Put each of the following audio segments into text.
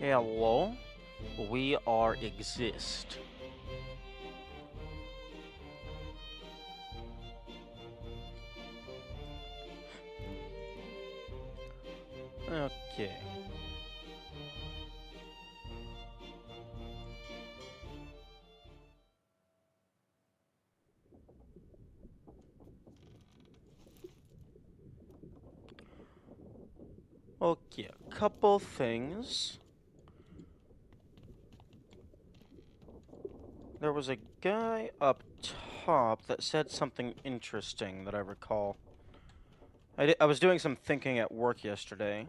Hello, we are exist. Okay. Okay, a couple things. There was a guy up top that said something interesting that I recall. I was doing some thinking at work yesterday,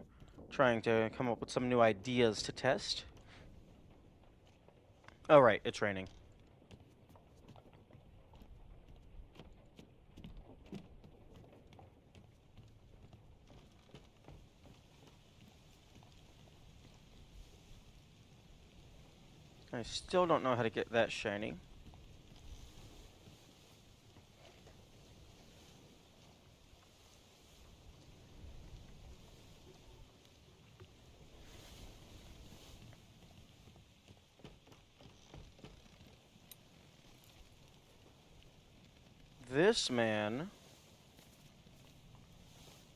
trying to come up with some new ideas to test. Oh, right, it's raining. I still don't know how to get that shiny. This man...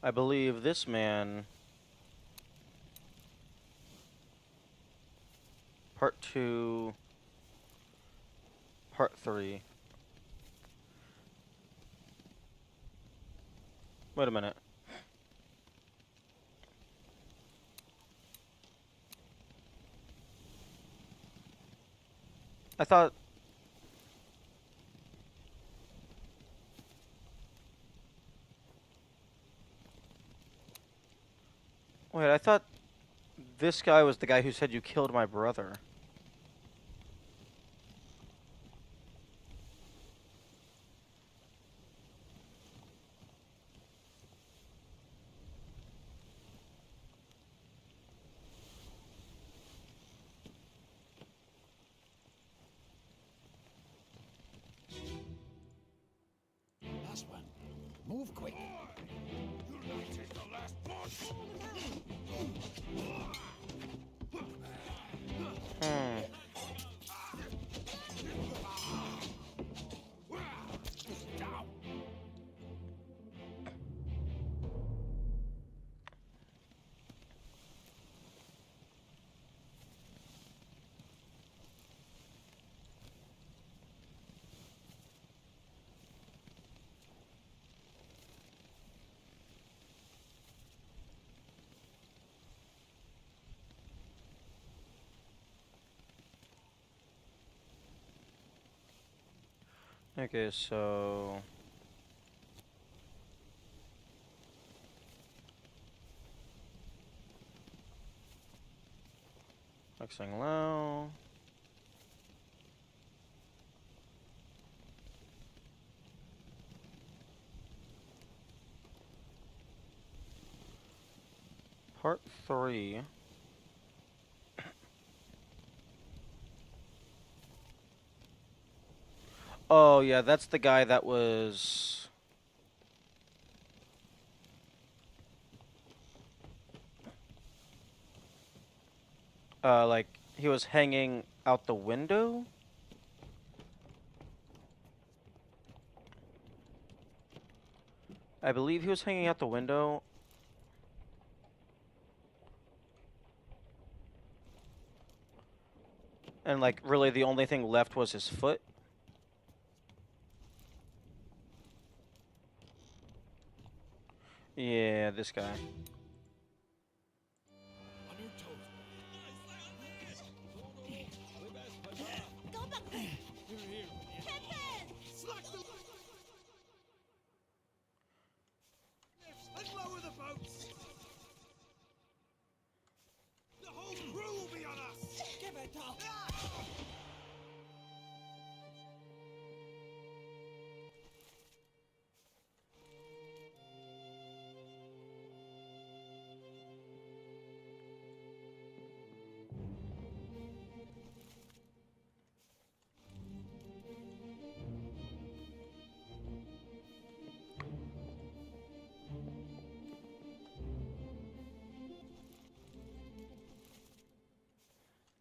I believe this man... Part 2... Part 3... Wait a minute. I thought... Wait, I thought this guy was the guy who said you killed my brother. Last one. Move quick. You'll not take the last boss. Okay, so... Mixing low. Part 3. Oh, yeah, that's the guy that was... like, he was hanging out the window? I believe he was hanging out the window. And, like, really the only thing left was his foot. Yeah, this guy. On your toes. Go back. Here. Captain! Slack the... And lower the boats! The whole crew will be on us! Give it up.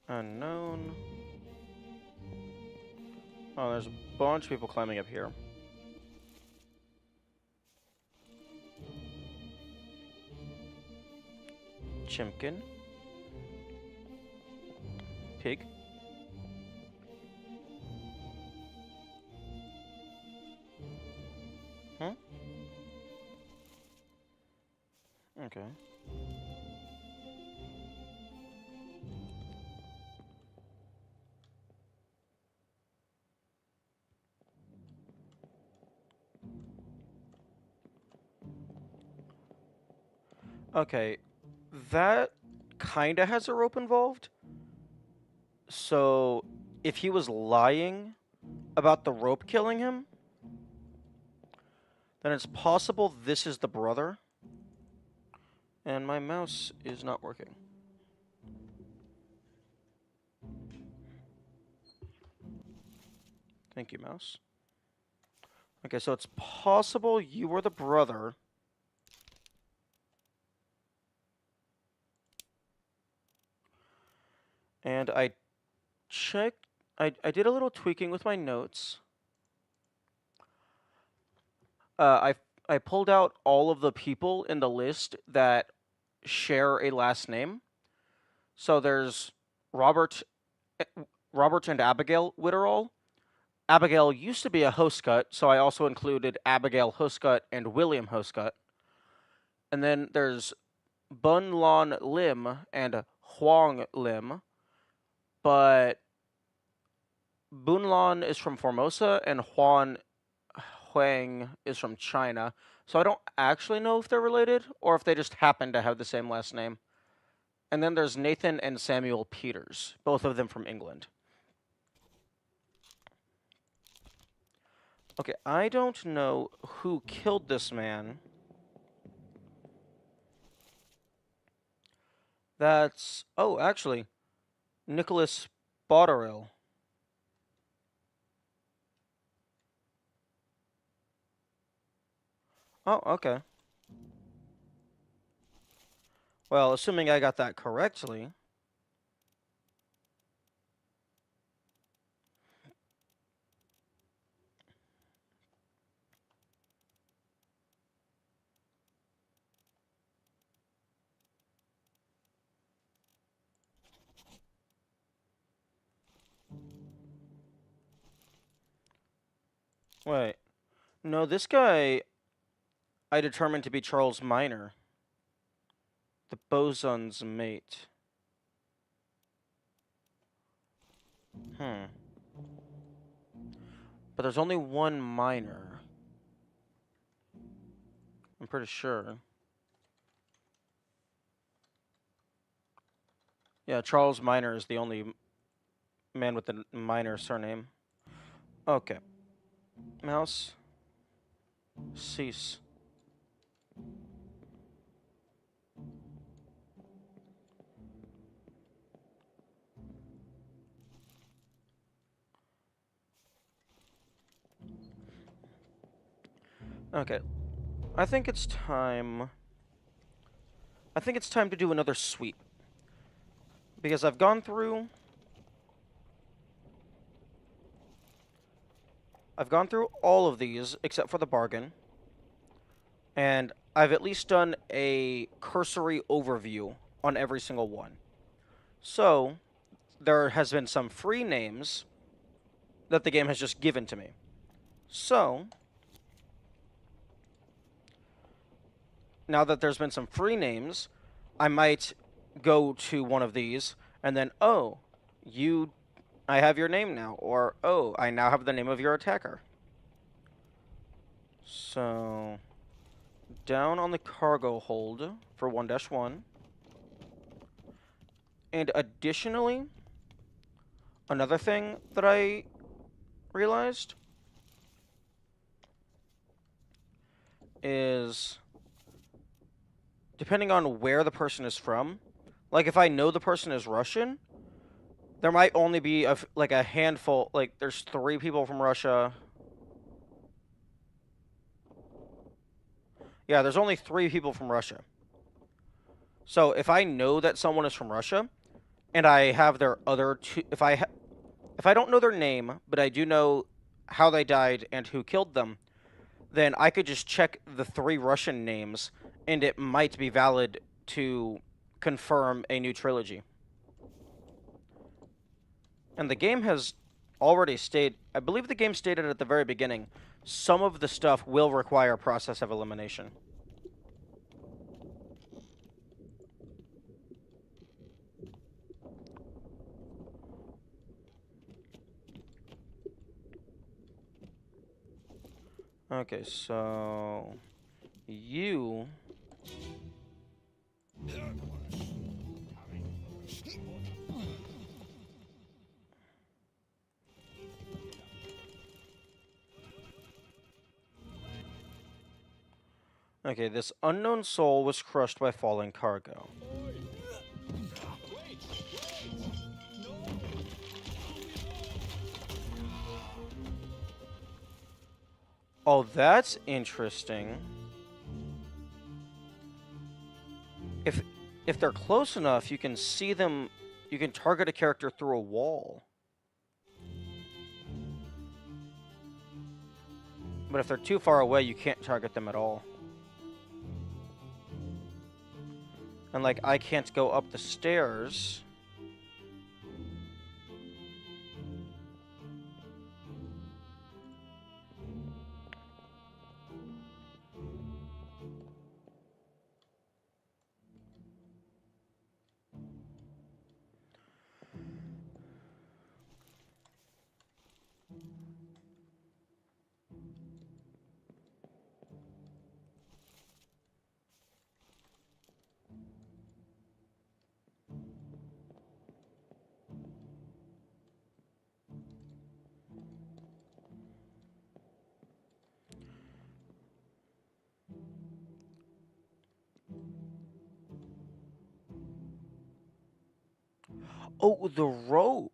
Unknown. Oh, there's a bunch of people climbing up here. Chimkin. Pig. Huh? Okay. Okay. That kinda has a rope involved. So, if he was lying about the rope killing him, then it's possible this is the brother. And my mouse is not working. Thank you, mouse. Okay, so it's possible you were the brother. And I checked. I did a little tweaking with my notes. I pulled out all of the people in the list that share a last name. So there's Robert, eh, Robert and Abigail Witterall. Abigail used to be a Hoscut, so I also included Abigail Hoscut and William Hoscut. And then there's Bun Lon Lim and Huang Lim, but Bunlan is from Formosa and Huang is from China. So I don't actually know if they're related or if they just happen to have the same last name. And then there's Nathan and Samuel Peters, both of them from England. Okay, I don't know who killed this man. That's... Oh, actually, Nicholas Botterill. Oh, okay. Well, assuming I got that correctly. Wait. No, this guy I determined to be Charles Minor, the boson's mate. Hmm. But there's only one minor. I'm pretty sure. Yeah, Charles Minor is the only man with the minor surname. Okay. Mouse. Cease. Okay. I think it's time... I think it's time to do another sweep. Because I've gone through... I've gone through all of these, except for the bargain. And I've at least done a cursory overview on every single one. So, there has been some free names that the game has just given to me. So, now that there's been some free names, I might go to one of these and then, oh, you, I have your name now, or oh, I now have the name of your attacker. So, down on the cargo hold for 1-1. And additionally, another thing that I realized is depending on where the person is from, like if I know the person is Russian, there might only be like a handful, like there's 3 people from Russia. Yeah, there's only 3 people from Russia. So if I know that someone is from Russia and I have their other two, if I don't know their name, but I do know how they died and who killed them, then I could just check the 3 Russian names and it might be valid to confirm a new trilogy. And the game has already stated, I believe the game stated at the very beginning, some of the stuff will require process of elimination. Okay, so you Okay, this unknown soul was crushed by falling cargo. Oh, that's interesting. If if they're close enough, you can see them, you can target a character through a wall. But if they're too far away, you can't target them at all. And like I can't go up the stairs. Oh, the rope.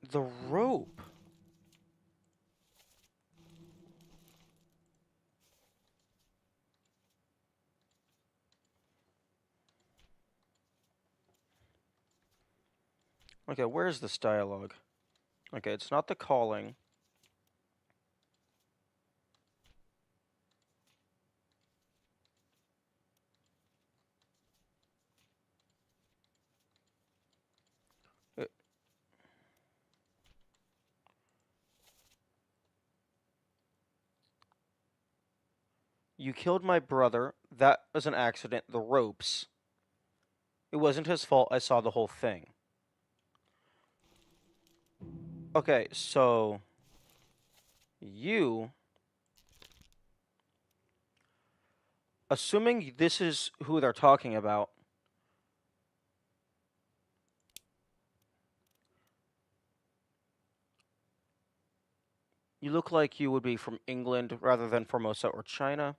The rope. Okay, where's this dialogue? Okay, it's not the calling. Uh, You killed my brother. That was an accident. The ropes. It wasn't his fault. I saw the whole thing. Okay, so you, assuming this is who they're talking about, you look like you would be from England rather than Formosa or China.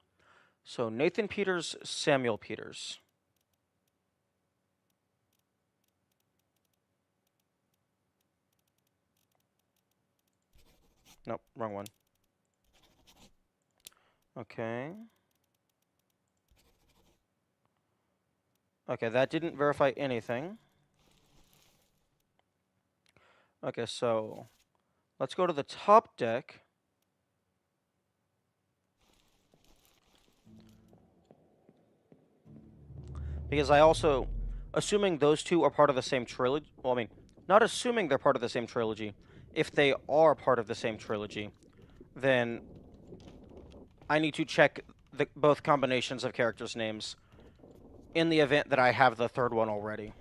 So Nathan Peters, Samuel Peters. Nope, wrong one. Okay. Okay, that didn't verify anything. Okay, so let's go to the top deck. Because I also, assuming those two are part of the same trilogy, well, I mean, not assuming they're part of the same trilogy, if they are part of the same trilogy, then I need to check both combinations of characters' names in the event that I have the third one already.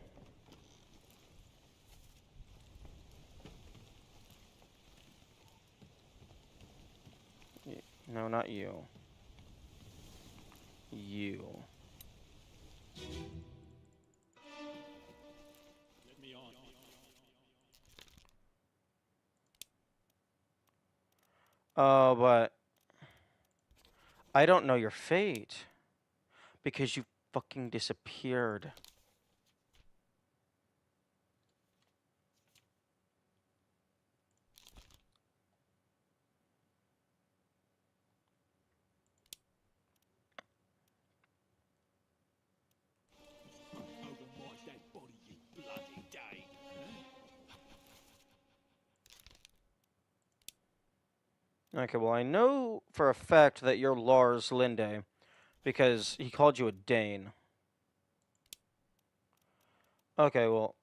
No, not you. You. Let me on. Oh, but I don't know your fate because you fucking disappeared. Over my dead body, you bloody day. Okay, well, I know for a fact that you're Lars Linde because he called you a Dane. Okay, well,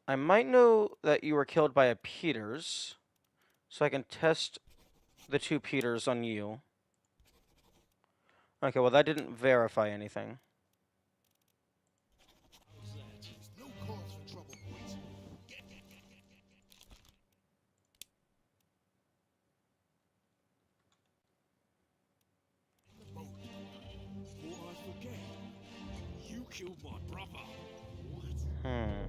I might know that you were killed by a Peters, so I can test the two Peters on you. Okay, well, that didn't verify anything. There's no cause for trouble, boys. The boat. Before I forget, you killed my brother. What? Hmm.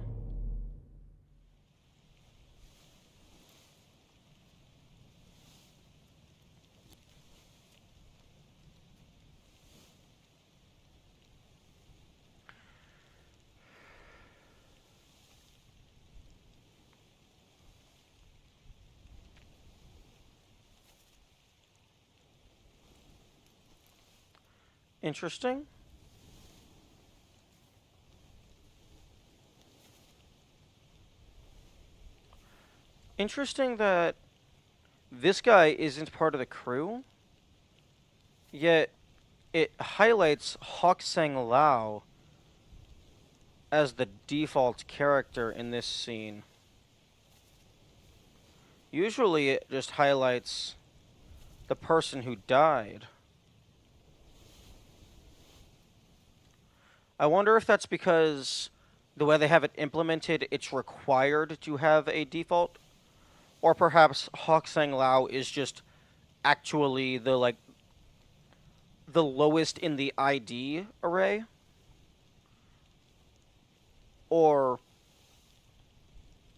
Interesting. Interesting that this guy isn't part of the crew, yet it highlights Hawk Sang Lao as the default character in this scene. Usually it just highlights the person who died. I wonder if that's because the way they have it implemented, it's required to have a default, or perhaps Hawk Sang Lao is just actually the lowest in the ID array, or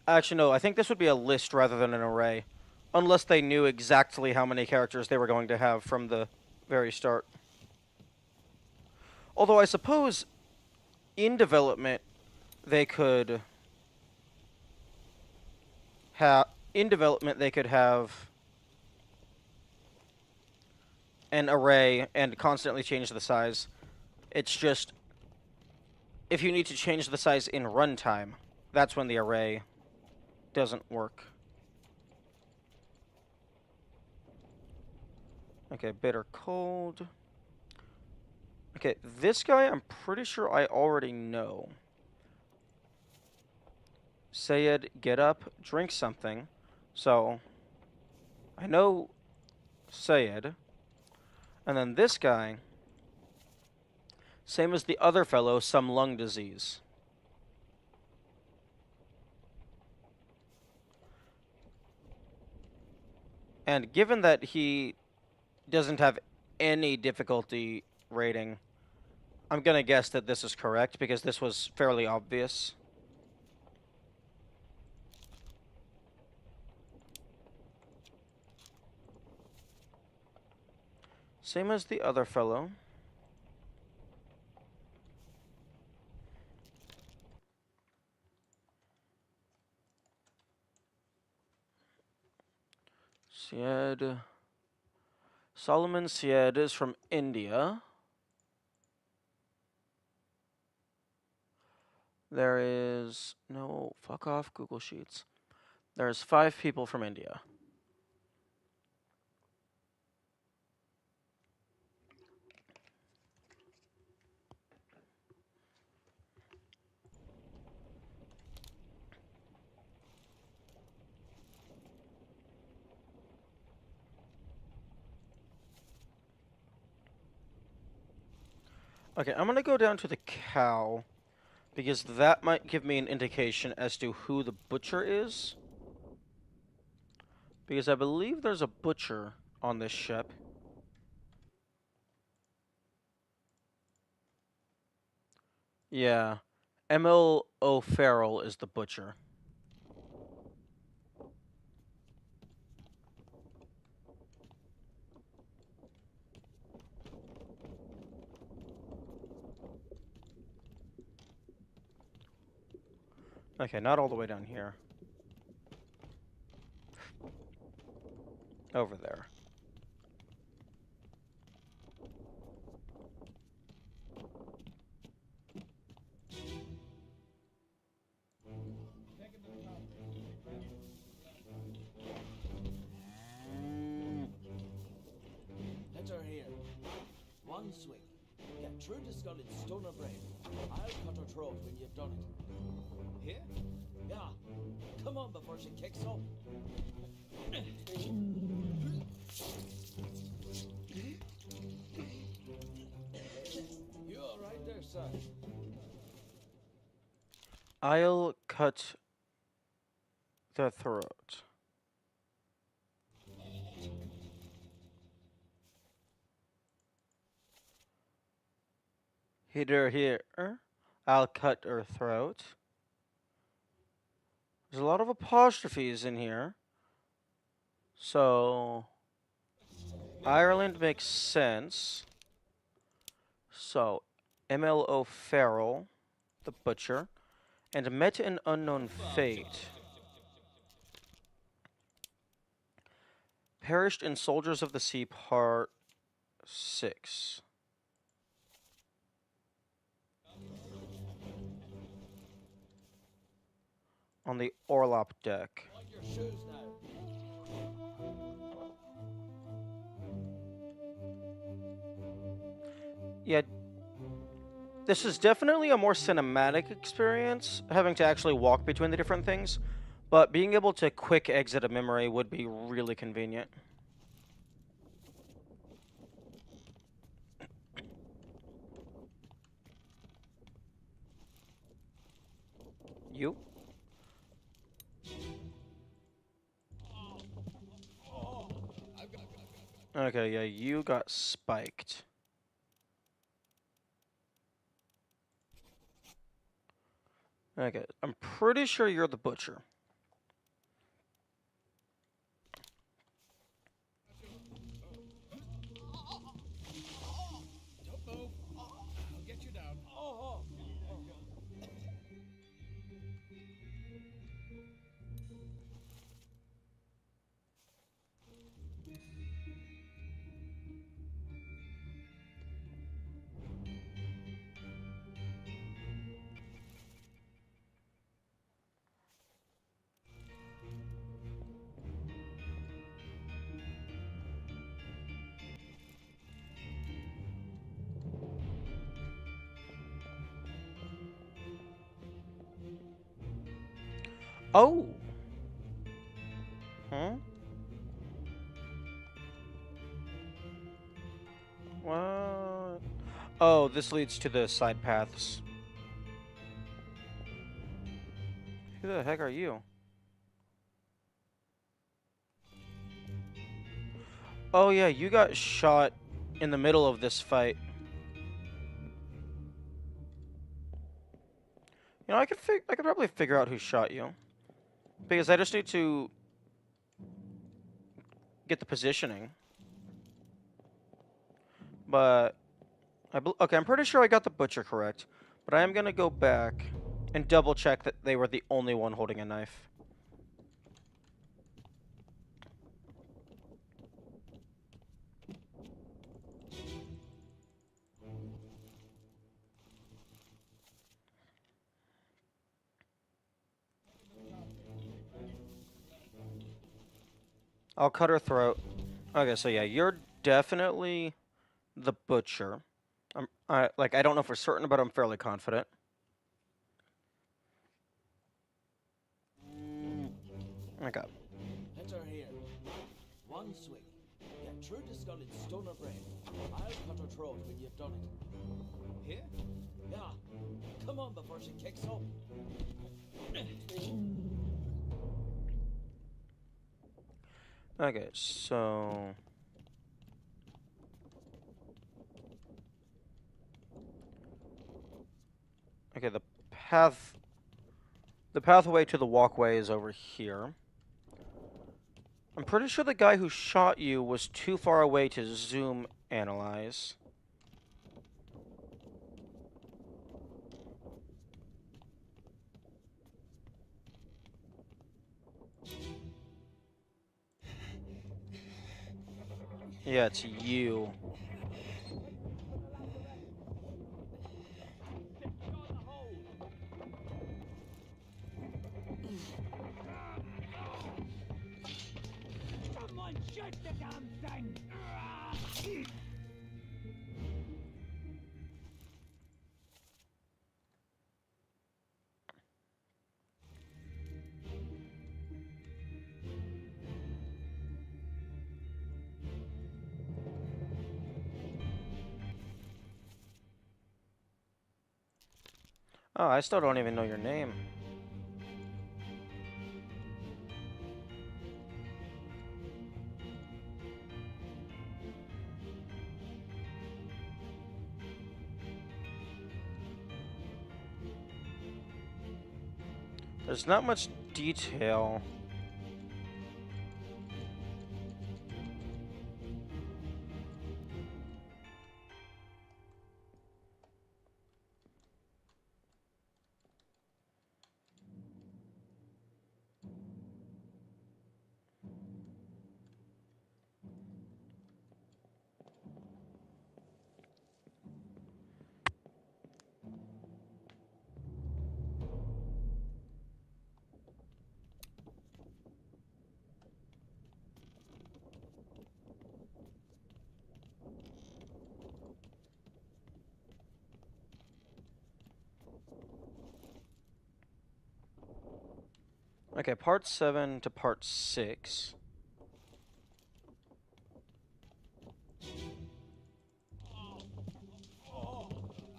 actually no, I think this would be a list rather than an array, unless they knew exactly how many characters they were going to have from the very start. Although I suppose in development they could have an array and constantly change the size. It's just if you need to change the size in runtime, that's when the array doesn't work. Okay, bitter cold. Okay, this guy I'm pretty sure I already know. Sayed, get up, drink something. So, I know Sayed. And then this guy, same as the other fellow, some lung disease. And given that he doesn't have any difficulty rating, I'm gonna guess that this is correct because this was fairly obvious. Same as the other fellow. Syed. Solomon Syed is from India. There is... No, fuck off, Google Sheets. There's 5 people from India. Okay, I'm gonna go down to the cow, because that might give me an indication as to who the butcher is. Because I believe there's a butcher on this ship. Yeah. Emil O'Farrell is the butcher. Okay, not all the way down here. Over there. Let her hear. One swing. Get true to skull in stone or brain. I'll cut her throat when you've done it. Here? Yeah. Come on before she kicks up. You all right there, son? I'll cut the throat. Hit her here. I'll cut her throat. There's a lot of apostrophes in here. So, Ireland makes sense. So, Emil O'Farrell, the butcher, and met an unknown fate. Perished in Soldiers of the Sea Part 6. On the Orlop deck. On your shoes now. Yeah, this is definitely a more cinematic experience, having to actually walk between the different things, but being able to quick exit a memory would be really convenient. You? Okay, yeah, you got spiked. Okay, I'm pretty sure you're the butcher. Don't move. I'll get you down. Oh. Oh! Huh? What? Oh, this leads to the side paths. Who the heck are you? Oh yeah, you got shot in the middle of this fight. You know, I could probably figure out who shot you. Because I just need to get the positioning. But okay, I'm pretty sure I got the butcher correct, but I am gonna go back and double check that they were the only one holding a knife. I'll cut her throat. Okay, so yeah, you're definitely the butcher. I don't know for certain, but I'm fairly confident. Okay. Let her hear. One swing. Get Get through the skull in stone or brain. I'll cut her throat when you've done it. Here? Yeah. Come on before she kicks up. Okay, so... Okay, the pathway to the walkway is over here. I'm pretty sure the guy who shot you was too far away to zoom analyze. Yeah, it's you. Someone shoot the damn thing! Oh, I still don't even know your name. There's not much detail. Okay, part 7 to part 6.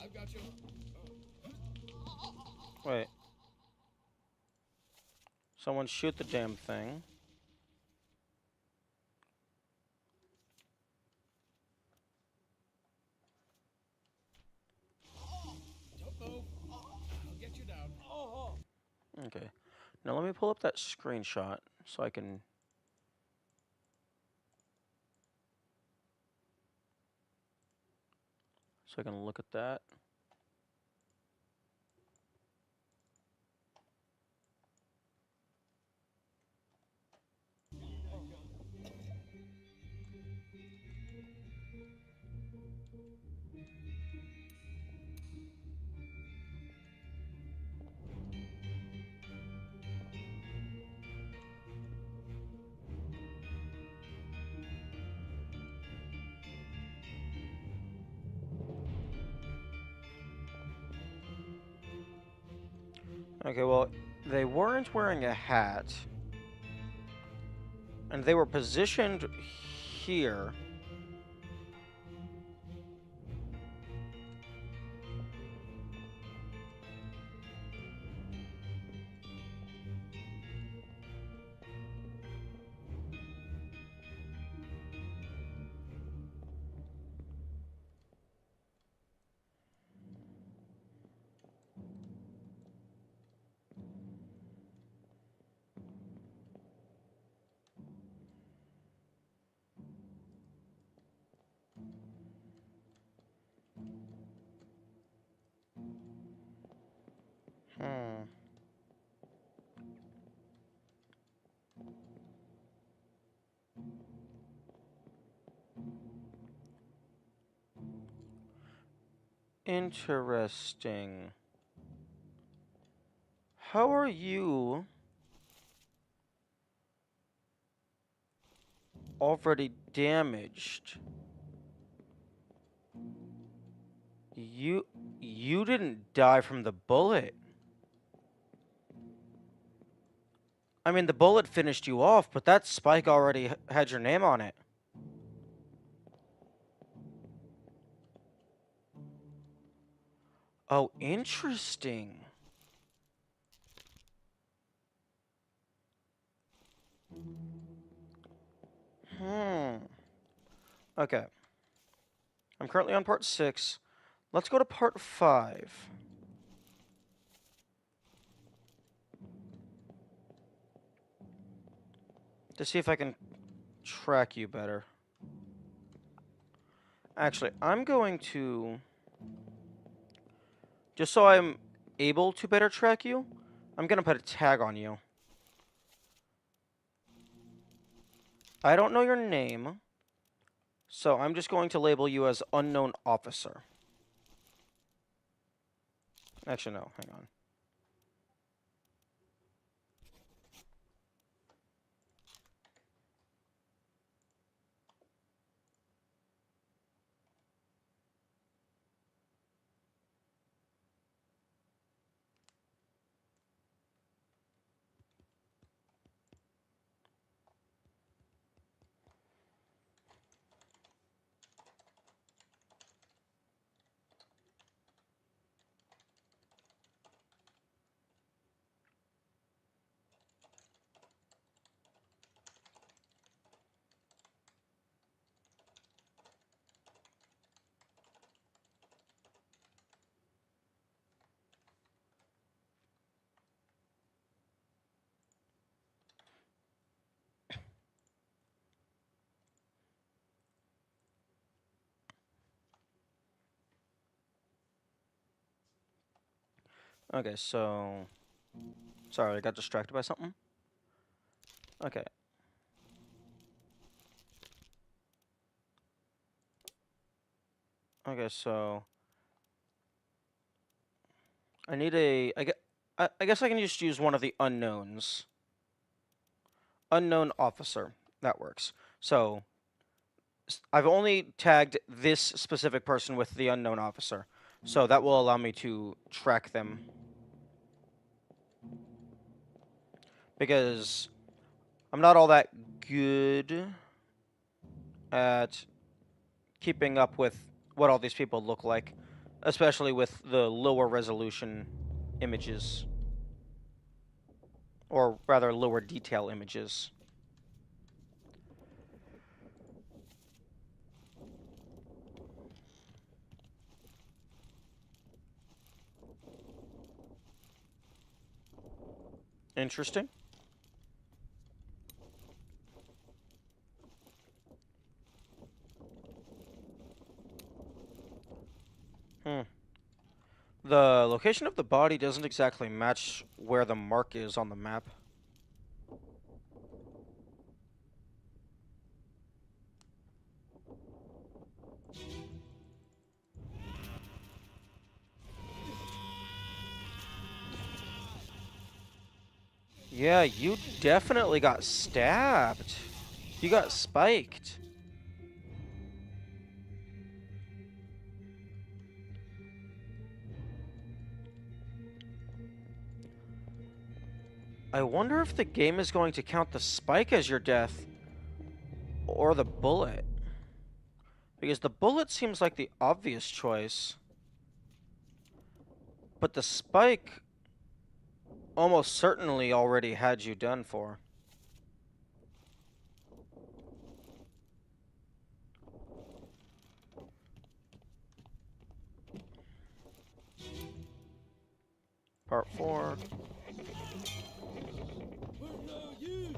I've got you. Wait. Someone shoot the damn thing. Don't move. I'll get you down. Oh. Okay. Now let me pull up that screenshot so I can... So I can look at that. Okay, well, they weren't wearing a hat. And they were positioned here. Hmm. Interesting. How are you already damaged? You didn't die from the bullet. I mean, the bullet finished you off, but that spike already had your name on it. Oh, interesting. Hmm. Okay. I'm currently on part 6. Let's go to part 5. To see if I can track you better. Actually, I'm going to... Just so I'm able to better track you, I'm going to put a tag on you. I don't know your name, so I'm just going to label you as unknown officer. Actually, no, hang on. Okay, so... Sorry, I got distracted by something. Okay. Okay, so... I need a... I guess I can just use one of the unknowns. Unknown officer. That works. So, I've only tagged this specific person with the unknown officer. So that will allow me to track them. Because I'm not all that good at keeping up with what all these people look like. Especially with the lower resolution images. Or rather, lower detail images. Interesting. Hmm. The location of the body doesn't exactly match where the mark is on the map. Yeah, you definitely got stabbed. You got spiked. I wonder if the game is going to count the spike as your death or the bullet. Because the bullet seems like the obvious choice. But the spike almost certainly already had you done for. Part 4. We're no use.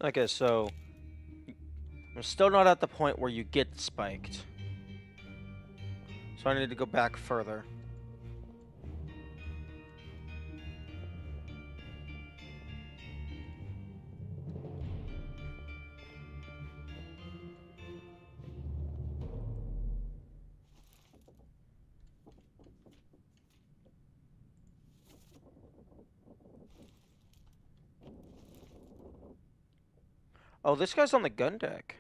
Okay, so I'm still not at the point where you get spiked. So I need to go back further. Oh, this guy's on the gun deck.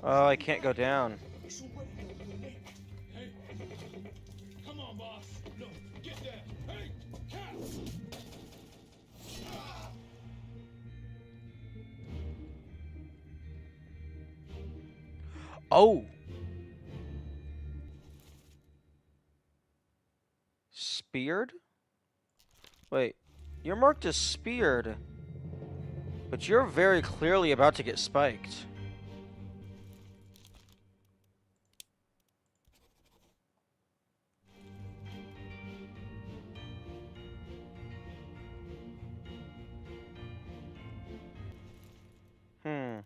Oh, I can't go down. It's already over your neck. Hey, come on, boss. No, get there. Hey, cat. Oh! Speared? Wait, you're marked as speared, but you're very clearly about to get spiked. Hmm.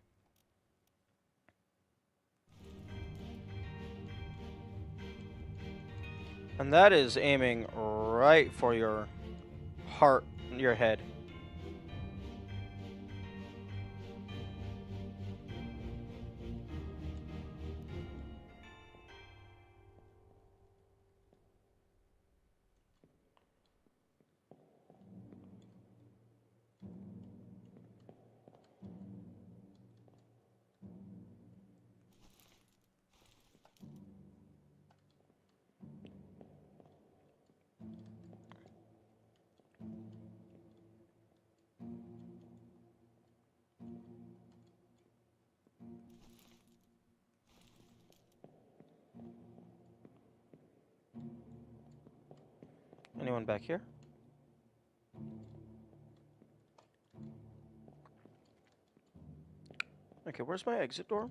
And that is aiming right for your heart, your head. Anyone back here? Okay, where's my exit door?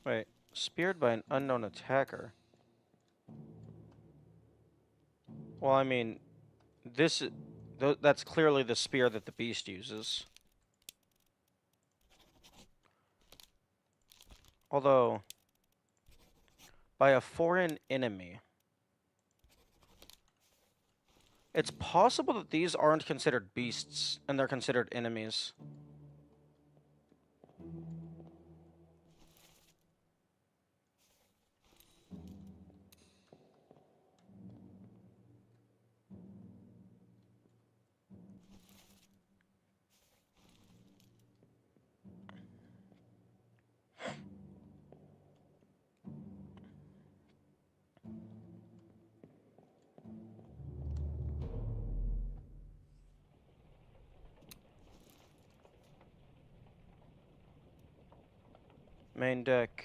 Wait, speared by an unknown attacker. Well, I mean, this is, that's clearly the spear that the beast uses. Although, by a foreign enemy. It's possible that these aren't considered beasts, and they're considered enemies. Main deck.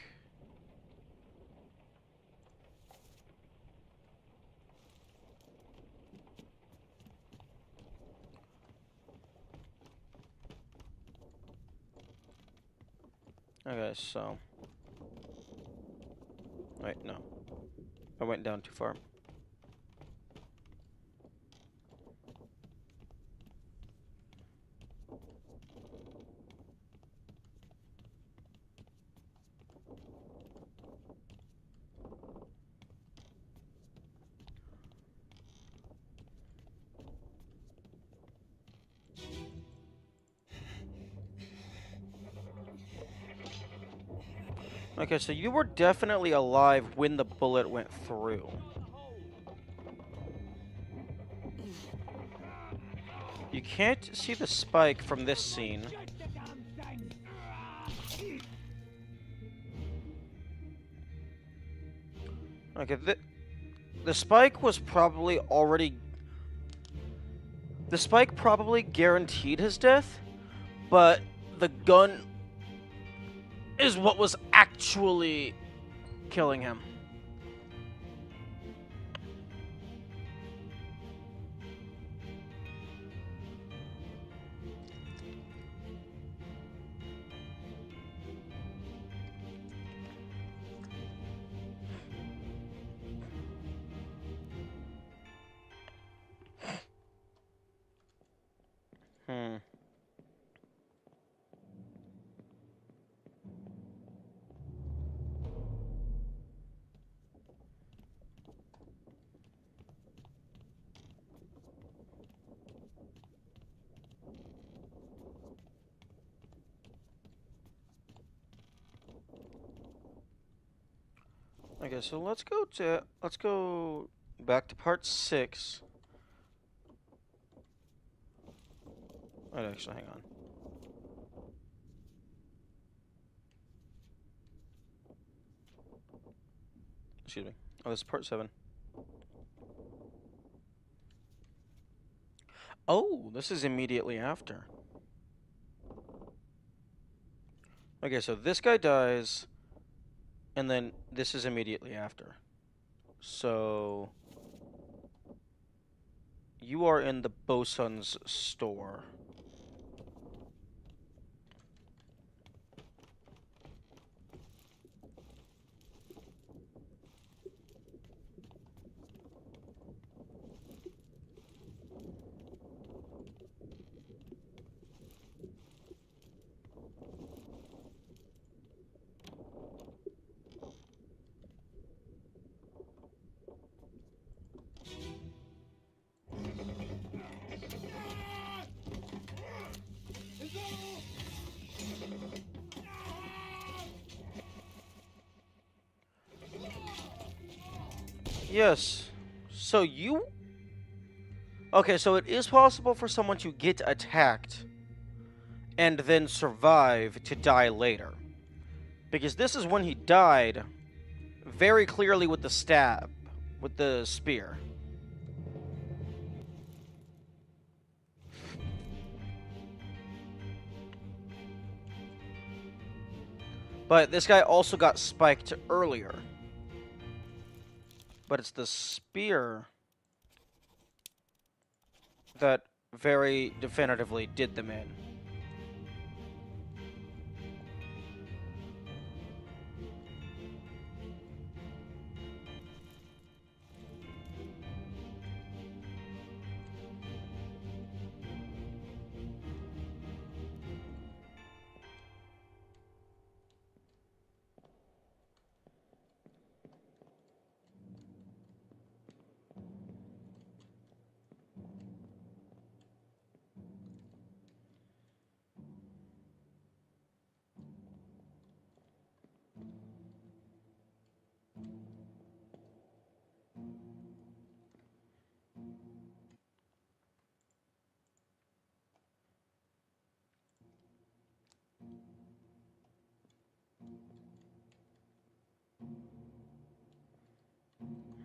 Okay, so... Wait, no. I went down too far. Okay, so you were definitely alive when the bullet went through. You can't see the spike from this scene. Shoot the damn thing! Okay, the spike was probably already... The spike probably guaranteed his death, but the gun is what was actually killing him. Hmm. Okay, so let's go back to part 6. Wait, actually, hang on. Excuse me. Oh, this is part 7. Oh, this is immediately after. Okay, so this guy dies, and then this is immediately after. So you are in the bosun's store. Yes. So you... Okay, so it is possible for someone to get attacked and then survive to die later. Because this is when he died very clearly with the stab, with the spear. But this guy also got spiked earlier. But it's the spear that very definitively did them in.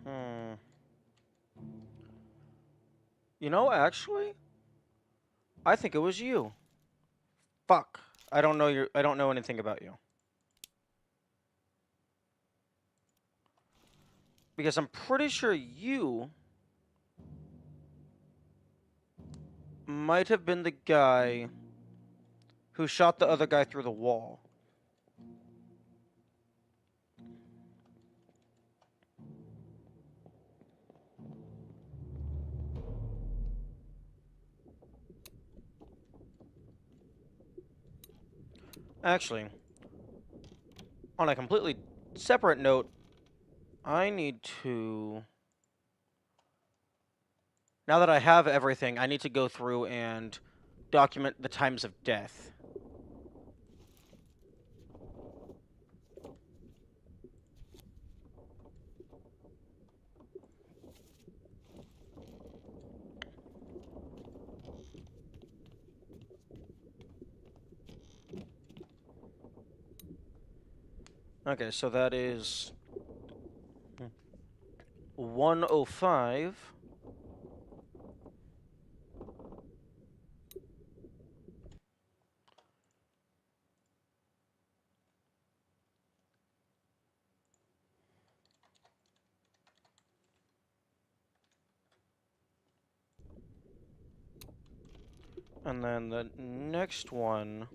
Hmm. You know, actually, I think it was you. Fuck. I don't know anything about you. Because I'm pretty sure you might have been the guy who shot the other guy through the wall. Actually, on a completely separate note, I need to... Now that I have everything, I need to go through and document the times of death. Okay, so that is 105. And then the next one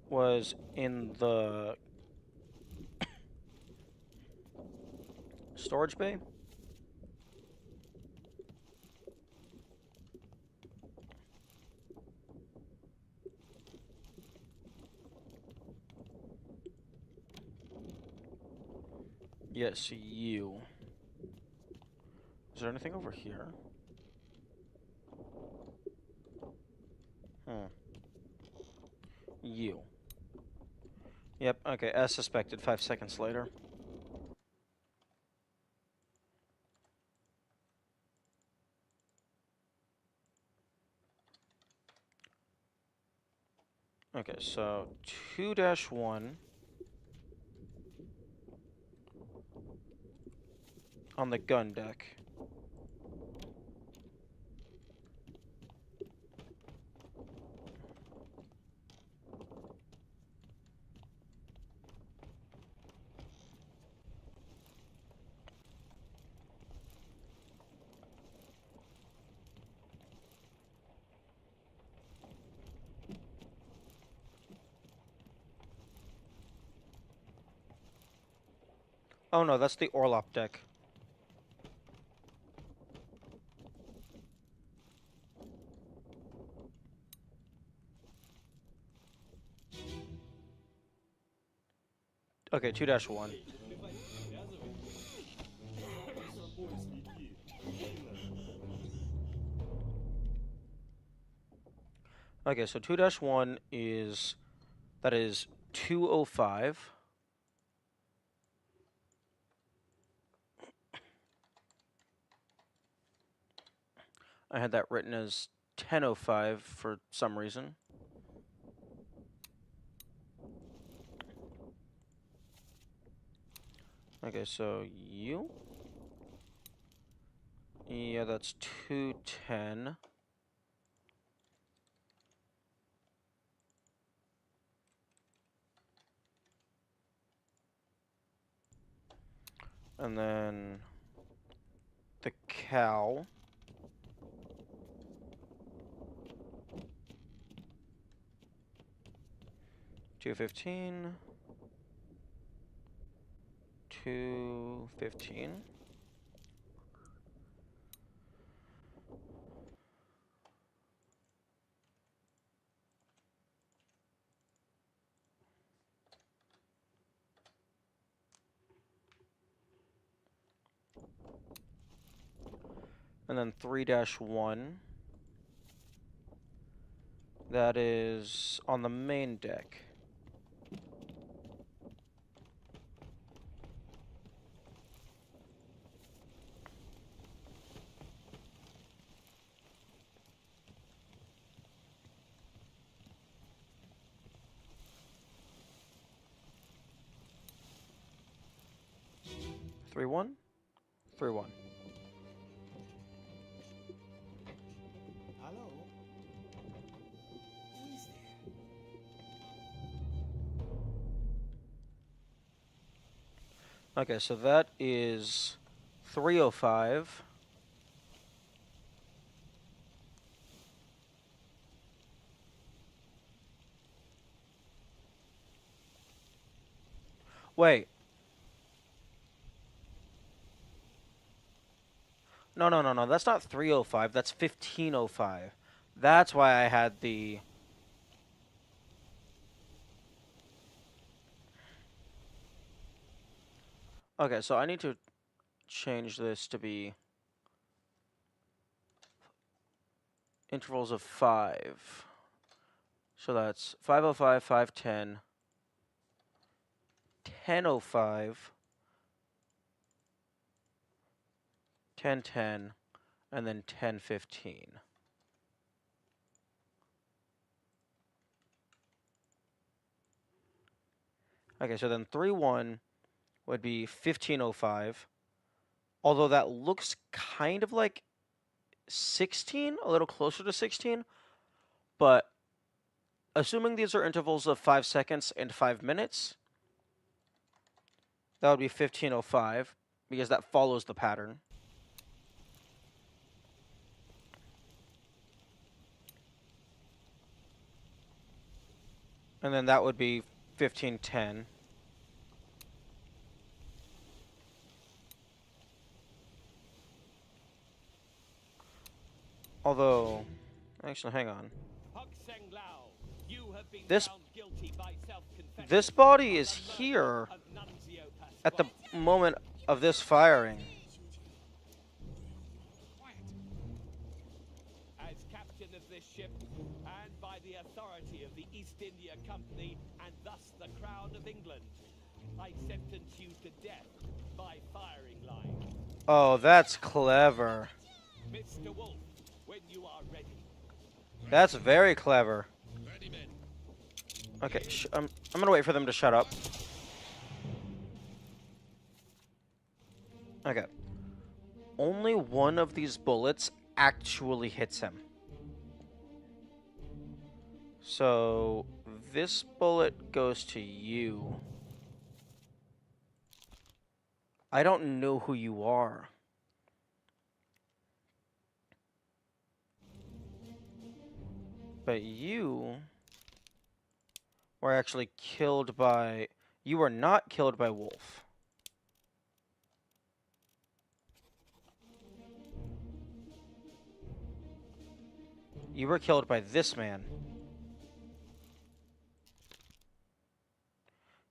was in the storage bay. Yes, you. Is there anything over here? Hmm. You. Yep, okay, as suspected, 5 seconds later. Okay, so 2-1 on the gun deck. Oh no, that's the Orlop deck. Okay, 2-1. Okay, so 2-1 is, that is 205. I had that written as 1005 for some reason. Okay, so you? Yeah, that's 210. And then the cow. $2.15. $2.15. And then 3-1. That is on the main deck. Three one, 3-1. Hello? Who is there? Okay, so that is 305. Wait. No, no, no, no. That's not 305. That's 1505. That's why I had the... Okay, so I need to change this to be intervals of 5. So that's 505, 510, 1005, 1010, and then 1015. Okay, so then 3-1 would be 1505. Although that looks kind of like 16, a little closer to 16. But assuming these are intervals of 5 seconds and 5 minutes, that would be 1505 because that follows the pattern. And then that would be 1510. Although, actually, hang on. This body is here at the moment of this firing. As captain of this ship, and by the authority of the East India Company, and thus the Crown of England, I sentence you to death by firing line. Oh, that's clever. Mr. Wolf, when you are ready. That's very clever. Ready, men. Okay, I'm gonna wait for them to shut up. Okay. Only one of these bullets actually hits him. So, this bullet goes to you. I don't know who you are. But you were actually killed by... You were not killed by Wolf. You were killed by this man.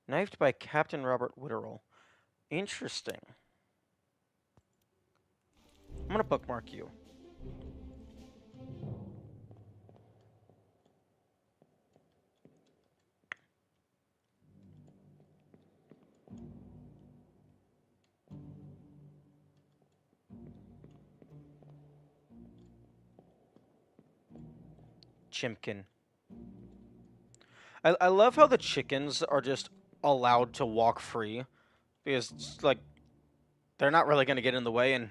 Knifed by Captain Robert Witterell. Interesting. I'm gonna bookmark you. Chimkin. I love how the chickens are just allowed to walk free. Because, it's like, they're not really gonna get in the way, and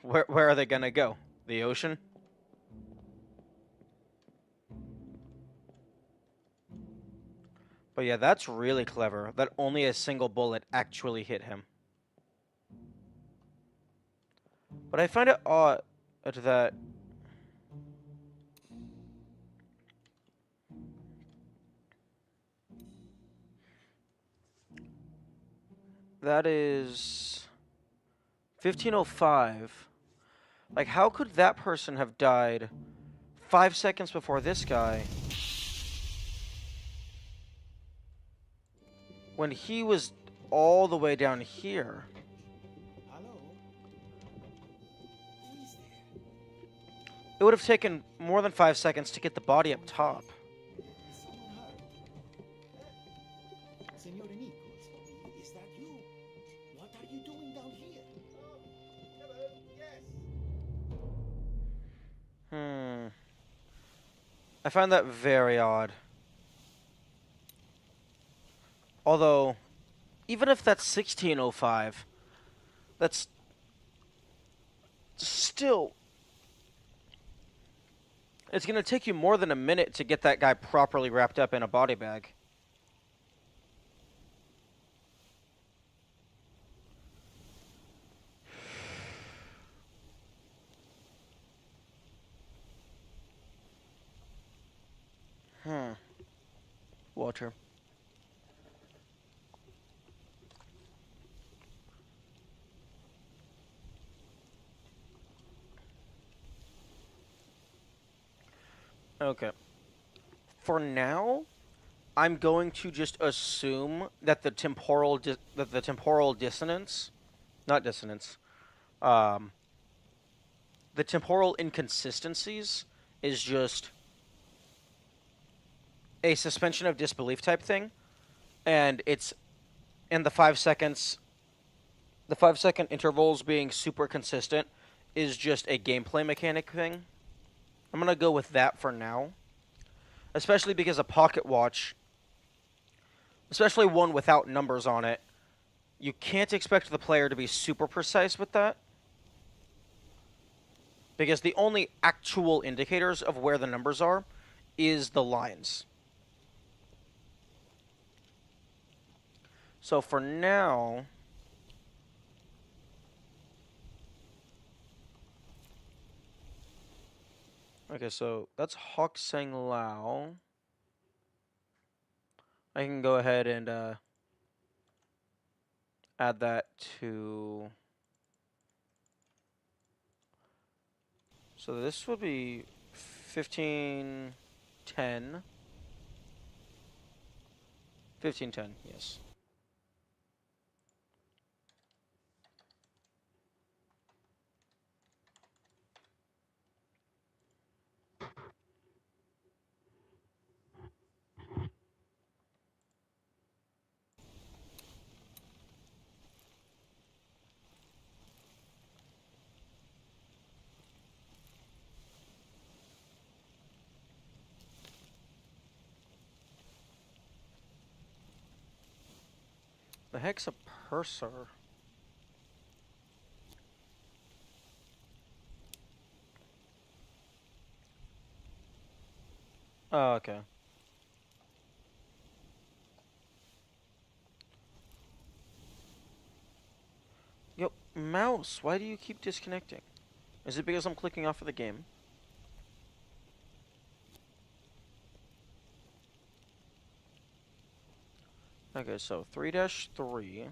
where are they gonna go? The ocean? But yeah, that's really clever. That only a single bullet actually hit him. But I find it odd that... That is... 1505. Like, how could that person have died 5 seconds before this guy when he was all the way down here? Hello? Who is there? It would have taken more than 5 seconds to get the body up top. Is someone hurt? Senor Nichols, is that you? What are you doing down here? Hello, yes. I find that very odd. Although, even if that's 1605, that's still... It's going to take you more than a minute to get that guy properly wrapped up in a body bag. Water. Okay. For now, I'm going to just assume that the temporal dissonance, not dissonance, um, the temporal inconsistencies is just a suspension of disbelief type thing, and it's in the 5 seconds. The 5 second intervals being super consistent is just a gameplay mechanic thing. I'm gonna go with that for now, especially because a pocket watch, especially one without numbers on it, you can't expect the player to be super precise with that, because the only actual indicators of where the numbers are is the lines. So for now, okay, so that's Hawk Sang Lao. I can go ahead and add that to... So this would be 1510. 1510, yes. The heck's a purser? Oh, okay. Yo, mouse, why do you keep disconnecting? Is it because I'm clicking off of the game? Okay, so 3-3.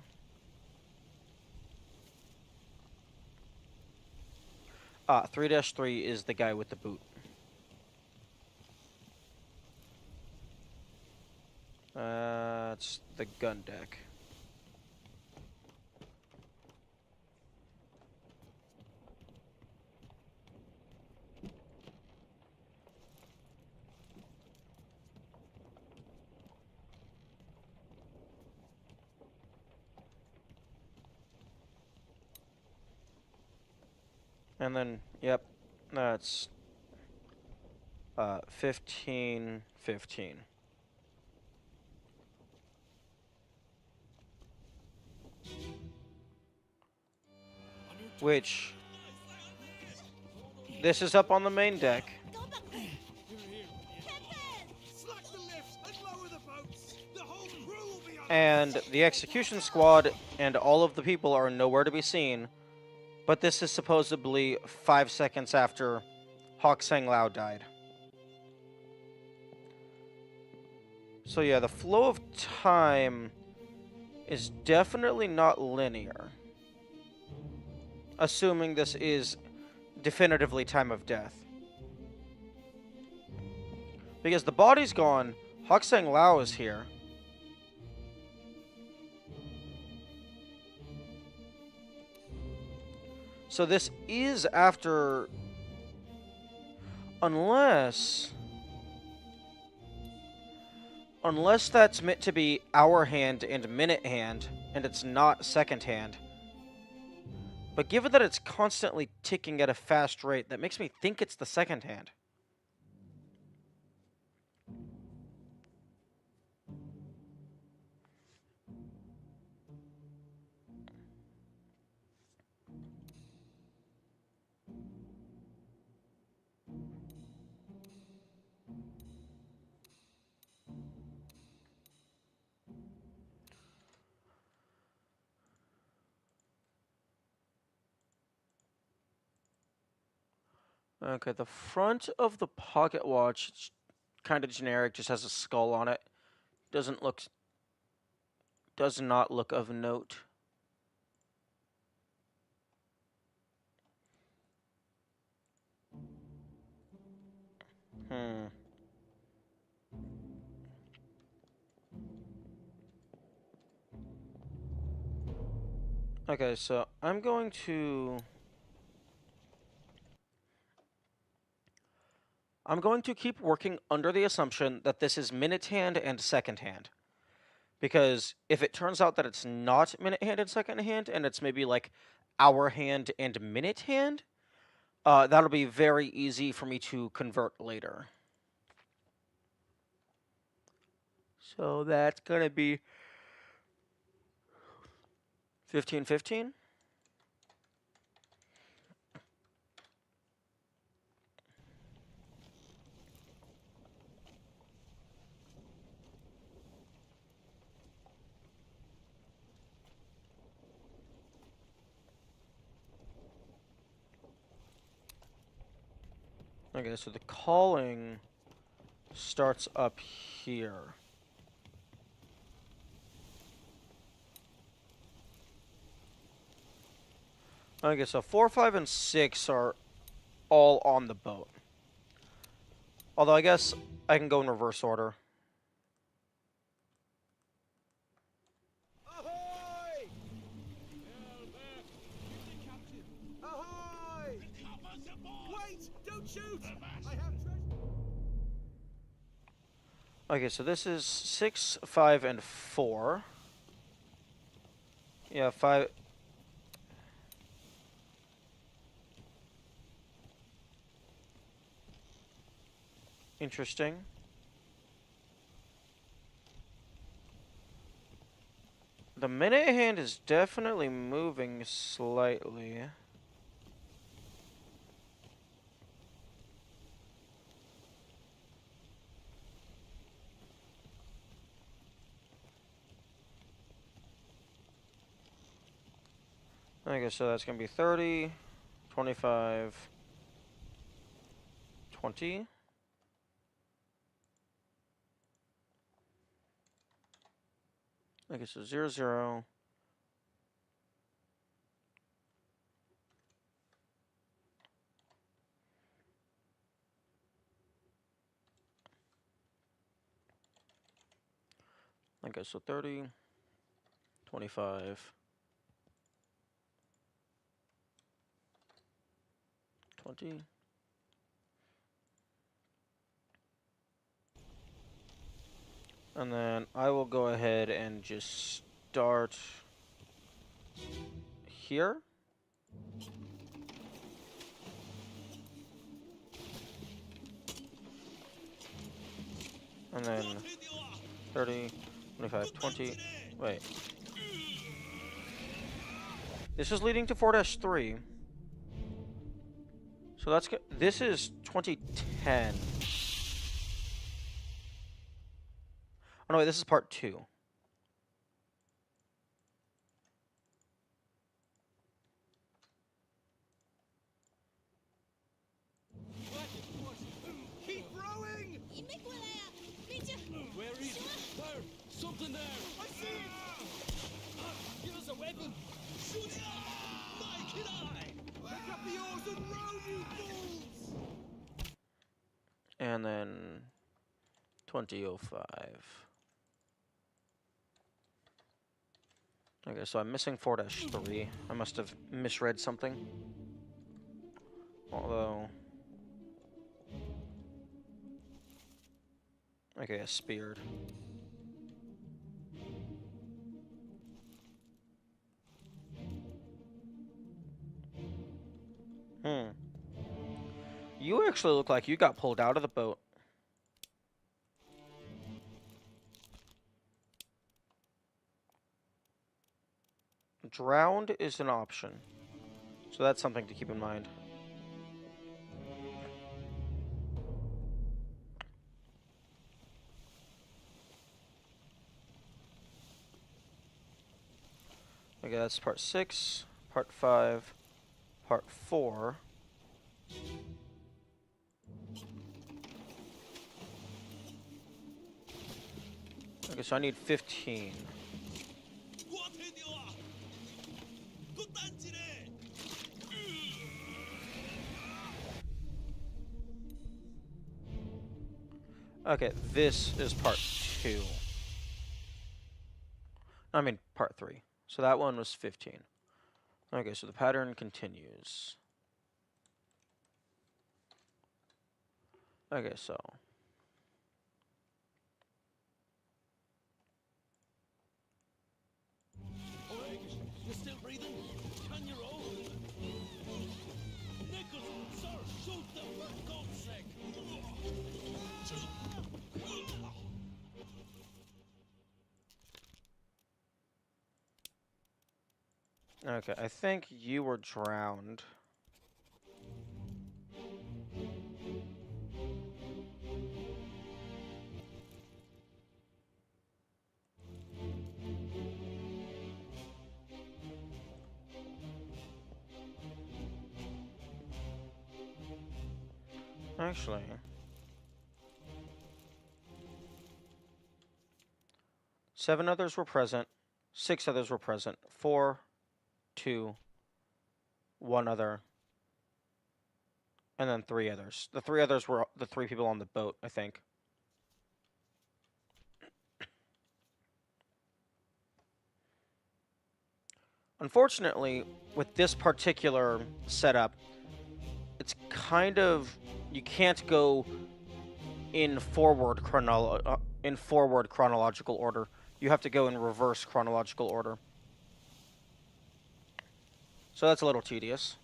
Ah, 3-3 is the guy with the boot. It's the gun deck. And then, yep, that's 15-15. Which, this is up on the main deck. Slack the lifts and lower the boats. The whole crew will be on. And the execution squad and all of the people are nowhere to be seen. But this is supposedly 5 seconds after Hawk Sang Lao died. So yeah, the flow of time is definitely not linear. Assuming this is definitively time of death. Because the body's gone, Hawk Sang Lao is here. So this is after... Unless that's meant to be hour hand and minute hand, and it's not second hand. But given that it's constantly ticking at a fast rate, that makes me think it's the second hand. Okay, the front of the pocket watch, it's kind of generic, just has a skull on it. Does not look of note. Okay, so I'm going to keep working under the assumption that this is minute hand and second hand. Because if it turns out that it's not minute hand and second hand, and it's maybe like hour hand and minute hand, that'll be very easy for me to convert later. So that's going to be 15-15. Okay, so the calling starts up here. Okay, so 4, 5, and 6 are all on the boat. Although I guess I can go in reverse order. Ahoy! Ahoy! Wait! Don't shoot! I have treasure. Okay, so this is 6, 5, and 4. Yeah, 5. Interesting. The minute hand is definitely moving slightly. Okay, so that's going to be 30, 25, 20. Okay, so 0, 0. Okay, so 30, 25, 20. And then I will go ahead and just start here. And then 30, 25, 20. Wait. This is leading to 4-3. So that's good. This is 2010. Oh no, wait, this is part 2. Keep rowing! Where is it? There! Something there! I see it! Give us a weapon! Shoot it! Mike and I! Pick up the oars and row, you fools! And then 2005. Okay, so I'm missing 4-3. I must have misread something. Although... Okay, I speared. You actually look like you got pulled out of the boat. Drowned is an option. So that's something to keep in mind. Okay, that's part 6, part 5, part 4. Okay, so I need 15. Okay, this is part 2. I mean, part 3. So that one was 15. Okay, so the pattern continues. Okay, so... You're still breathing? Can you roll? Nichols, sir, shoot them for God's sake! Okay, I think you were drowned. Actually... 7 others were present. 6 others were present. 4, 2, 1 other. And then 3 others. The 3 others were the 3 people on the boat, I think. Unfortunately, with this particular setup, it's kind of... You can't go in forward chronological order. You have to go in reverse chronological order. So that's a little tedious.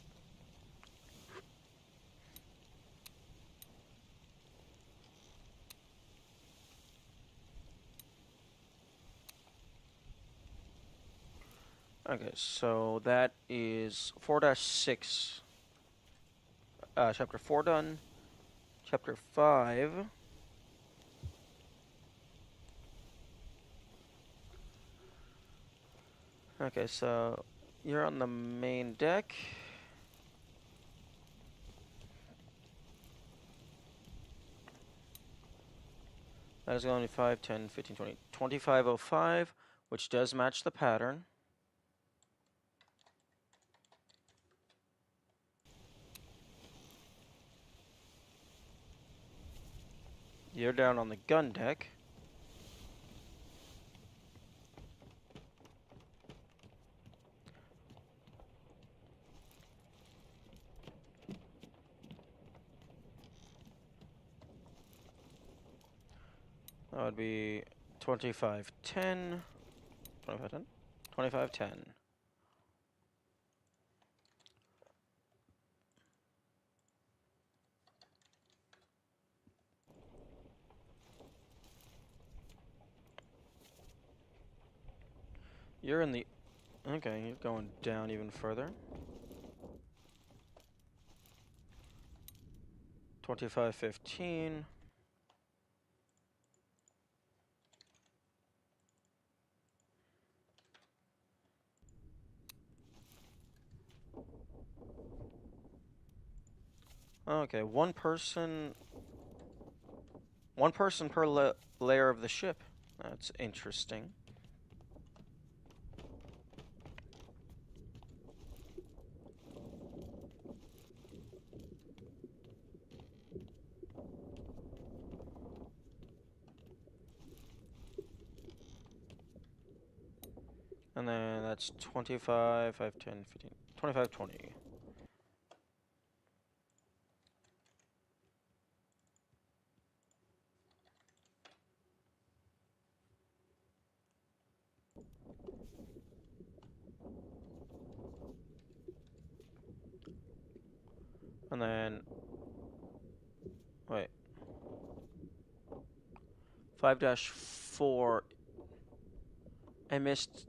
Okay, so that is 4-6. Chapter 4 done. Chapter 5. Okay, so you're on the main deck. That is going to be 5, 10, 15, 20, 2505, which does match the pattern. You're down on the gun deck. That would be 2510. 2510? 2510. You're in the... Okay, you're going down even further. 2515. Okay, one person per layer of the ship. That's interesting. And then that's 25, 5, 10, 15, 25, 20. And then, wait, 5-4, I missed,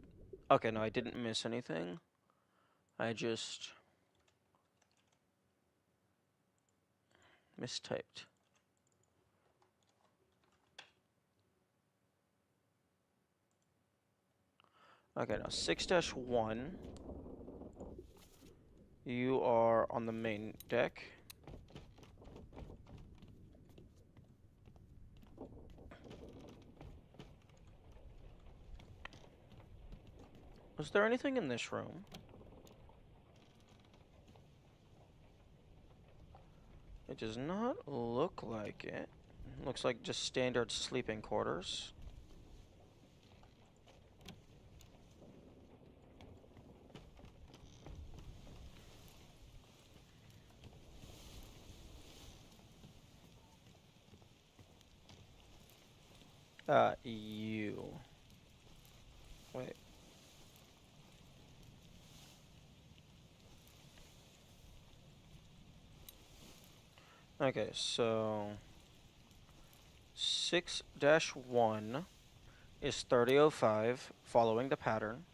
okay, no, I didn't miss anything. I just mistyped. Okay, now 6-1, you are on the main deck. Was there anything in this room? It does not look like it. Looks like just standard sleeping quarters. You. Wait. Okay, so 6-1 is 3005, following the pattern.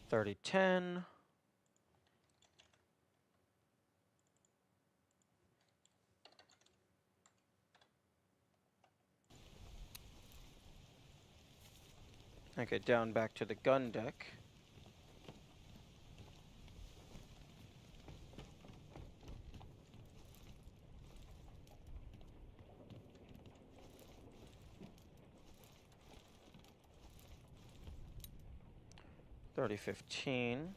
Thirty ten. Okay, down back to the gun deck. Thirty 15.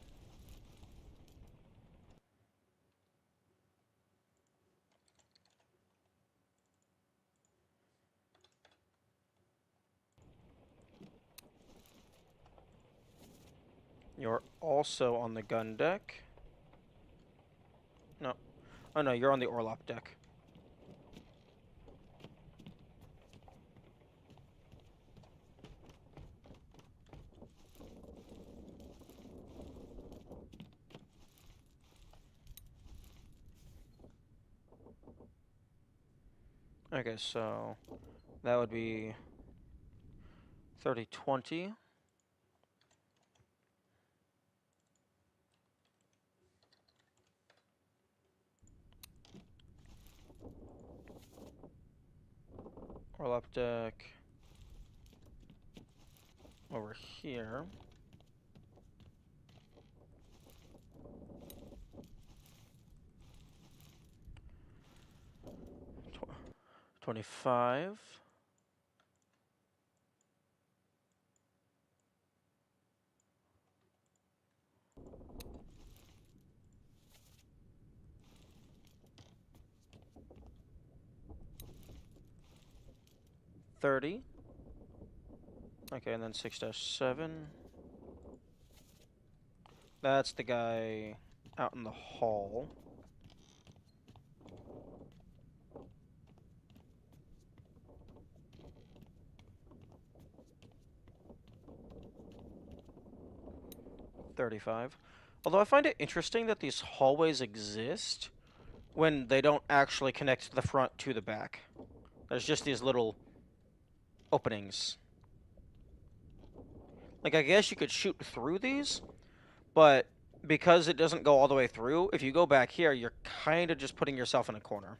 You're also on the gun deck. No. Oh no, you're on the Orlop deck. Okay, so that would be 30, 20. Roll up deck over here. 25. $30. Okay, and then 6-7. That's the guy out in the hall. $35. Although I find it interesting that these hallways exist when they don't actually connect the front to the back. There's just these little openings. Like, I guess you could shoot through these, but because it doesn't go all the way through, if you go back here, you're kind of just putting yourself in a corner.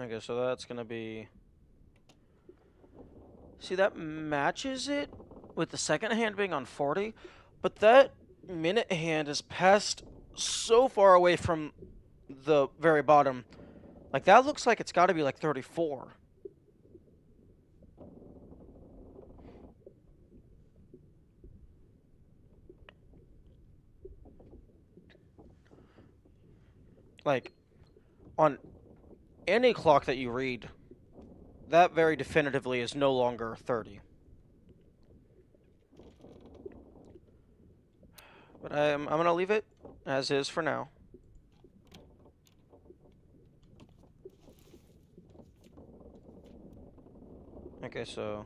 Okay, so that's gonna be... See, that matches it with the second hand being on 40, but that minute hand is passed so far away from the very bottom. Like, that looks like it's gotta be like 34. Like, on any clock that you read, that very definitively is no longer 30. But I'm gonna leave it as is for now. Okay, so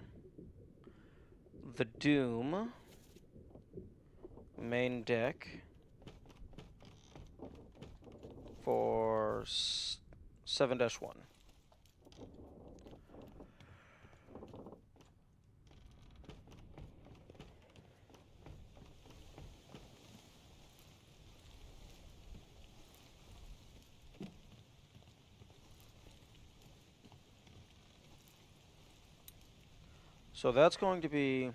the Doom main deck for 7-1. So that's going to be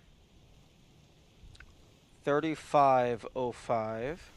3505.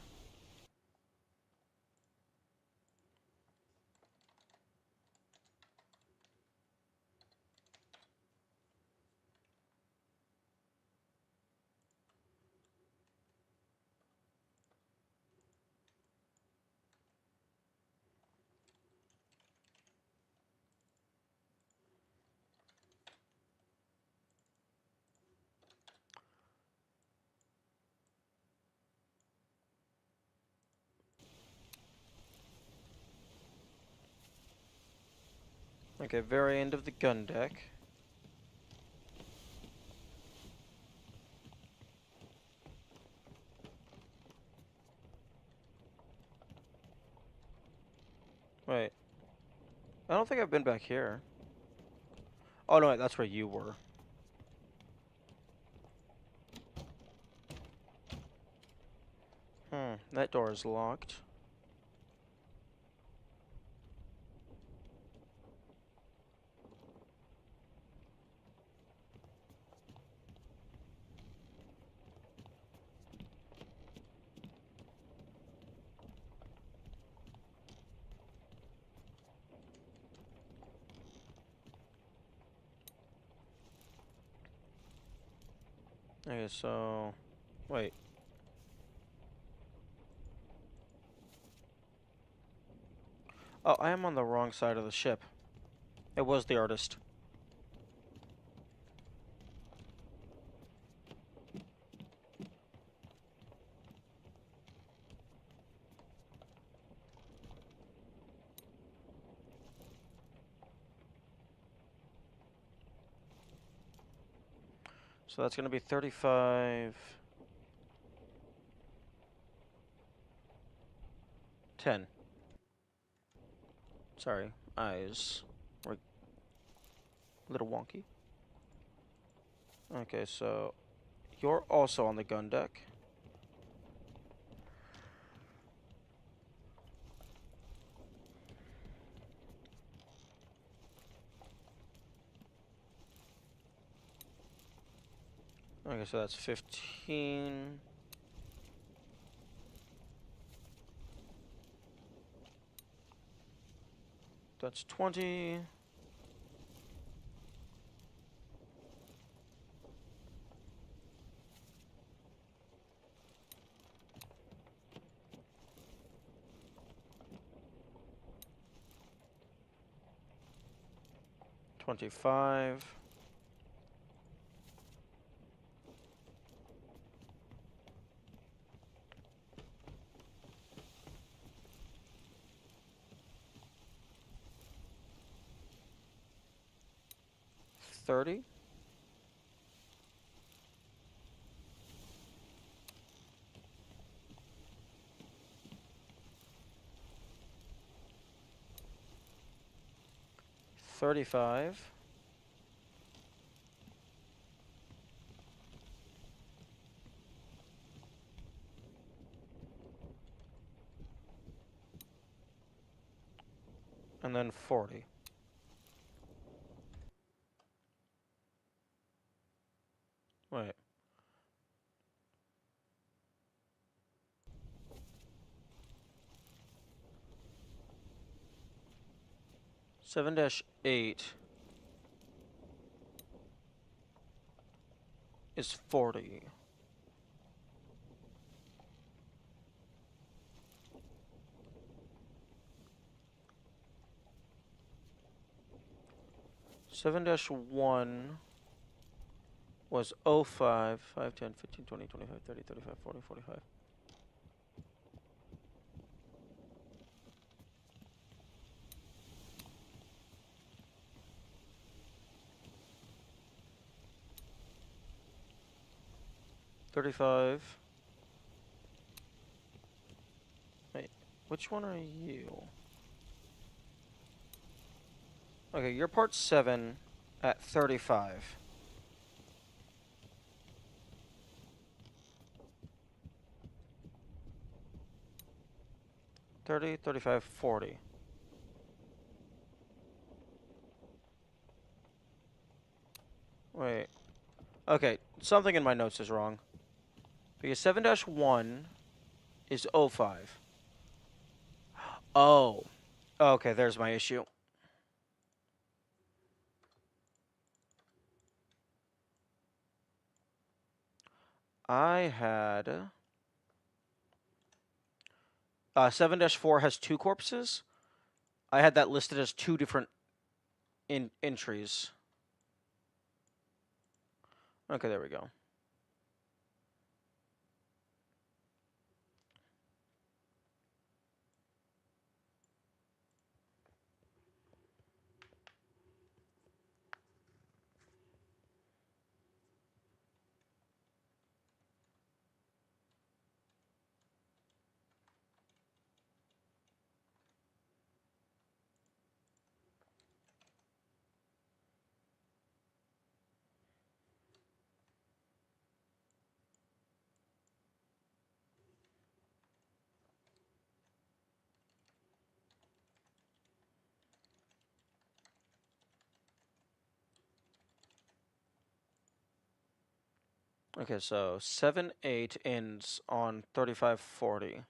Okay, very end of the gun deck. Wait. I don't think I've been back here. Oh, no, wait, that's where you were. That door is locked. Okay, so... Wait. Oh, I am on the wrong side of the ship. It was the artist. So that's going to be 35... 10. Sorry, eyes were a little wonky. Okay, so you're also on the gun deck. Okay, so that's 15. That's 20. $25. 30. 35. 40. Wait. Seven dash 8 is 40. Seven dash 1 was 05, 5, 10, 15, 20, 25, 30, 35, 40, 45. 35. Wait, which one are you? Okay, you're part 7 at 35. 30, 35, 40. Wait. Okay, something in my notes is wrong. Because 7-1 is 05. Oh. Okay, there's my issue. I had... 7-4 has 2 corpses. I had that listed as 2 different entries. Okay, there we go. Okay, so 7-8 ends on 35-40.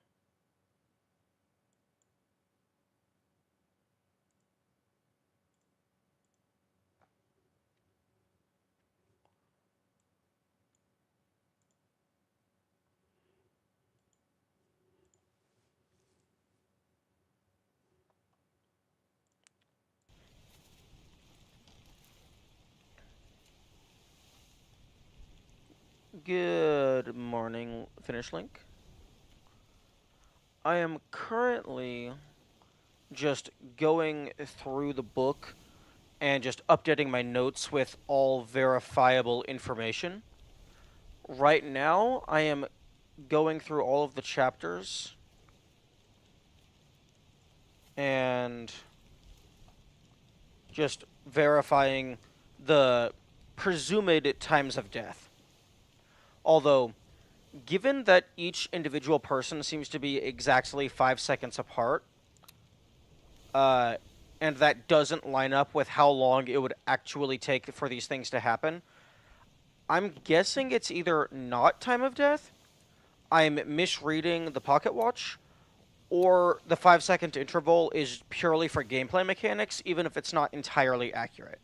Good morning, Finish Link. I am currently just going through the book and just updating my notes with all verifiable information. Right now, I am going through all of the chapters and just verifying the presumed times of death. Although, given that each individual person seems to be exactly 5 seconds apart, uh, and that doesn't line up with how long it would actually take for these things to happen, I'm guessing it's either not time of death, I'm misreading the pocket watch, or the 5 second interval is purely for gameplay mechanics, even if it's not entirely accurate.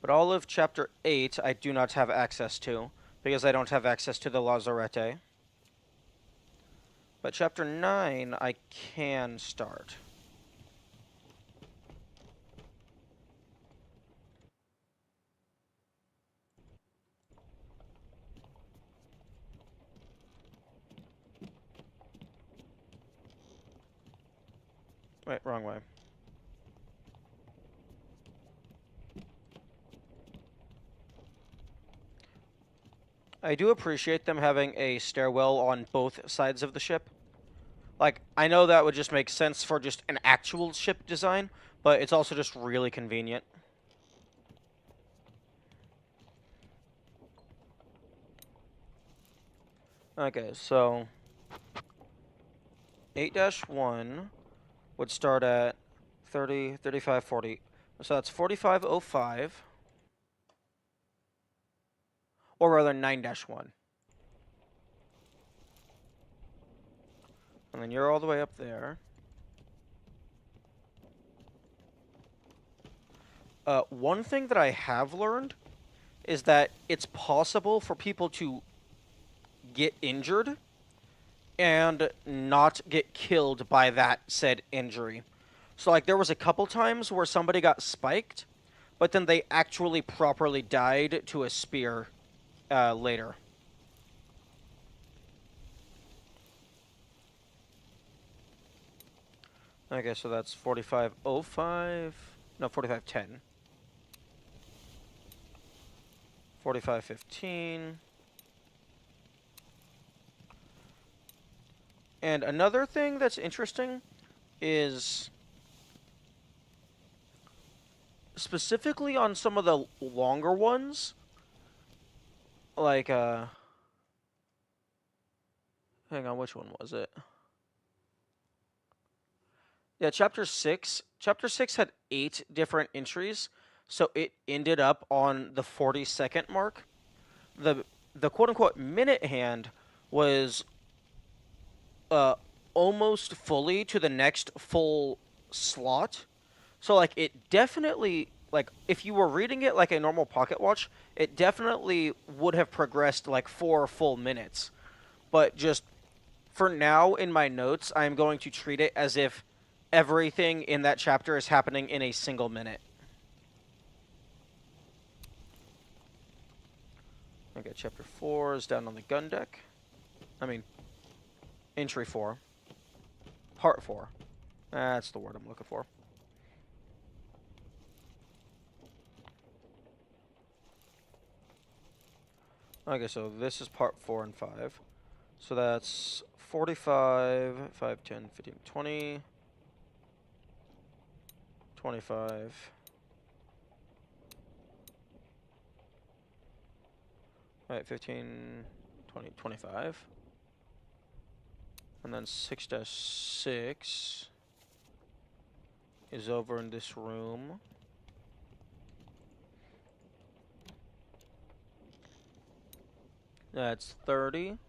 But all of Chapter 8 I do not have access to, because I don't have access to the Lazarete. But Chapter 9 I can start. Wait, wrong way. I do appreciate them having a stairwell on both sides of the ship. Like, I know that would just make sense for just an actual ship design, but it's also just really convenient. Okay, so 8-1 would start at 30, 35, 40. So that's 4505, or rather 9-1. And then you're all the way up there. One thing that I have learned is that it's possible for people to get injured and not get killed by that said injury. So, like, there was a couple times where somebody got spiked, but then they actually properly died to a spear later. Okay, so that's 4505. No, 4510. 4515. And another thing that's interesting is specifically on some of the longer ones, like, hang on, which one was it? Yeah, Chapter 6. Chapter 6 had 8 different entries, so it ended up on the 40-second mark. The quote-unquote minute hand was almost fully to the next full slot. So, like, it definitely, like, if you were reading it like a normal pocket watch, it definitely would have progressed, like, 4 full minutes. But just, for now, in my notes, I'm going to treat it as if everything in that chapter is happening in a single minute. Okay, Chapter 4 is down on the gun deck. I mean, Entry 4. Part 4. That's the word I'm looking for. Okay, so this is Part 4 and 5. So that's 45, 5, 10, 15, 20, 25. Alright, 15, 20, 25. And then 6-6 is over in this room. That's 30.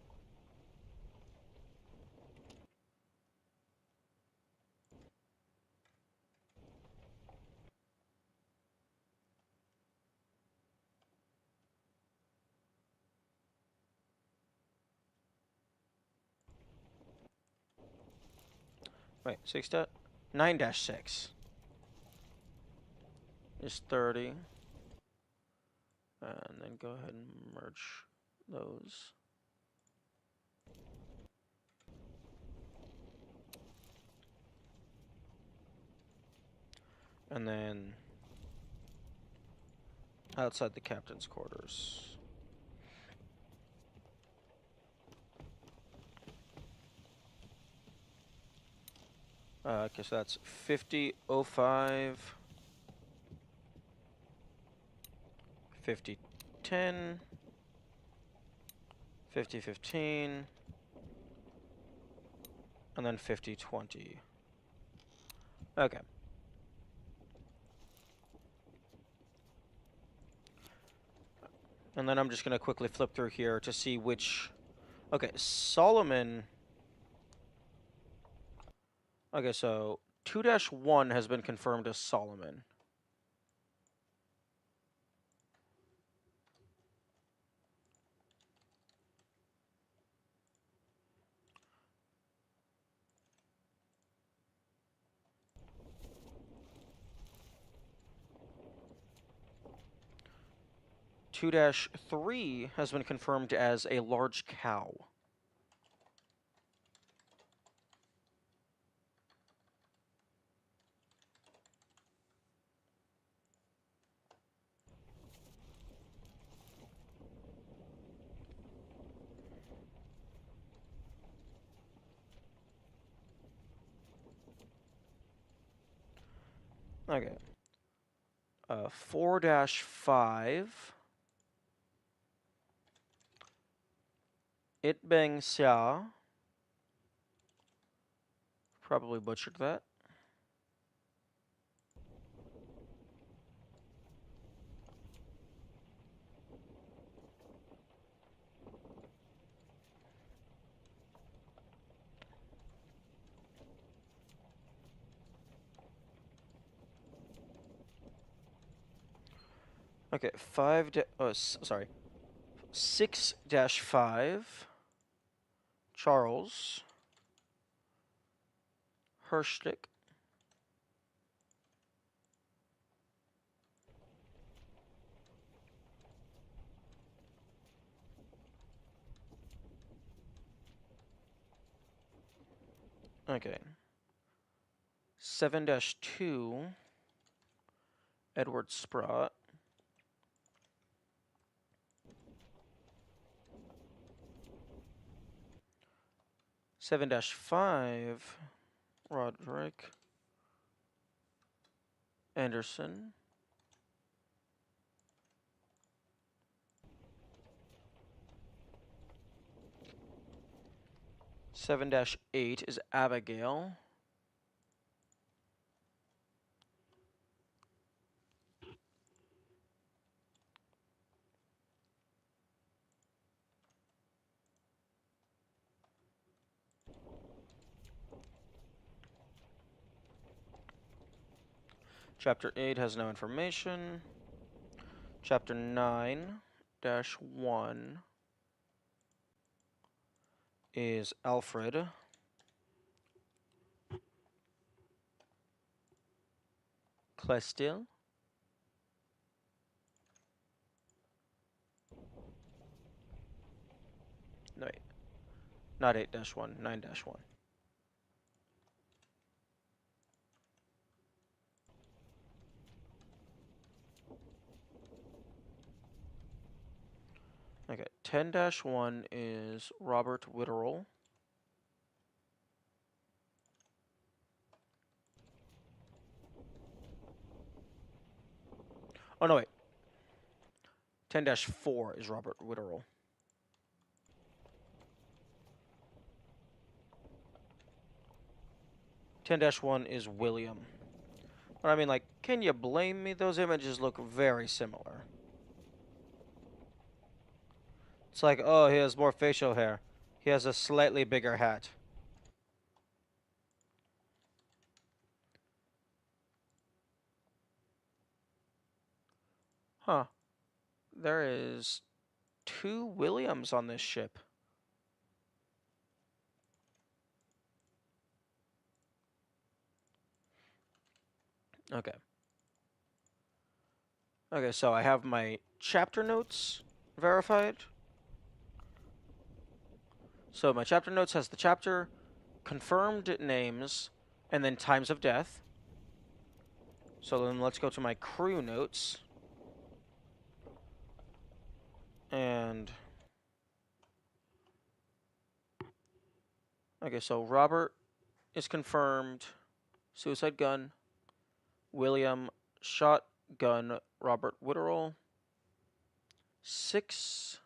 Wait, 9-6 is 30. And then go ahead and merge those. And then outside the captain's quarters. Okay, so that's 5005, 5010, 5015, and then 5020. Okay. And then I'm just going to quickly flip through here to see which... Okay, Solomon... Okay, so 2-1 has been confirmed as Solomon. Two dash 3 has been confirmed as a large cow. Okay. 4-5. It Bang Xia. Probably butchered that. Okay, 6-5. Charles. Hirschstick. Okay. 7-2. Edward Sprott. 7-5. Roderick. Anderson. 7-8 is Abigail. Chapter 8 has no information. Chapter 9-1 is Alfred. Clestil. No, wait. Not 8-1, 9-1. Okay, 10-1 is Robert Witterell. Oh, no, wait. 10-4 is Robert Witterell. 10-1 is William. But I mean, like, can you blame me? Those images look very similar. It's like, oh, he has more facial hair. He has a slightly bigger hat. Huh. There is 2 Williams on this ship. Okay. Okay, so I have my chapter notes verified. So my chapter notes has the chapter, confirmed names, and then times of death. So then let's go to my crew notes. And okay, so Robert is confirmed. Suicide gun. William shotgun. Robert Witterell. 6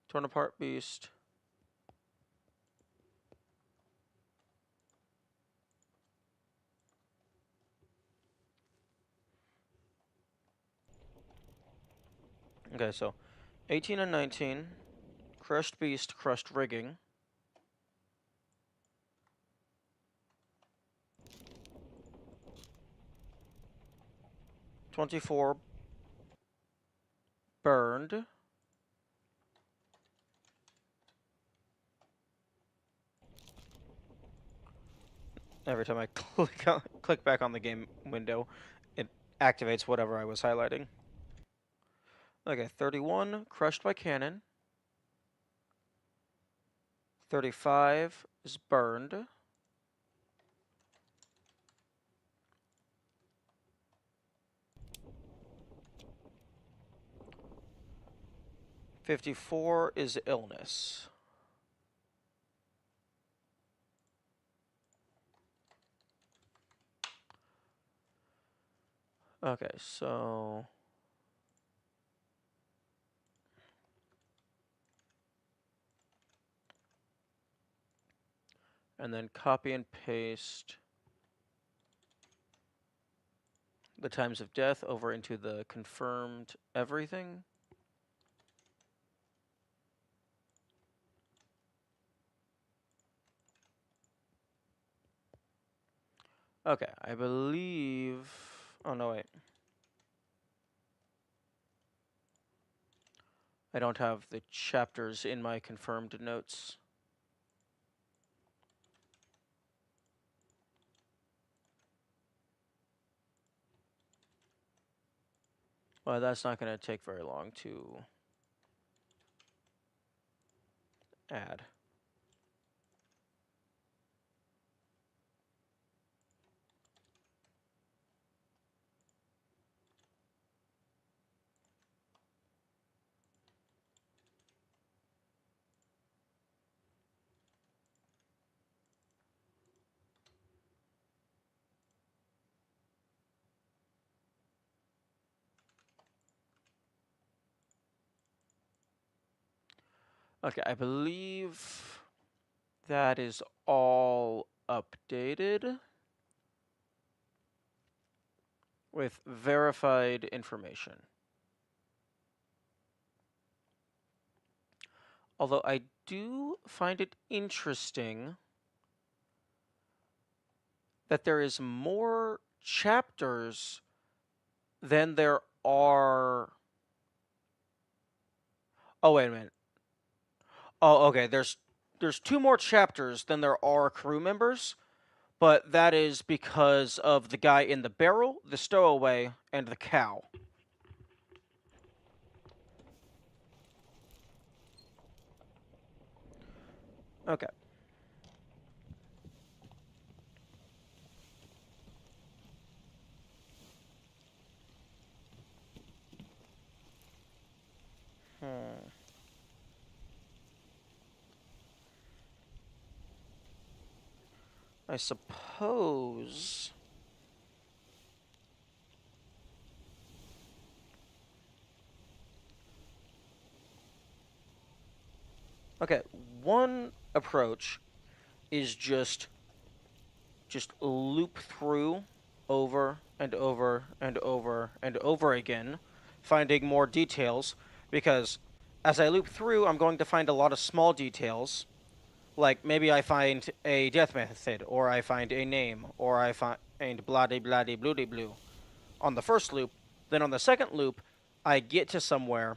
torn apart beast. Okay, so 18 and 19. Crushed beast, crushed rigging. 24 burned. Every time I click back on the game window, it activates whatever I was highlighting. Okay, 31 crushed by cannon. 35 is burned. 54 is illness. Okay, so and then copy and paste the times of death over into the confirmed everything. Okay, I believe. Oh, no, wait. I don't have the chapters in my confirmed notes. Well, that's not going to take very long to add. Okay, I believe that is all updated with verified information. Although I do find it interesting that there is more chapters than there are. Oh, wait a minute. Oh, okay. There's 2 more chapters than there are crew members, but that is because of the guy in the barrel, the stowaway, and the cow. Okay. Hmm. I suppose. Okay, one approach is just loop through over and over and over and over again, finding more details, because as I loop through, I'm going to find a lot of small details. Like maybe I find a death method, or I find a name, or I find bloody bloody bloody blue on the first loop. Then on the second loop, I get to somewhere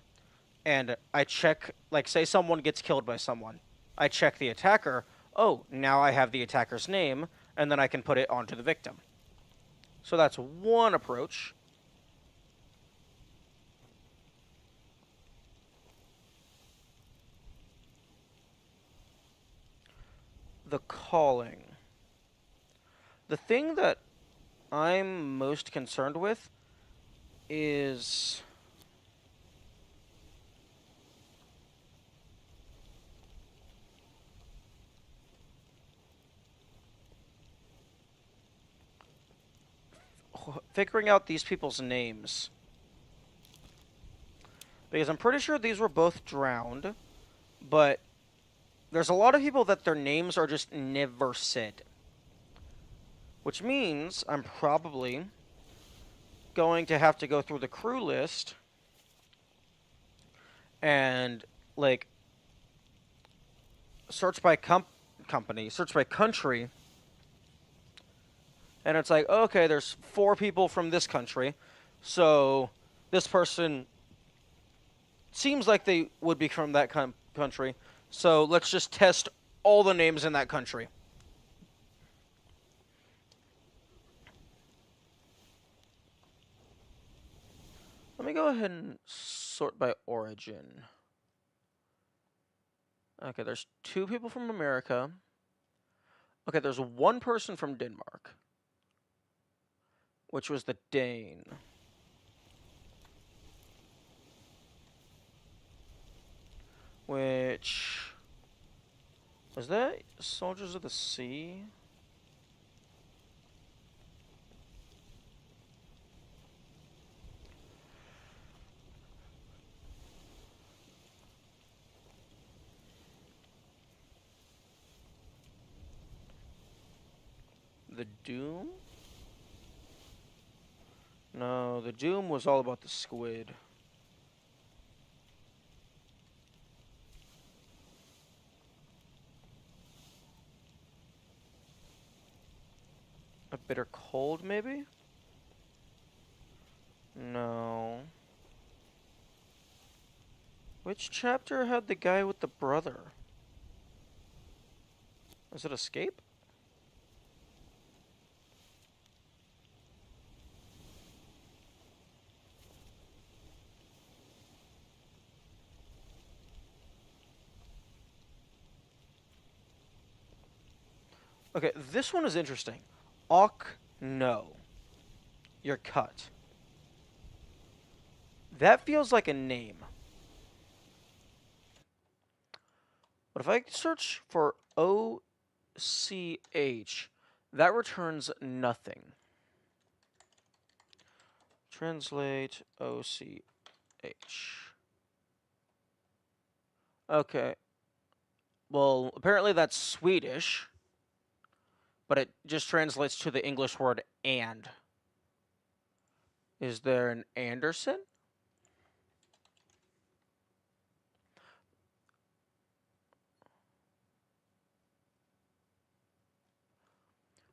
and I check, like, say someone gets killed by someone. I check the attacker. Oh, now I have the attacker's name, and then I can put it onto the victim. So that's one approach. the calling. The thing that I'm most concerned with is figuring out these people's names. Because I'm pretty sure these were both drowned, but there's a lot of people that their names are just never said. Which means I'm probably going to have to go through the crew list and, like, search by company, search by country, and it's like, okay, there's 4 people from this country, so this person seems like they would be from that country, so let's just test all the names in that country. Let me go ahead and sort by origin. Okay, there's 2 people from America. Okay, there's 1 person from Denmark, which was the Dane. Which... was that Soldiers of the Sea? The Doom? No, the Doom was all about the squid. A Bitter Cold, maybe? No. Which chapter had the guy with the brother? Was it Escape? Okay, this one is interesting. Awk, no. You're cut. That feels like a name. But if I search for OCH, that returns nothing. Translate OCH. Okay. Well, apparently that's Swedish, but it just translates to the English word and. Is there an Anderson?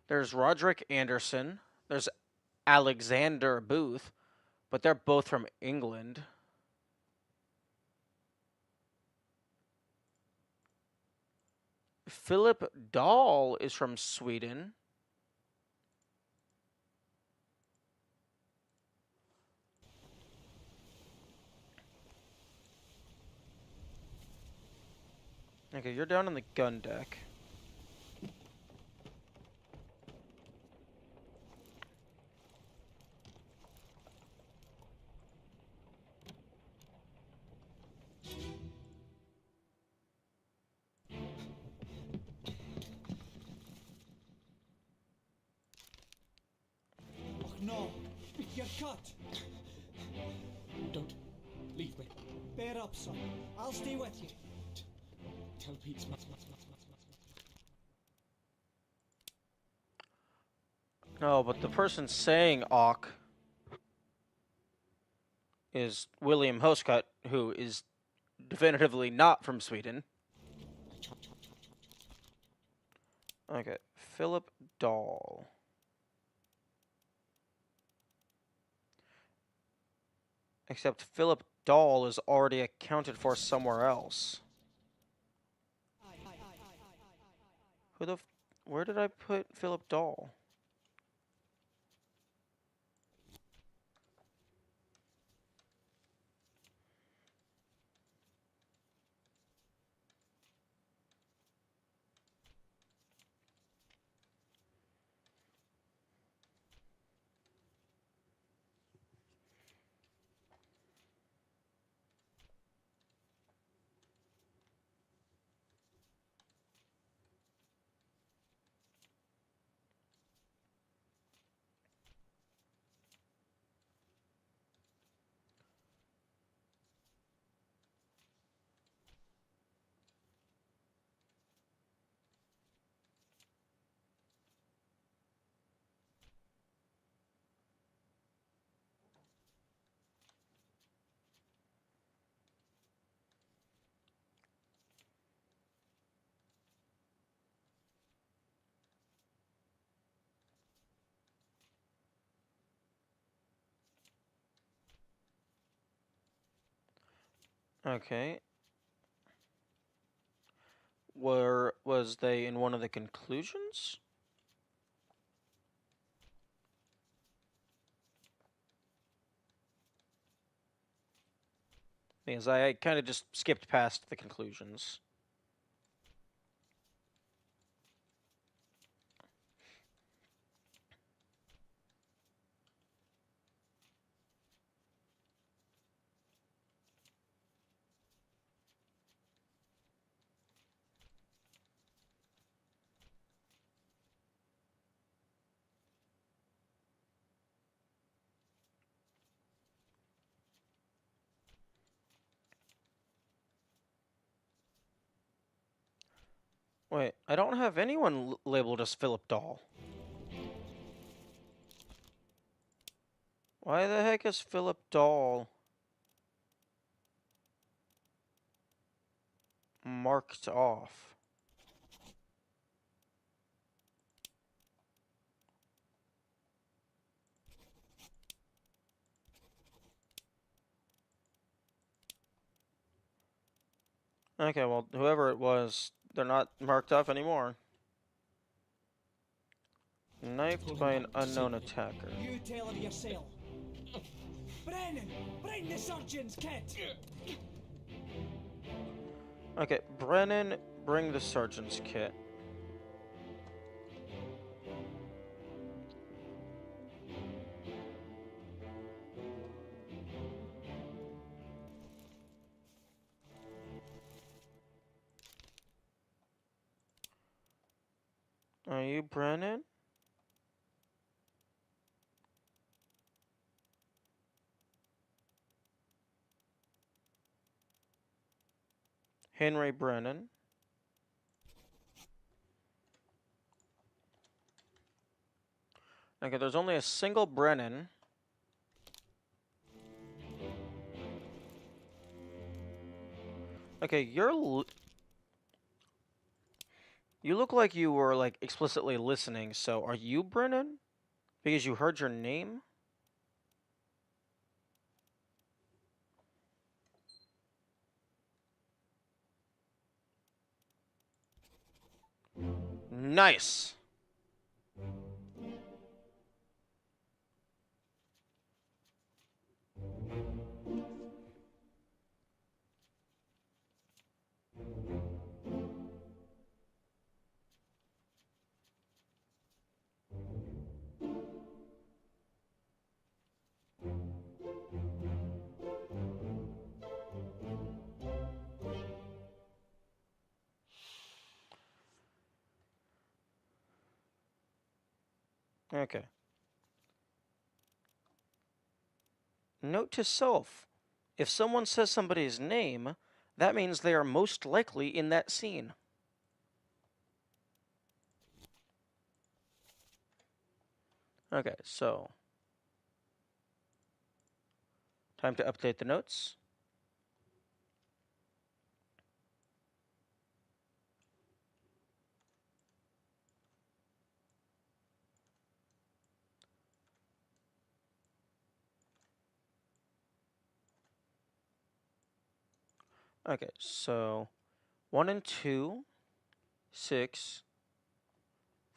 There's Roderick Anderson. There's Alexander Booth, but they're both from England. Philip Dahl is from Sweden. Okay, you're down on the gun deck. Oh no! You're cut! Don't leave me. Bear up, son. I'll stay with you. Tell Pete Smith. No, but the person saying Awk is William Hoscut, who is definitively not from Sweden. Okay, Philip Dahl. Except Philip Dahl is already accounted for somewhere else. Where did I put Philip Dahl? Okay. Was they in one of the conclusions? Because I kind of just skipped past the conclusions. Wait, I don't have anyone labeled as Philip Dahl. Why the heck is Philip Dahl marked off? Okay, well, whoever it was, they're not marked off anymore. Knifed by an unknown attacker. You tell her yourself. Brennan, bring the surgeon's kit. Okay, Brennan, bring the surgeon's kit. Are you Brennan? Henry Brennan. Okay, there's only a single Brennan. Okay, you look like you were, like, explicitly listening, so are you Brennan? Because you heard your name? Nice! Okay. Note to self. If someone says somebody's name, that means they are most likely in that scene. Okay, so time to update the notes. Okay, so 1 and 2, 6,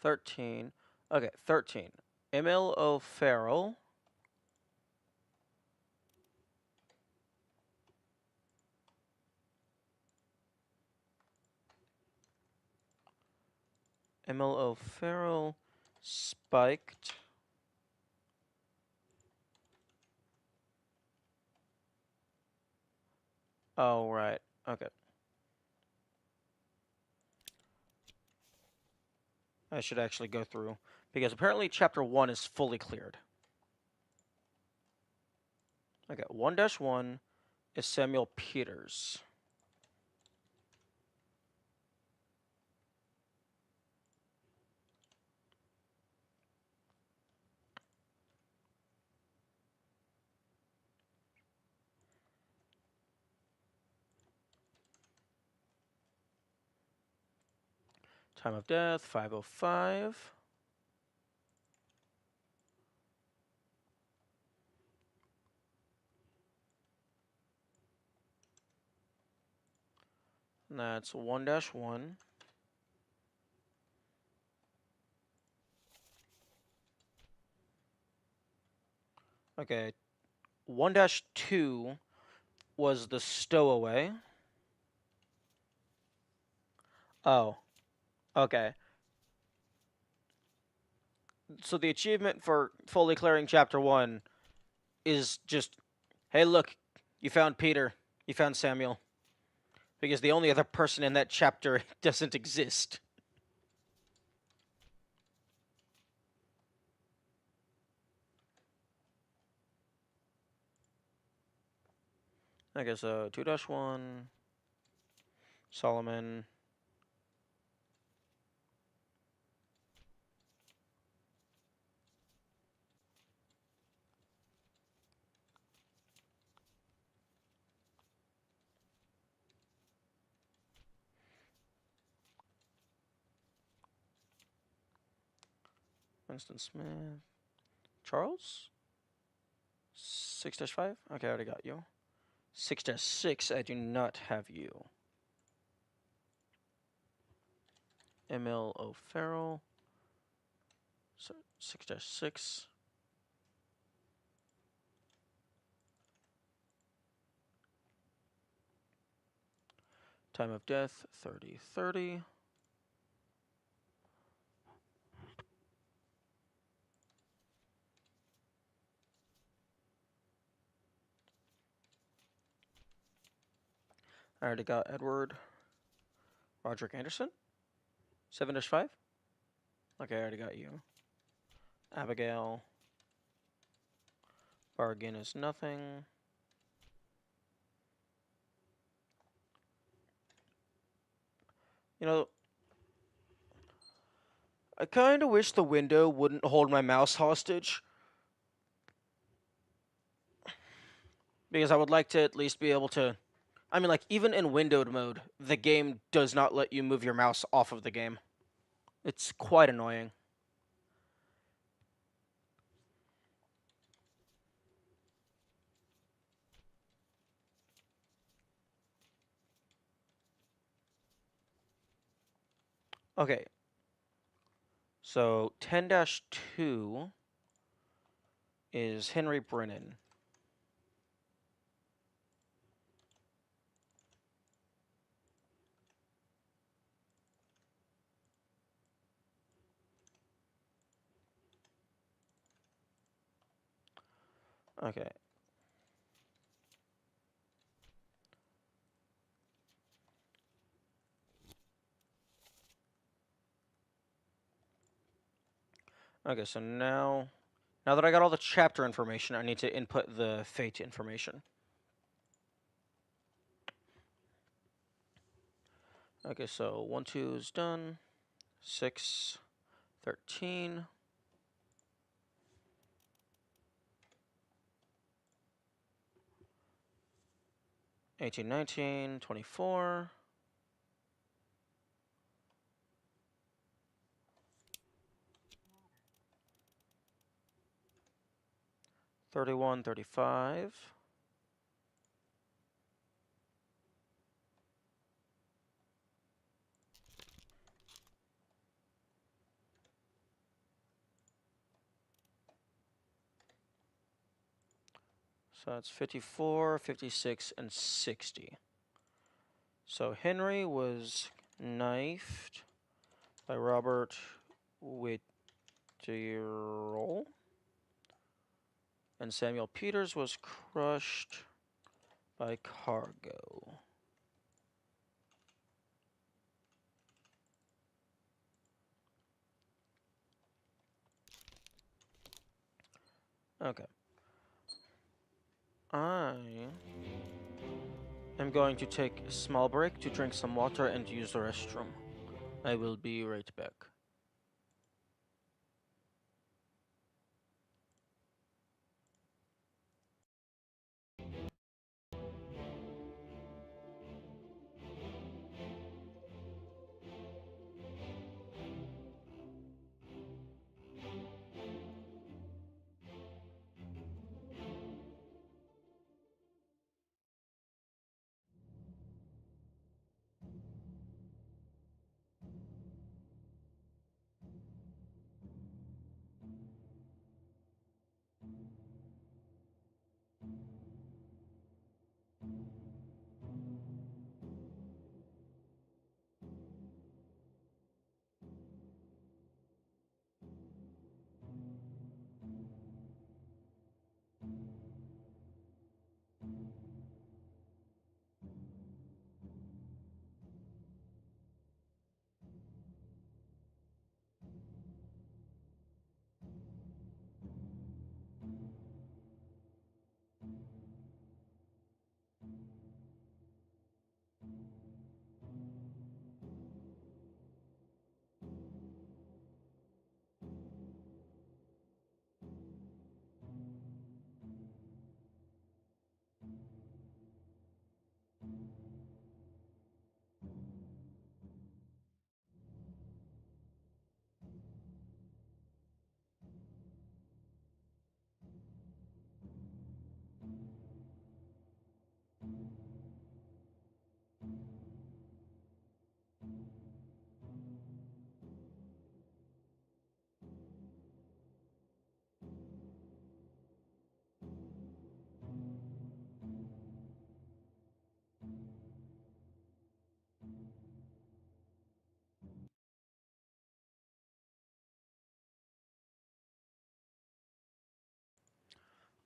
13. Okay, 13. Emil O'Farrell. Emil O'Farrell spiked. Oh, right. Okay. I should actually go through, because apparently chapter 1 is fully cleared. Okay, 1-1 is Samuel Peters. Time of death, 5:05. And that's 1-1. Okay. 1-2 was the stowaway. Oh, okay. So the achievement for fully clearing chapter 1 is just, hey, look, you found Peter, you found Samuel. Because the only other person in that chapter doesn't exist. Okay, so 2-1, Solomon. Winston Smith. Charles? 6-5? Okay, I already got you. 6-6, I do not have you. Emil O'Farrell. 6-6. Time of death, 30-30. I already got Edward. Roderick Anderson. 7-5. Okay, I already got you. Abigail. Bargain is nothing. You know, I kind of wish the window wouldn't hold my mouse hostage. Because I would like to at least be able to... I mean, like, even in windowed mode, the game does not let you move your mouse off of the game. It's quite annoying. Okay. So, 10-2 is Henry Brennan. Okay. Okay, so now that I got all the chapter information, I need to input the fate information. Okay, so 1-2 is done. 6, 13. 18, 19, 24. 31, 35. 54, 56, and 60. So Henry was knifed by Robert Whittier, and Samuel Peters was crushed by Cargo. Okay. I am going to take a small break to drink some water and use the restroom. I will be right back.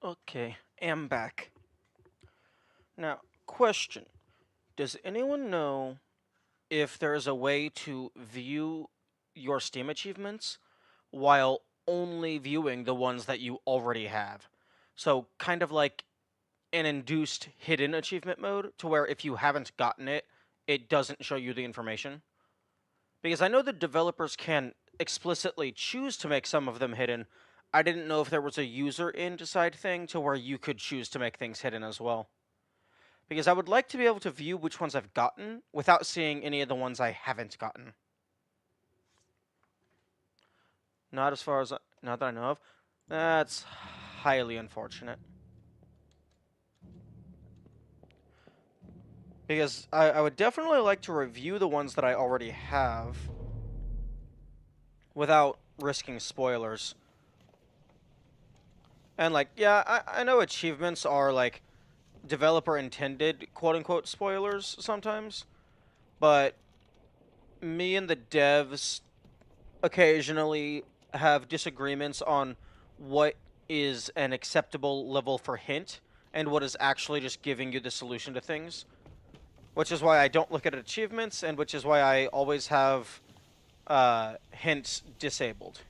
Okay, am back. Now, question. Does anyone know if there is a way to view your Steam achievements while only viewing the ones that you already have? So, kind of like an induced hidden achievement mode, to where if you haven't gotten it, it doesn't show you the information. Because I know the developers can explicitly choose to make some of them hidden. I didn't know if there was a user in side thing to where you could choose to make things hidden as well. Because I would like to be able to view which ones I've gotten without seeing any of the ones I haven't gotten. Not as far as not that I know of. That's highly unfortunate. Because I would definitely like to review the ones that I already have without risking spoilers. And like, yeah, I know achievements are like developer intended quote unquote spoilers sometimes, but me and the devs occasionally have disagreements on what is an acceptable level for hint and what is actually just giving you the solution to things. Which is why I don't look at achievements, and which is why I always have hints disabled.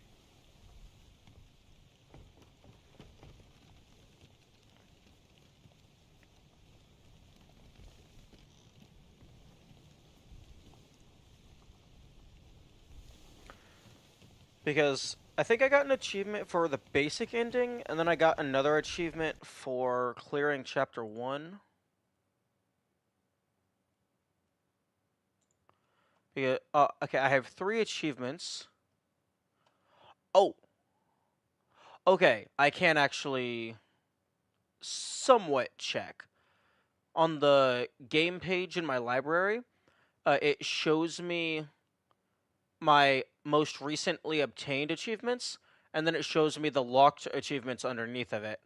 Because I think I got an achievement for the basic ending, and then I got another achievement for clearing chapter 1. Yeah, okay, I have 3 achievements. Oh, okay, I can actually somewhat check. On the game page in my library, it shows me my most recently obtained achievements, and then it shows me the locked achievements underneath of it.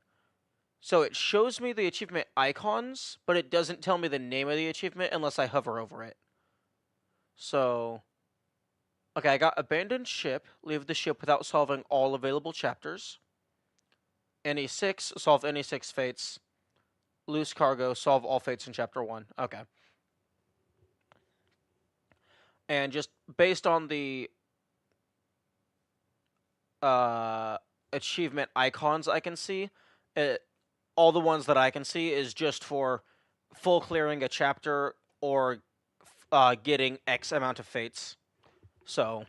So it shows me the achievement icons, but it doesn't tell me the name of the achievement unless I hover over it. So, okay, I got abandoned ship, leave the ship without solving all available chapters. Any 6, solve any 6 fates. Loose cargo, solve all fates in chapter 1. Okay. And just based on the uh achievement icons I can see, it, all the ones that I can see is just for full clearing a chapter or getting X amount of fates. So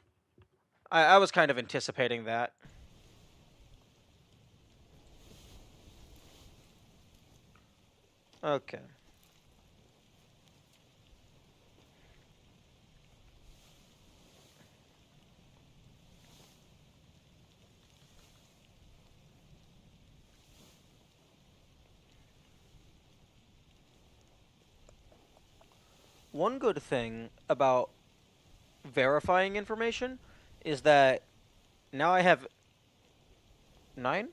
I was kind of anticipating that. Okay. One good thing about verifying information is that now I have 9?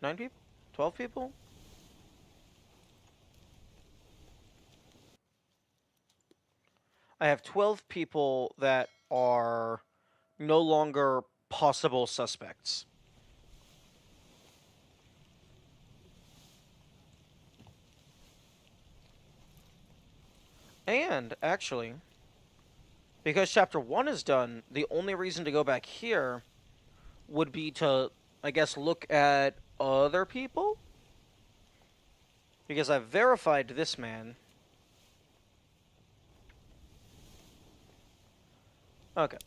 9 people? 12 people? I have 12 people that are no longer possible suspects. And, actually, because chapter 1 is done, the only reason to go back here would be to, I guess, look at other people? Because I've verified this man. Okay.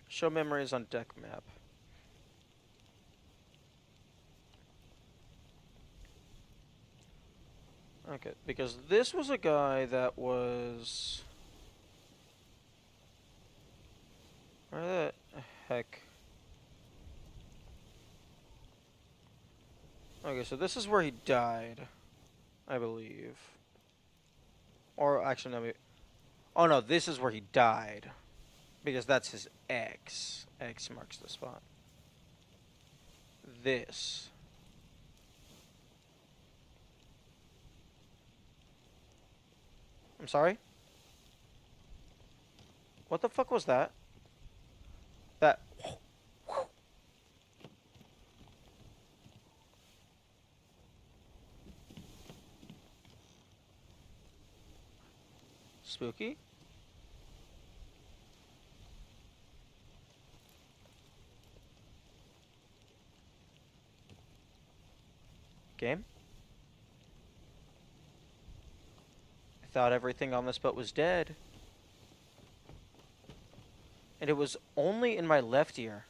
Show memories on deck map. Okay, because this was a guy that was... Where the heck? Okay, so this is where he died, I believe. Or, actually, no, oh no, this is where he died. Because that's his X. X marks the spot. This. I'm sorry? What the fuck was that? Spooky? Game? I thought everything on this boat was dead. And it was only in my left ear.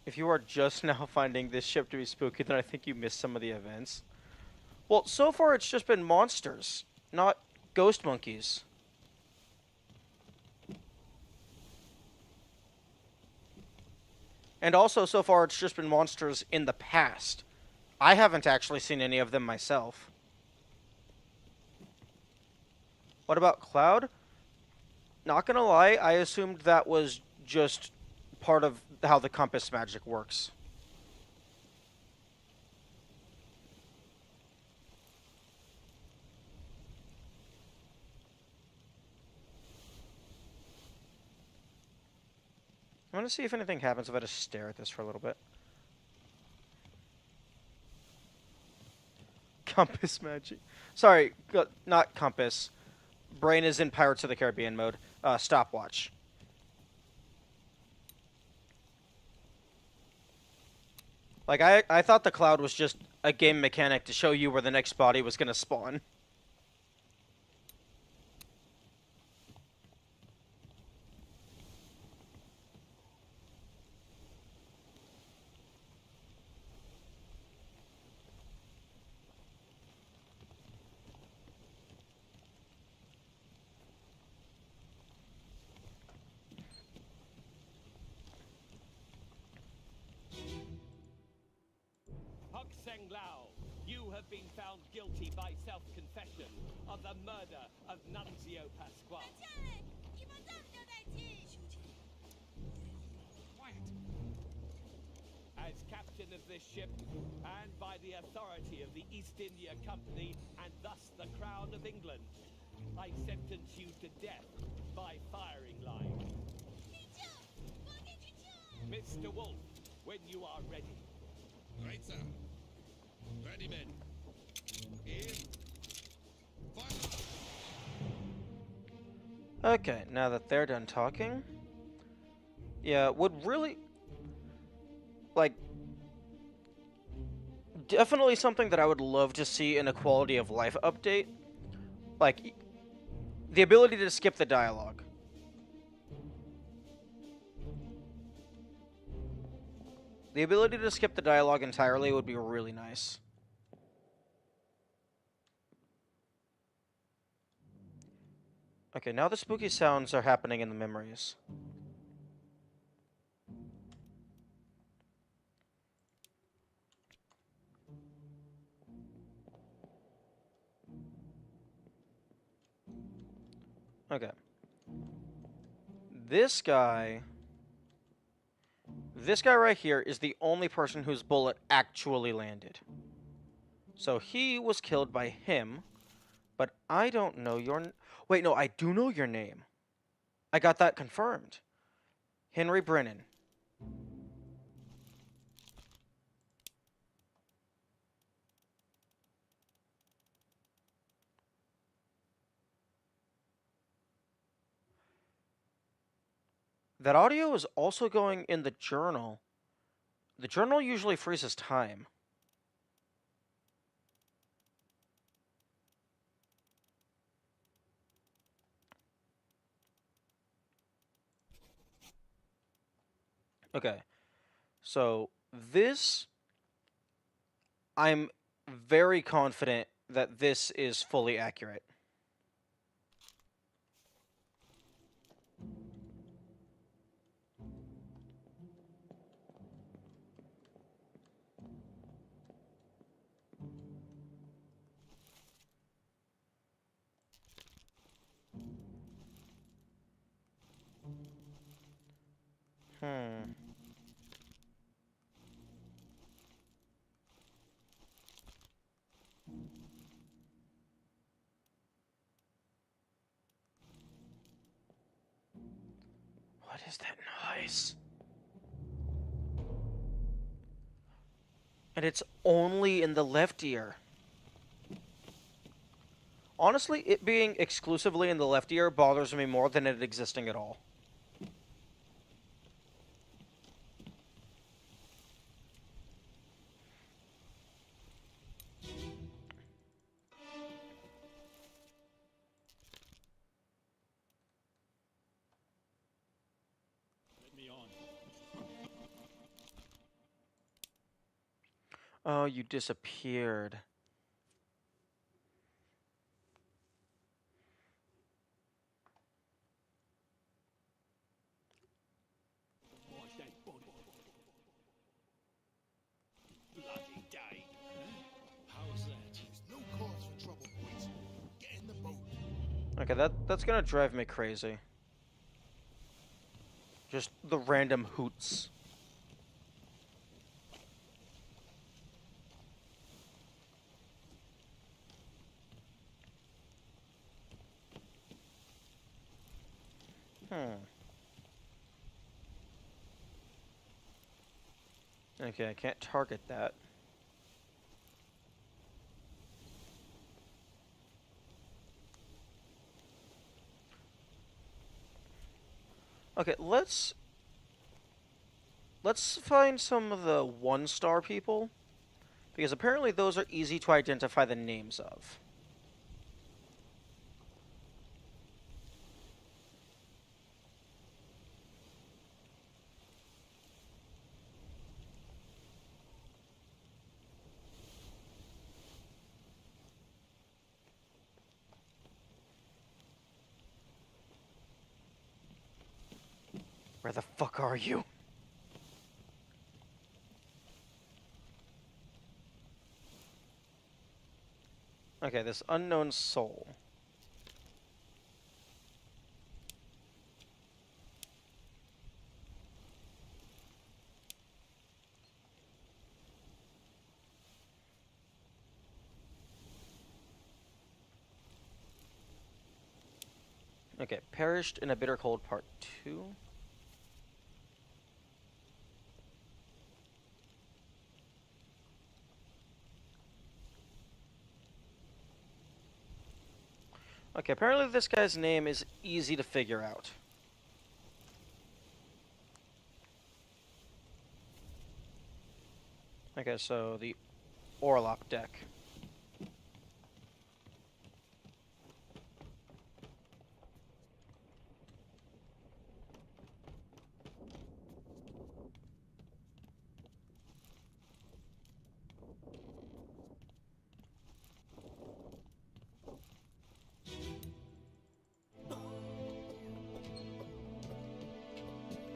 If you are just now finding this ship to be spooky, then I think you missed some of the events. Well, so far it's just been monsters, not ghost monkeys. And also, so far it's just been monsters in the past. I haven't actually seen any of them myself. What about Cloud? Not gonna lie, I assumed that was just part of how the compass magic works. I'm gonna see if anything happens if I just stare at this for a little bit. Compass magic. Sorry, not compass. Brain is in Pirates of the Caribbean mode. Stopwatch. Like, I thought the cloud was just a game mechanic to show you where the next body was gonna spawn. Seng Lao, you have been found guilty by self-confession of the murder of Nunzio Pasquale. As captain of this ship, and by the authority of the East India Company, and thus the Crown of England, I sentence you to death by firing line. Mr. Wolf, when you are ready. Right, sir. Ready, men. Aim. Fire. Okay, now that they're done talking. Yeah, would really... Like... Definitely something that I would love to see in a quality of life update. Like, the ability to skip the dialogue. The ability to skip the dialogue entirely would be really nice. Okay, now the spooky sounds are happening in the memories. Okay. This guy right here is the only person whose bullet actually landed. So he was killed by him, but I don't know your... Wait, no, I do know your name. I got that confirmed. Henry Brennan. That audio is also going in the journal. The journal usually freezes time. Okay. So, this... I'm very confident that this is fully accurate. Hmm. noise. And it's only in the left ear. Honestly, it being exclusively in the left ear bothers me more than it existing at all. Let me on. Oh, you disappeared. Watch that body. Bloody day. How's that? There's no cause for trouble, boys. Get in the boat. Okay, that's gonna drive me crazy. Just the random hoots. Okay, I can't target that. Okay, let's find some of the 1-star people, because apparently those are easy to identify the names of. Where the fuck are you? Okay, this unknown soul. Okay, perished in a bitter cold part 2. Okay, apparently this guy's name is easy to figure out. Okay, so the Orlop deck.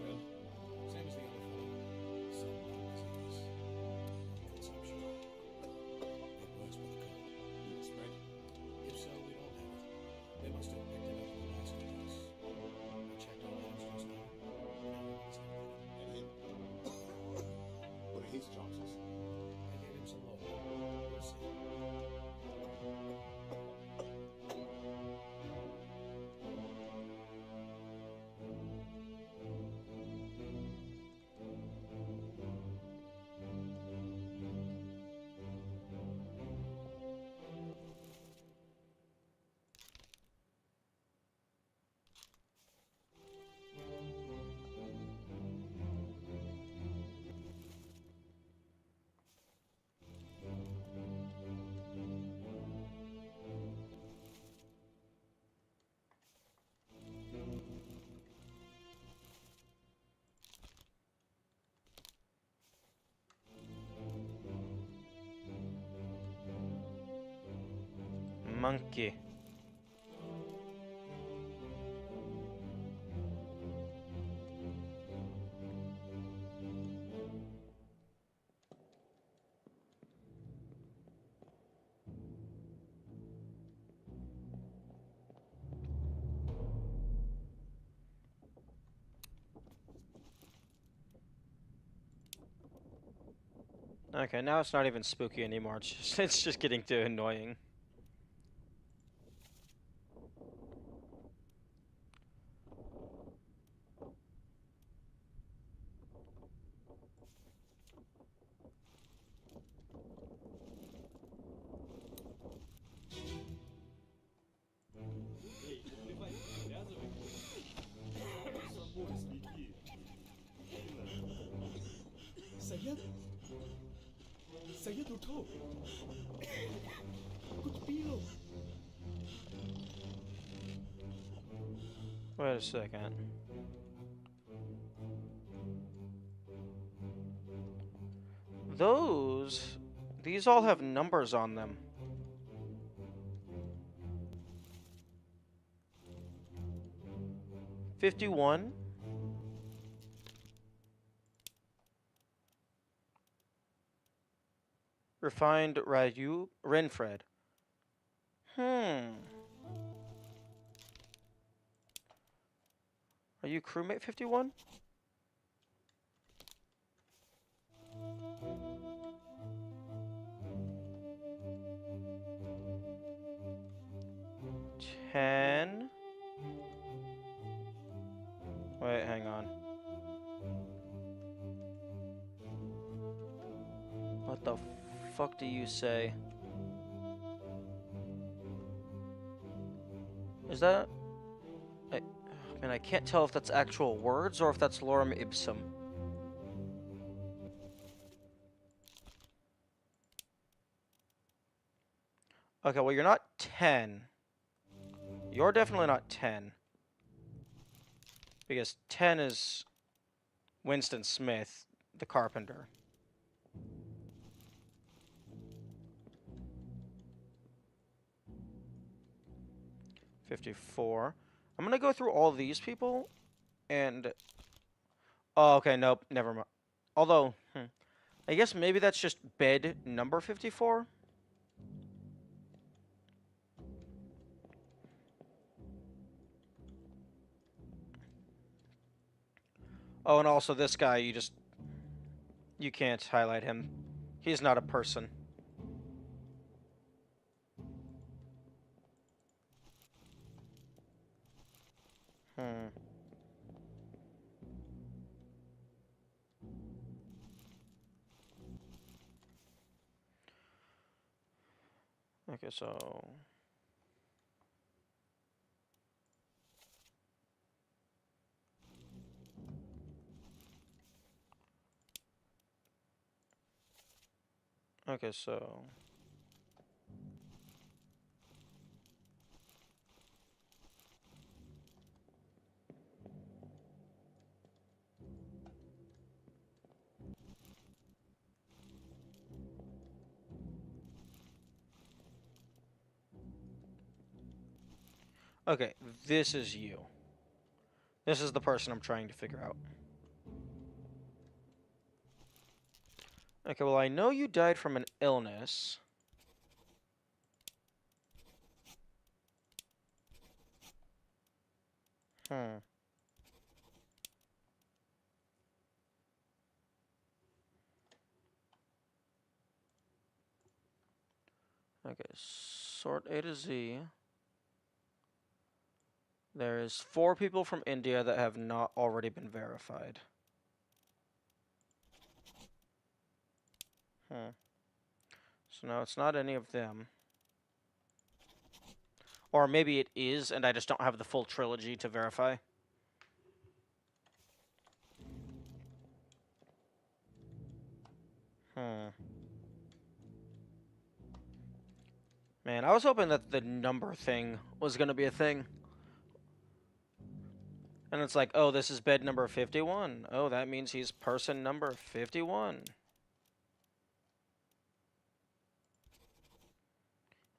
Well, same as the other fellow. Some disease. Consumption. It works with the cold. Spread? If so, we don't have it. They must have picked it up in the last few days. I checked all hands just now. Everyone's healthy. And him? What are his chances? I gave him some hope. We'll see. Monkey. Okay, now it's not even spooky anymore. It's just getting too annoying. Saya duduk. Aku terpilih. Wait a second. These all have numbers on them. $51. Refined Ryu Renfred. Are you crewmate 51? Ten. Wait, hang on. What the fuck do you say? Is that... I can't tell if that's actual words or if that's lorem ipsum. Okay, well, you're not 10. You're definitely not 10. Because 10 is Winston Smith, the carpenter. $54. I'm gonna go through all these people, and... Oh, okay, nope, never mind. Although, I guess maybe that's just bed number 54? Oh, and also this guy, you can't highlight him. He's not a person. Okay, so... Okay, so... Okay, this is you. This is the person I'm trying to figure out. Okay, well, I know you died from an illness. Okay, sort A to Z. There is 4 people from India that have not already been verified. So no, it's not any of them. Or maybe it is, and I just don't have the full trilogy to verify. Man, I was hoping that the number thing was going to be a thing. And it's like, oh, this is bed number 51. Oh, that means he's person number 51.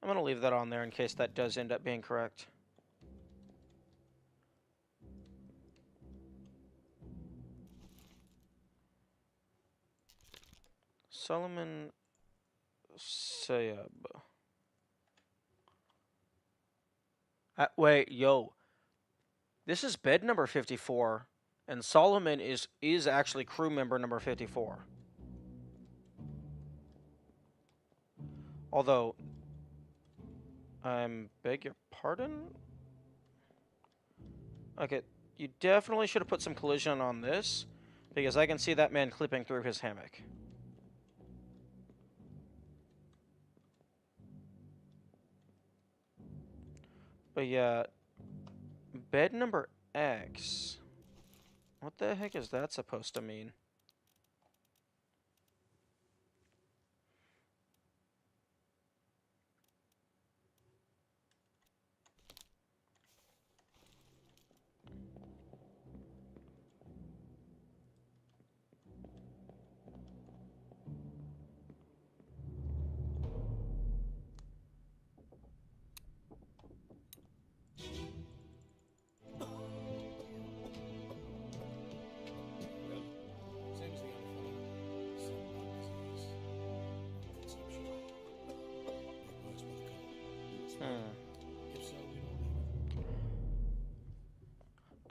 I'm going to leave that on there in case that does end up being correct. Solomon Sayab. Wait, yo. This is bed number 54, and Solomon is actually crew member number 54. Although, I beg your pardon? Okay, you definitely should have put some collision on this, because I can see that man clipping through his hammock. But yeah, bed number X. What the heck is that supposed to mean?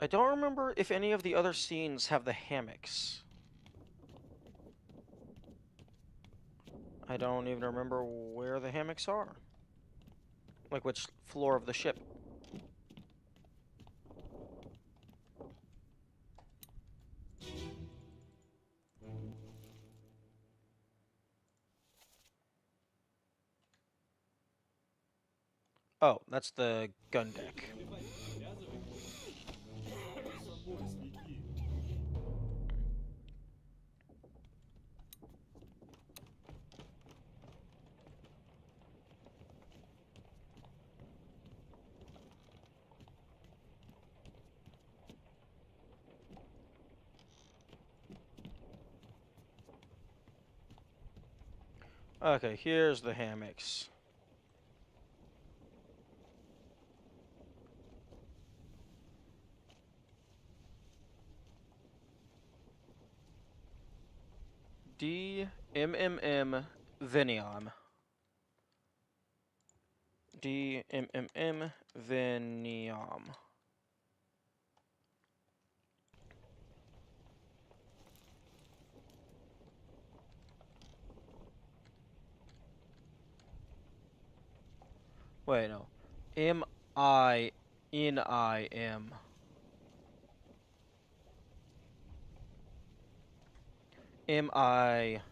I don't remember if any of the other scenes have the hammocks. I don't even remember where the hammocks are. Like which floor of the ship. Oh, that's the gun deck. Okay, here's the hammocks. DMMM Veniam. DMMM Veniam. Wait, no. M-I-N-I-M. M-I-N-I-M.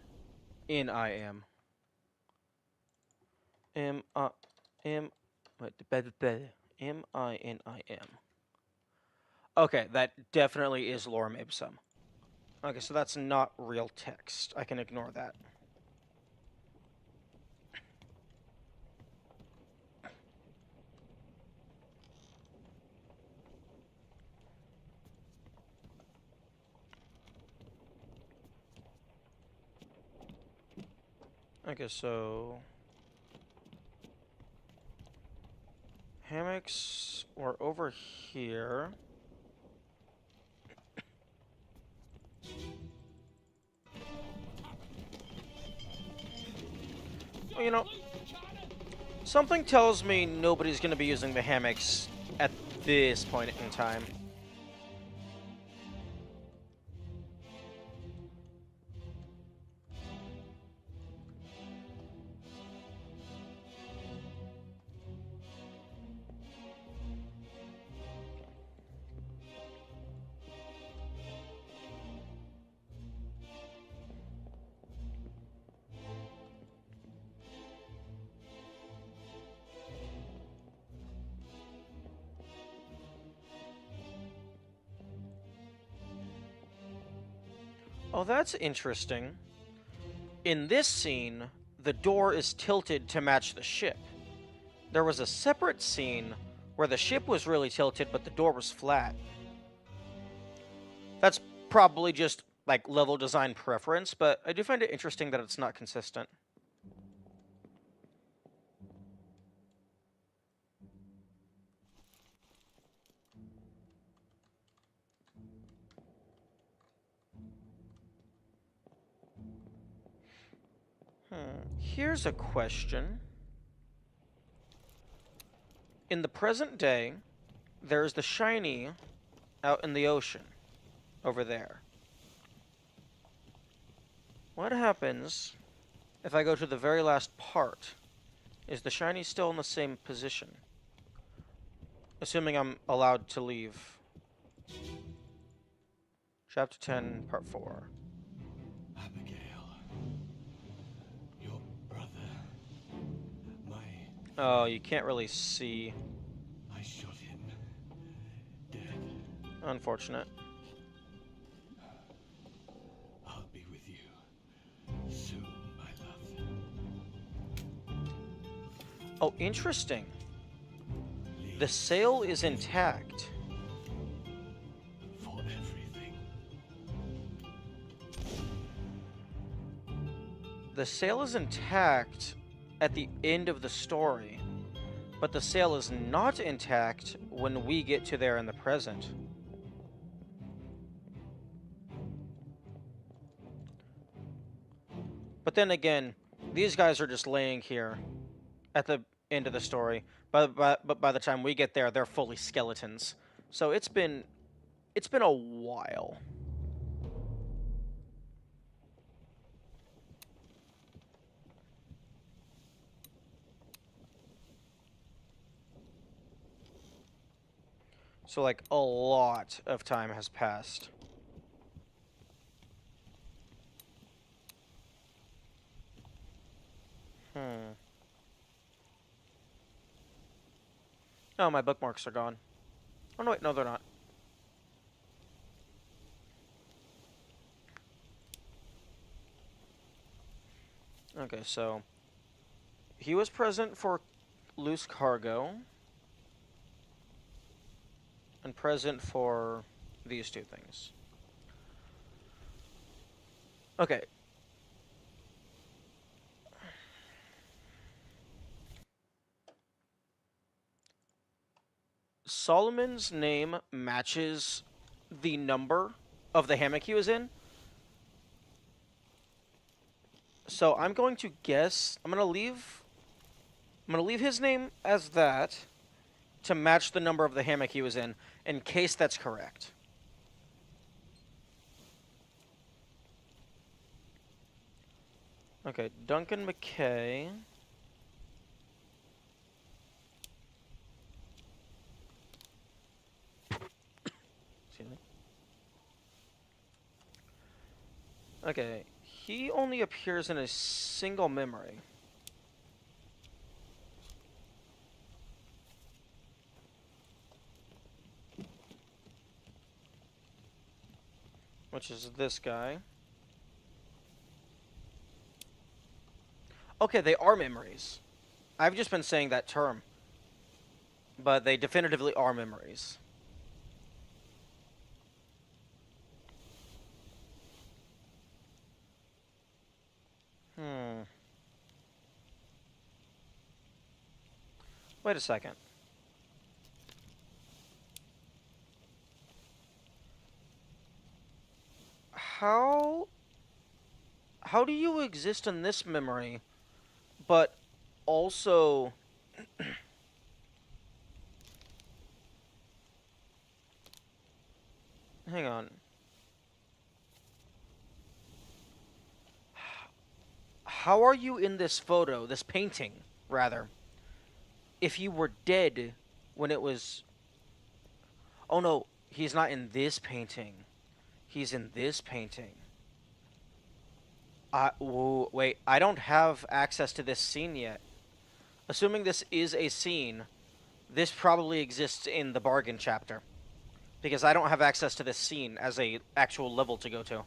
M-I-M... Wait, M-I-N-I-M. Okay, that definitely is lorem ipsum. Okay, so that's not real text. I can ignore that. Okay, so... hammocks were over here. Well, you know, something tells me nobody's going to be using the hammocks at this point in time. Oh, that's interesting. In this scene, the door is tilted to match the ship. There was a separate scene where the ship was really tilted, but the door was flat. That's probably just, like, level design preference, but I do find it interesting that it's not consistent. Here's a question. In the present day, there's the shiny out in the ocean, over there. What happens if I go to the very last part? Is the shiny still in the same position? Assuming I'm allowed to leave. Chapter 10, Part 4. Abigail. Your brother. My... Oh, you can't really see. I shot him. Dead. Unfortunate. I'll be with you. Soon, my love. Oh, interesting. The sail is intact. For everything. The sail is intact at the end of the story, but the sail is not intact when we get to there in the present. But then again, these guys are just laying here at the end of the story. But by the time we get there, they're fully skeletons. So it's been It's been a while. So, like, a lot of time has passed. Oh, my bookmarks are gone. Oh, no, wait, no, they're not. Okay, so he was present for loose cargo and present for these two things. Okay. Solomon's name matches the number of the hammock he was in. So I'm going to guess, I'm going to leave his name as that to match the number of the hammock he was in case that's correct. Okay, Duncan McKay. Excuse me. Okay, he only appears in a single memory. Which is this guy. Okay, they are memories. I've just been saying that term. But they definitively are memories. Wait a second. How do you exist in this memory, but also hang on. How are you in this photo, this painting, rather, if you were dead when it was... Oh no, he's not in this painting. He's in this painting. Wait, I don't have access to this scene yet. Assuming this is a scene, this probably exists in the bargain chapter. Because I don't have access to this scene as a actual level to go to.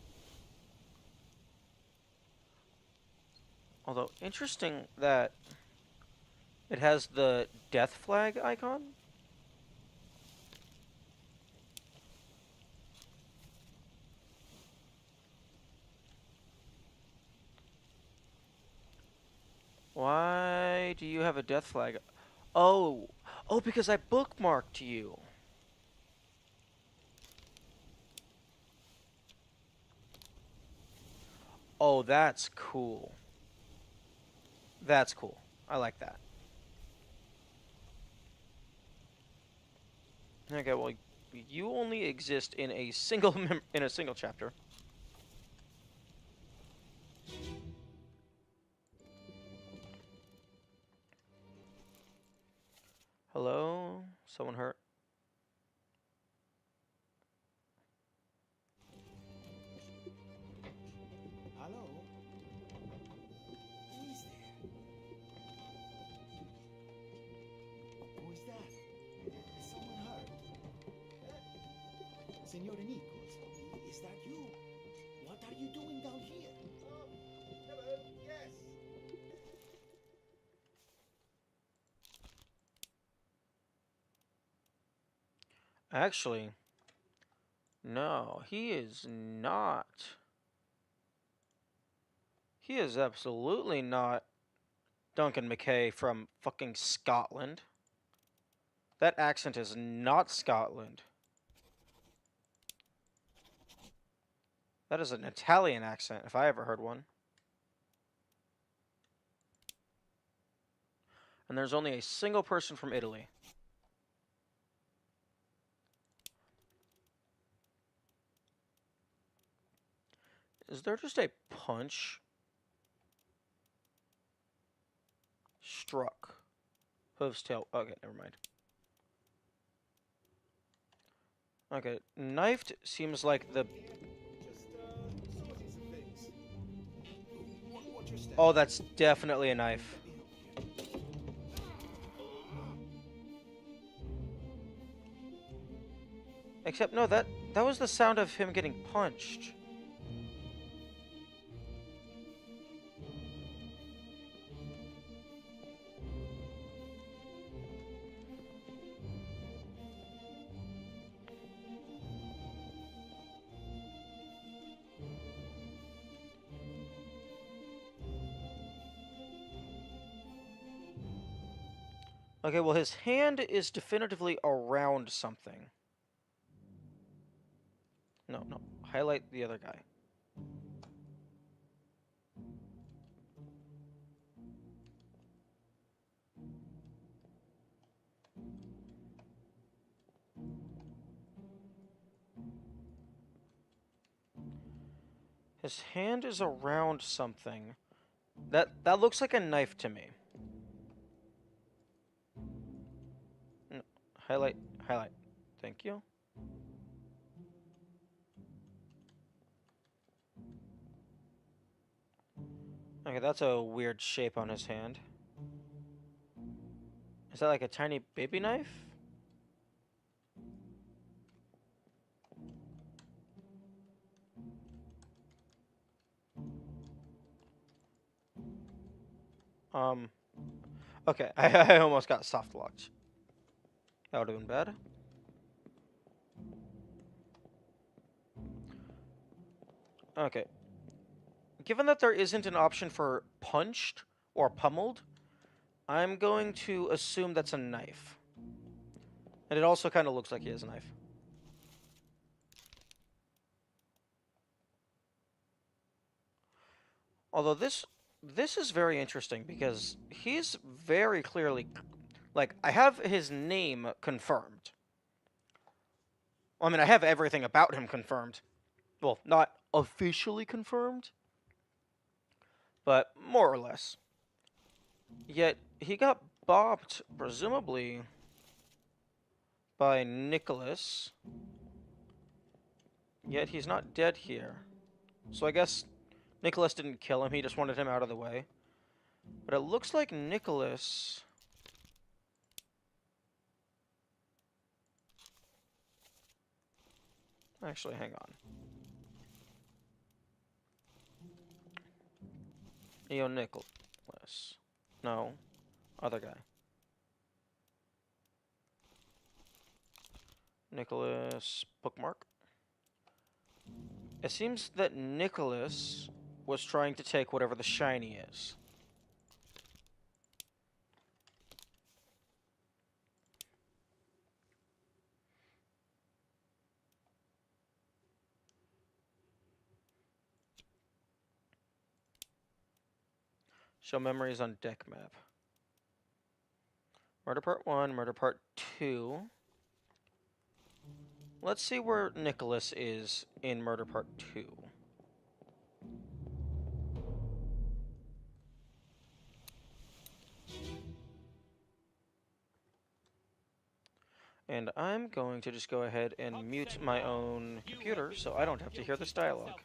Although, interesting that it has the death flag icon. Why do you have a death flag? Oh, because I bookmarked you. Oh, that's cool. That's cool. I like that. Okay, well, you only exist in a single in a single chapter. Hello? Someone hurt? Hello? Who is there? Who is that? Is someone hurt? Senor Nichols, is that you? What are you doing down here? Oh, hello, yes. Actually, no, he is not. He is absolutely not Duncan McKay from fucking Scotland. That accent is not Scotland. That is an Italian accent, if I ever heard one. And there's only a single person from Italy. Is there just a punch? Struck. Hooves, tail. Okay, never mind. Okay, knifed seems like the... Just, sorting some things. Watch your step. Oh, that's definitely a knife. Let me help you. Except, no, that was the sound of him getting punched. Okay, well, his hand is definitively around something. No, no. Highlight the other guy. His hand is around something. That looks like a knife to me. No, highlight, highlight. Thank you. Okay, that's a weird shape on his hand. Is that like a tiny baby knife? Okay, I almost got soft locked. That would have been bad. Okay. Given that there isn't an option for punched or pummeled, I'm going to assume that's a knife. And it also kind of looks like he has a knife. Although this is very interesting because he's very clearly, like, I have his name confirmed. Well, I mean, I have everything about him confirmed. Well, not officially confirmed, but more or less. Yet he got bopped, presumably, by Nicholas. Yet he's not dead here. So I guess Nicholas didn't kill him, he just wanted him out of the way. But it looks like Nicholas... Actually, hang on. Yo, Nicholas. No. Other guy. Nicholas bookmark. It seems that Nicholas was trying to take whatever the shiny is. Show memories on deck map. Murder part 1, murder part 2. Let's see where Nicholas is in murder part 2. And I'm going to just go ahead and mute my own computer so I don't have to hear this dialogue.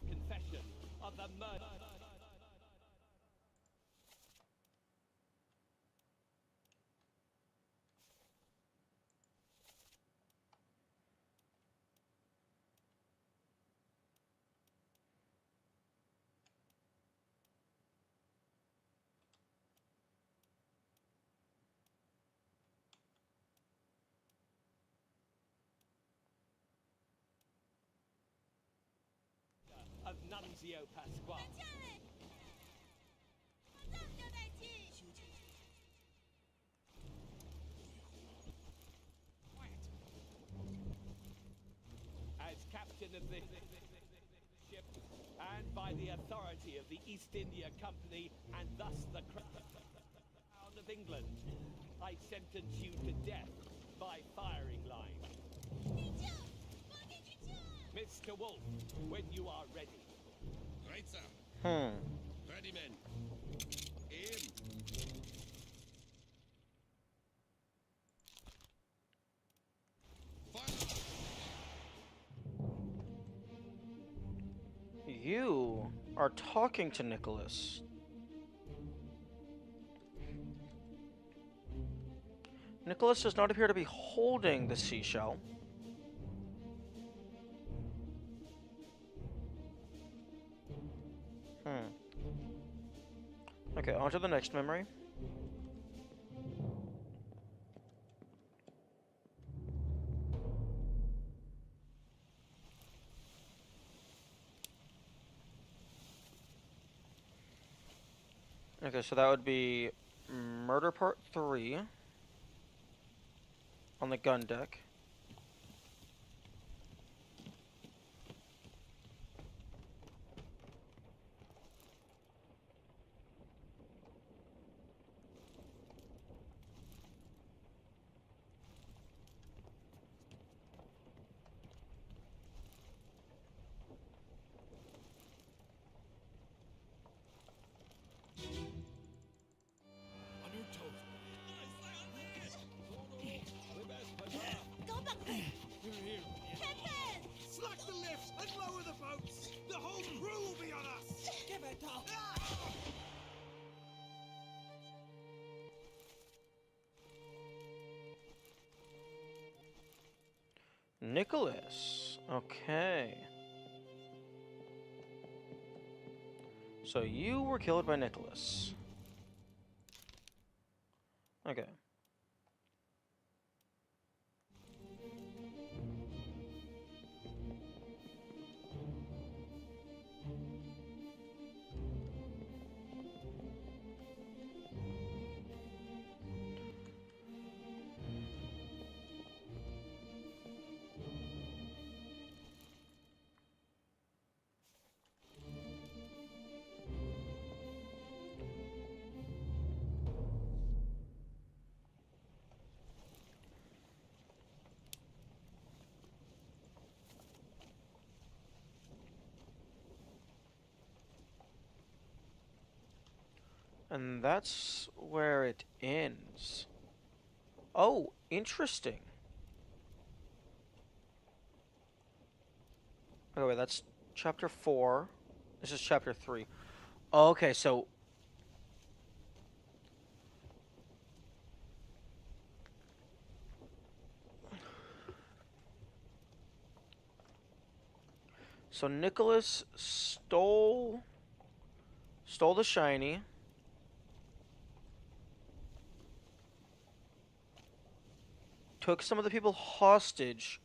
Of Nunzio Pasquale. As captain of the ship, and by the authority of the East India Company, and thus the Crown of England, I sentence you to death by firing line. Mr. Wolf, when you are ready. Right, sir. Hmm. Ready, men. Aim. Fire. You are talking to Nicholas. Nicholas does not appear to be holding the seashell. Hmm. Okay, on to the next memory. Okay, so that would be murder part 3 on the gun deck. On your toes, Go back there! Here, here. Captain! Slack the lifts and lower the boats. The whole crew will be on us. Give it up! Nicholas. Okay. So you were killed by Nicholas. Okay. And that's where it ends. Oh, interesting. Okay, wait, that's chapter 4. This is chapter 3. Okay, so Nicholas stole the shiny. Took some of the people hostage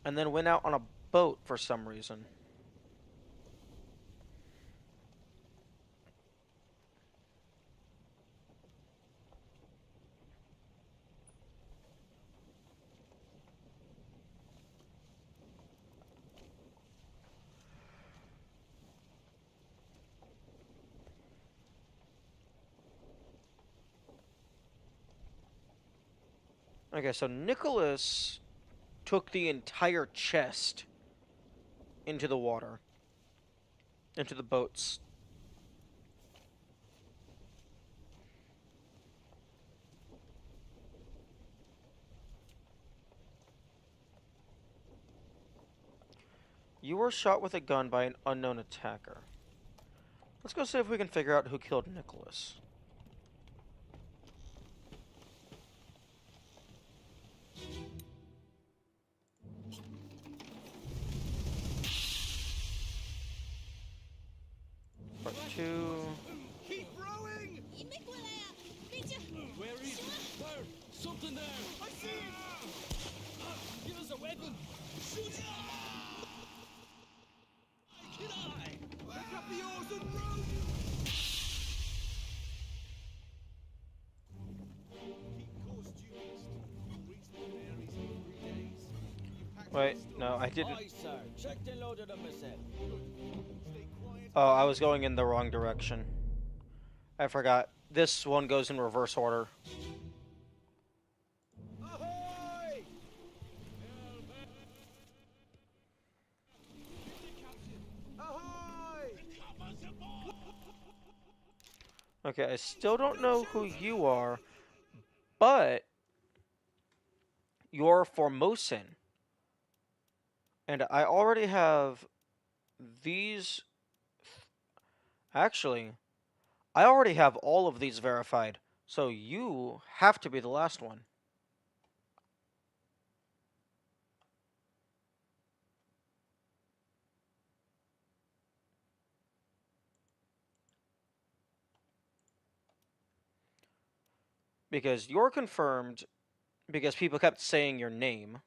and then went out on a boat for some reason. Okay, so Nicholas took the entire chest into the water, into the boats. You were shot with a gun by an unknown attacker. Let's go see if we can figure out who killed Nicholas. Part 2. Keep rowing. Where is it? Where? Something there! I see it. Give us a weapon! Shoot it! Can I? Pick up the oars and row. Keep course due east. Reach the Canaries in 3 days. You pack Wait, your stuff. no, I didn't. Aye, sir. Checked and loaded them myself. Stay quiet. Oh, I was going in the wrong direction. I forgot. This one goes in reverse order. Ahoy! Ahoy! Okay, I still don't know who you are, but you're Formosan. And I already have these. Actually, I already have all of these verified, so you have to be the last one. Because you're confirmed because people kept saying your name.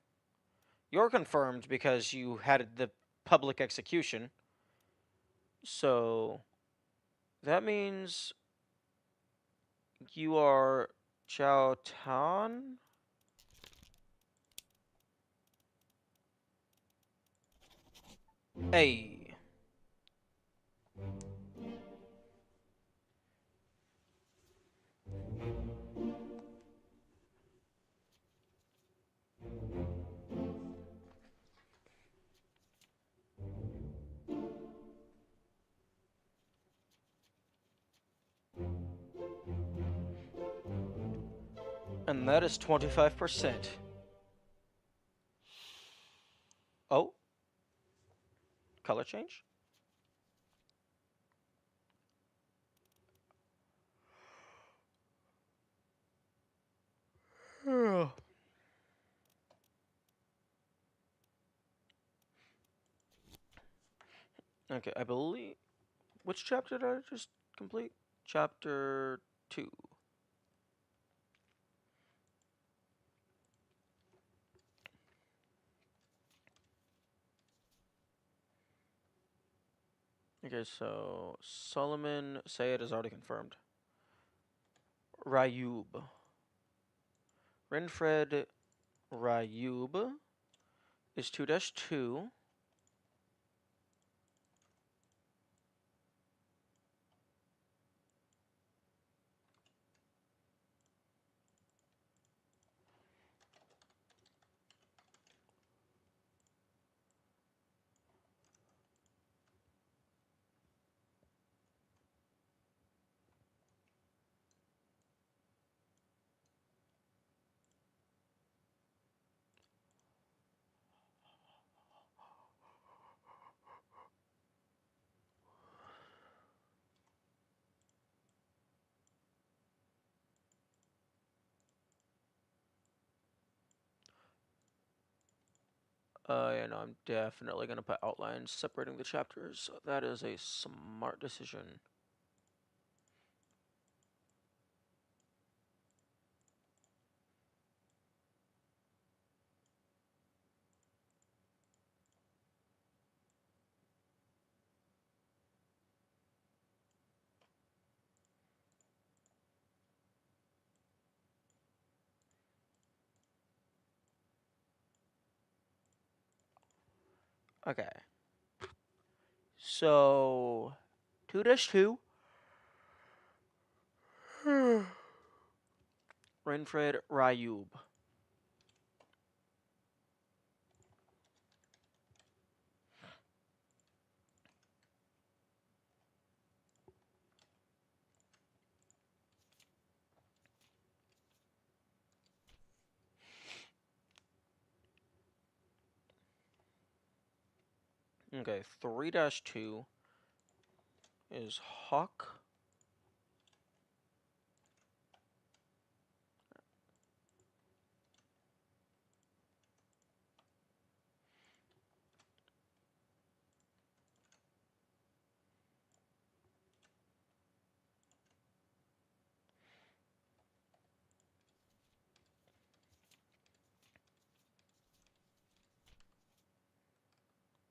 You're confirmed because you had the public execution. So that means you are Chao Tan? Hey. And that is 25%. Oh, color change? Okay, I believe. Which chapter did I just complete? Chapter 2. Okay, so Solomon Sayed is already confirmed. Rayub. Renfred Rayub is 2-2. Yeah, no, I'm definitely gonna put outlines separating the chapters. That is a smart decision. Okay. So 2-2. Renfred Rayub. Okay, 3-2 is Hawk.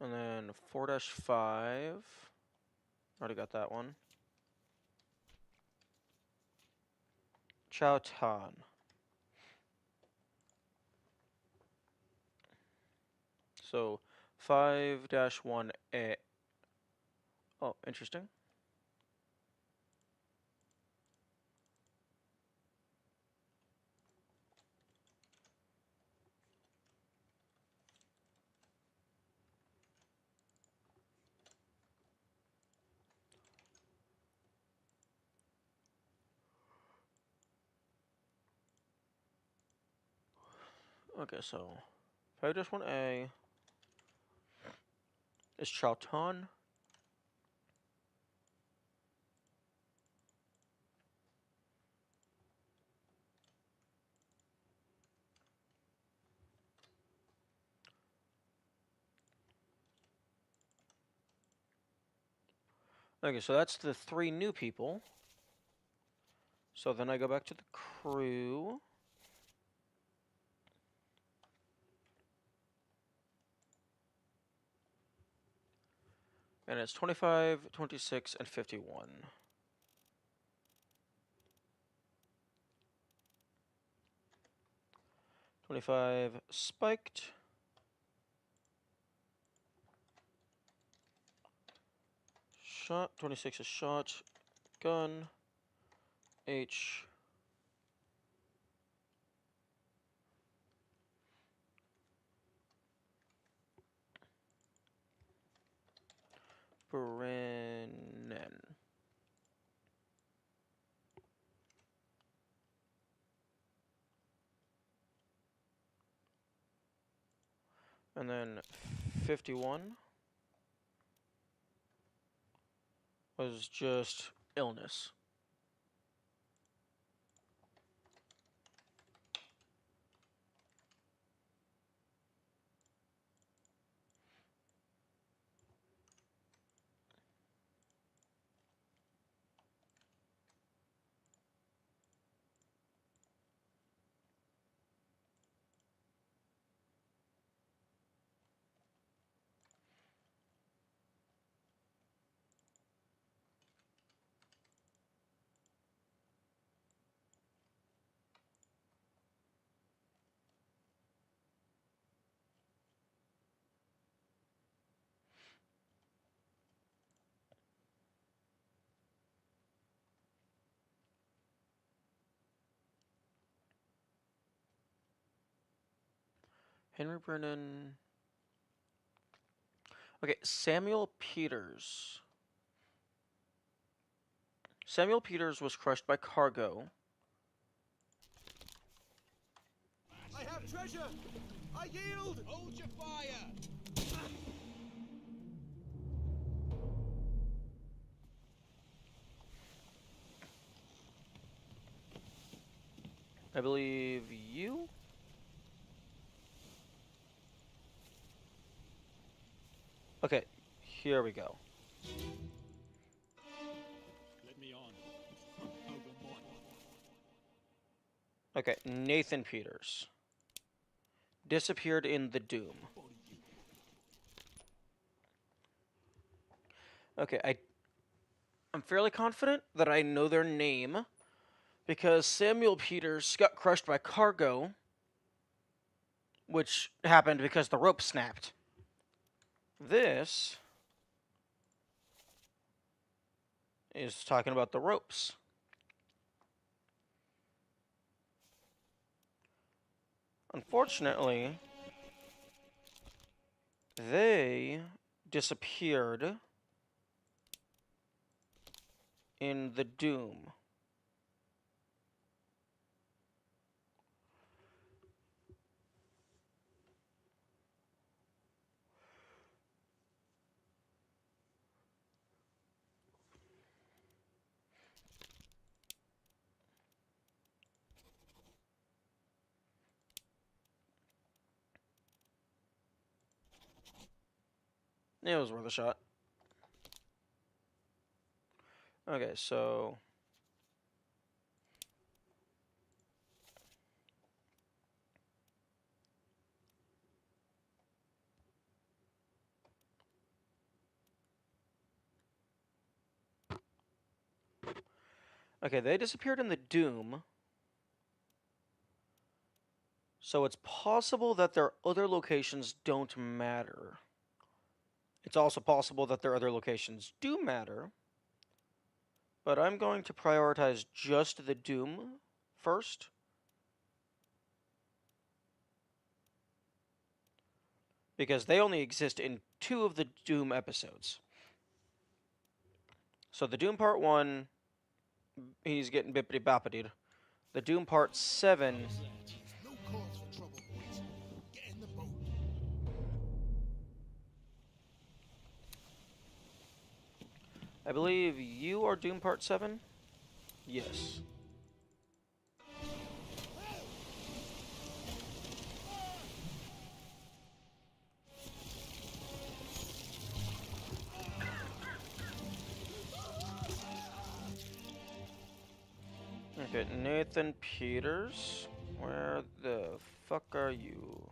And then 4-5. Already got that one. Chao Tan. So 5-1A. Oh, interesting. Okay, so if I just want A, is Chowton? Okay, so that's the 3 new people. So then I go back to the crew. And it's 25, 26, and 51. 25 spiked. Shot. 26 is shot. Gun. H. Brennan. And then 51 was just illness. Henry Brennan. Okay, Samuel Peters. Samuel Peters was crushed by cargo. I have treasure! I yield! Hold your fire! I believe you? Okay, here we go. Let me on. Over one. Okay, Nathan Peters. Disappeared in the Doom. Okay, I'm fairly confident that I know their name because Samuel Peters got crushed by cargo, which happened because the rope snapped. This is talking about the ropes. Unfortunately, they disappeared in the Doom. It was worth a shot. Okay, so okay, they disappeared in the Doom. So it's possible that their other locations don't matter. It's also possible that their other locations do matter. But I'm going to prioritize just the Doom first. Because they only exist in 2 of the Doom episodes. So the Doom Part 1, he's getting bippity boppity. The Doom Part 7, No cause for trouble, boys. I believe you are Doom Part 7? Yes. Okay, Nathan Peters. Where the fuck are you?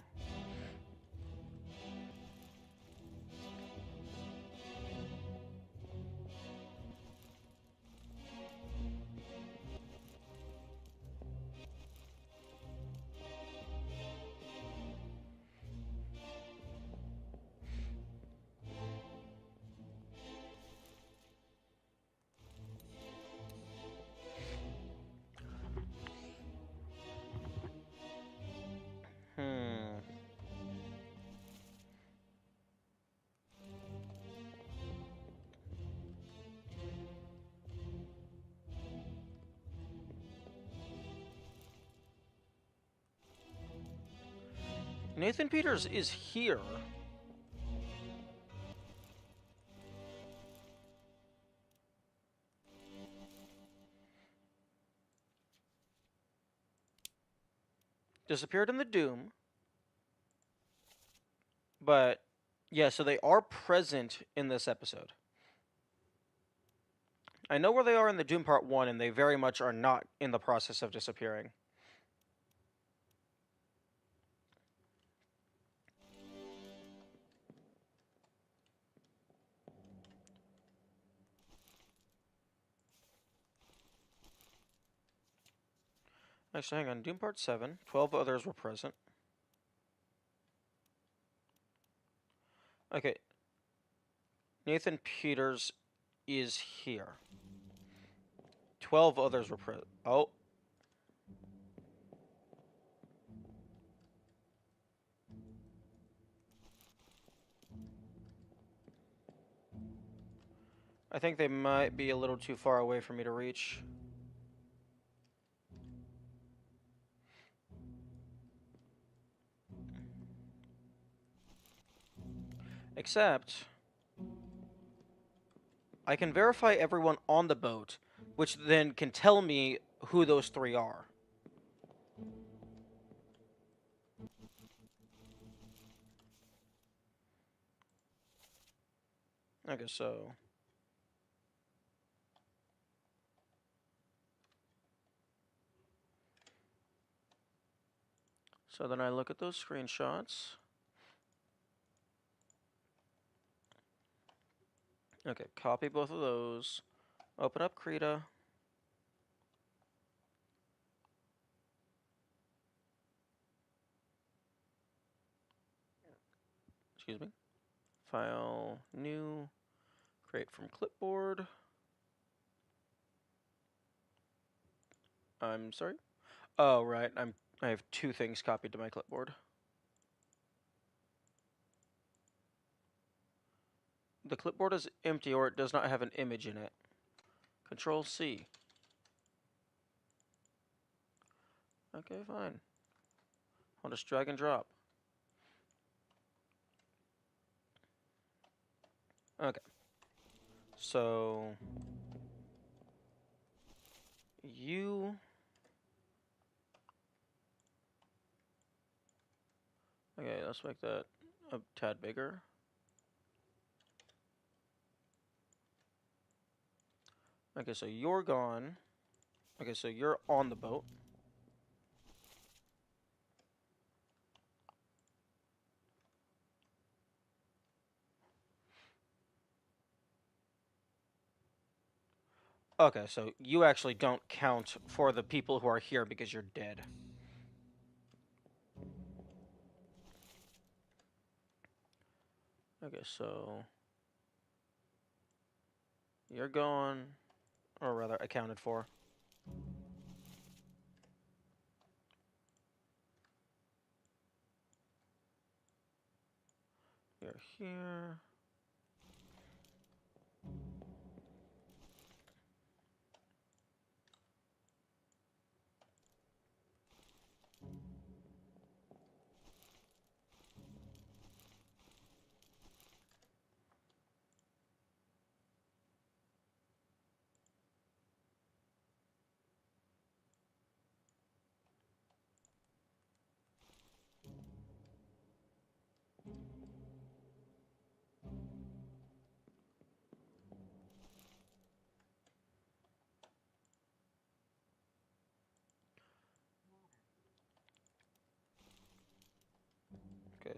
Hmm. Nathan Peters is here. Disappeared in the Doom. But, yeah, so they are present in this episode. I know where they are in the Doom Part 1, and they very much are not in the process of disappearing. Actually, hang on. Doom Part 7. 12 others were present. Okay. Nathan Peters is here. 12 others were present. Oh. I think they might be a little too far away for me to reach. Except, I can verify everyone on the boat, which then can tell me who those 3 are. Okay, so... So then I look at those screenshots. Okay, copy both of those. Open up Krita. Excuse me. File, new, create from clipboard. I'm sorry? Oh, right. I have 2 things copied to my clipboard. The clipboard is empty or it does not have an image in it. Control C. Okay, fine. I'll just drag and drop. Okay. So... You... Okay, let's make that a tad bigger. Okay, so you're gone. Okay, so you're on the boat. Okay, so you actually don't count for the people who are here because you're dead. Okay, so... You're gone. Or rather, accounted for. You're here.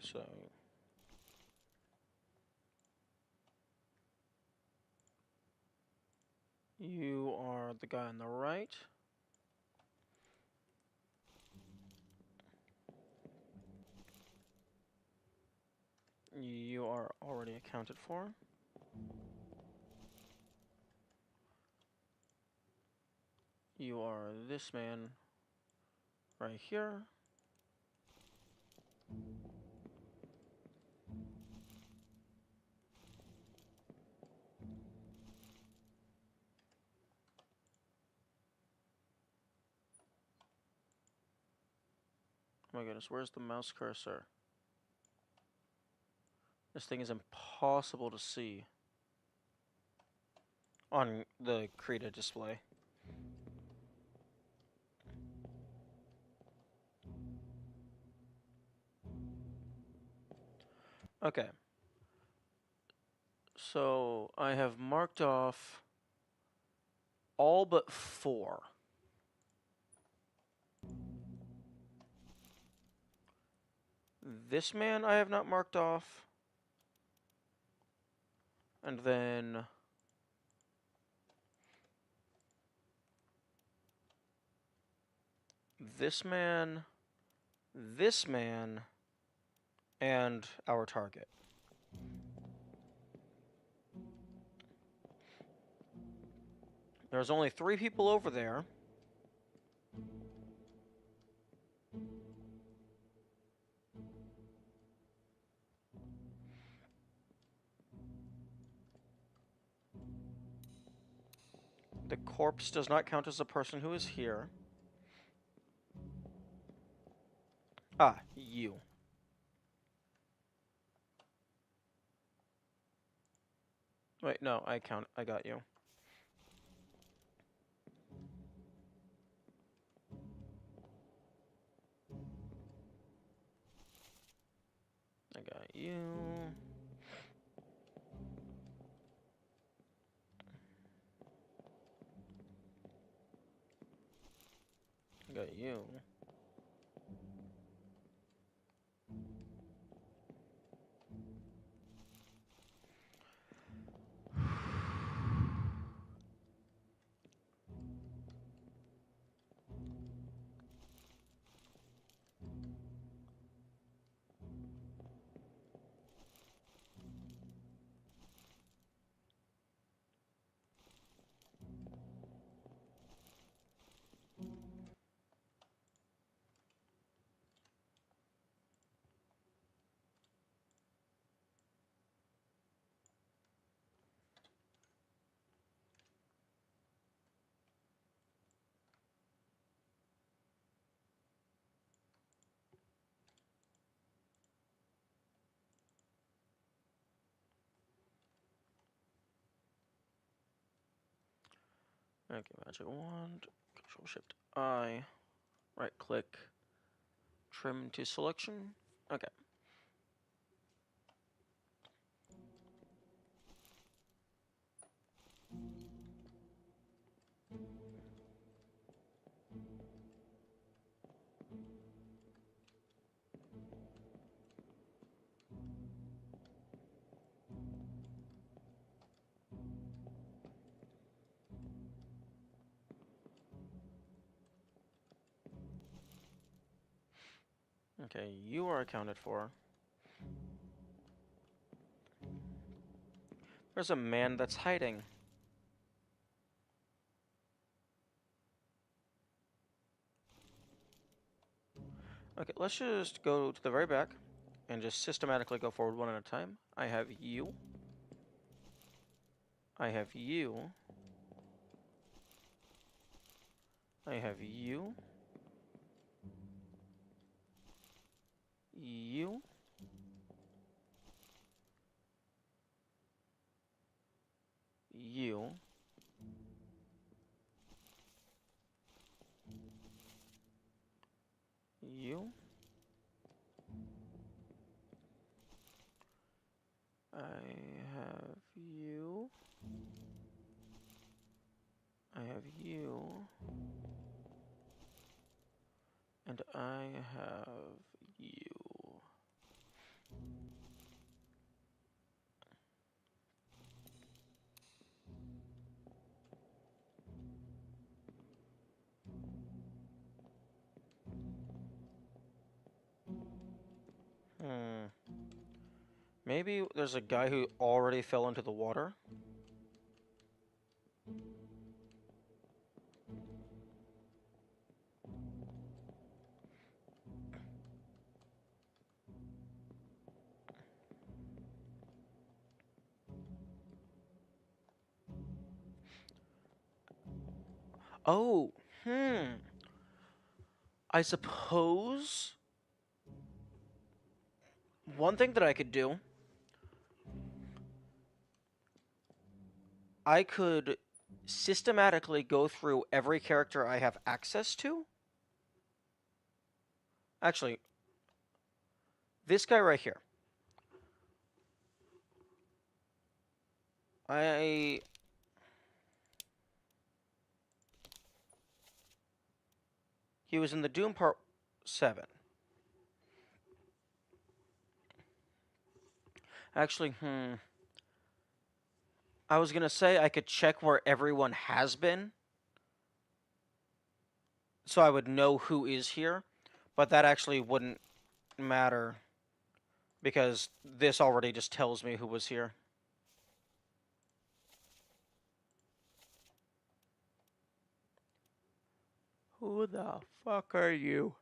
so you are the guy on the right. You are already accounted for. You are this man right here. Oh my goodness, where's the mouse cursor? This thing is impossible to see on the Krita display. Okay. So I have marked off all but 4. This man I have not marked off. And then this man, and our target. There's only 3 people over there. The corpse does not count as a person who is here. Ah, you. Wait, no, I got you. I got you. I got you. Okay, magic wand, Control Shift I, right click, trim to selection. Okay. Okay, you are accounted for. There's a man that's hiding. Okay, let's just go to the very back and just systematically go forward one at a time. I have you. I have you. I have you. You. You. You. I have you. I have you. And I have you. Maybe there's a guy who already fell into the water. Oh, I suppose one thing that I could do, I could systematically go through every character I have access to. Actually, this guy right here. I He was in the Doom Part 7. Actually, I was gonna say I could check where everyone has been, so I would know who is here, but that actually wouldn't matter because this already just tells me who was here. Who the fuck are you?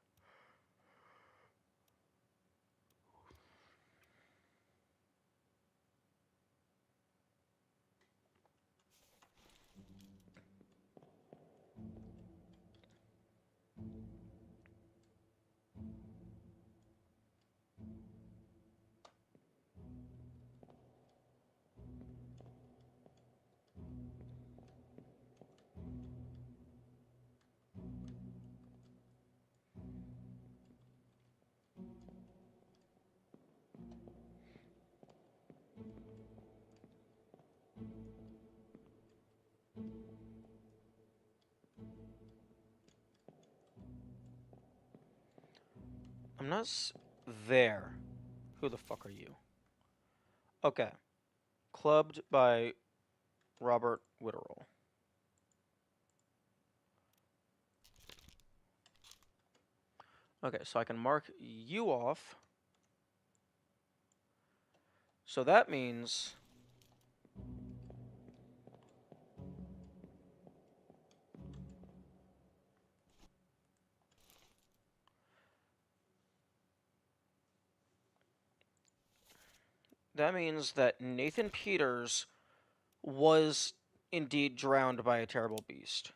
I'm not there. Who the fuck are you? Okay. Clubbed by Robert Witterall. Okay, so I can mark you off. So that means that Nathan Peters was indeed drowned by a terrible beast.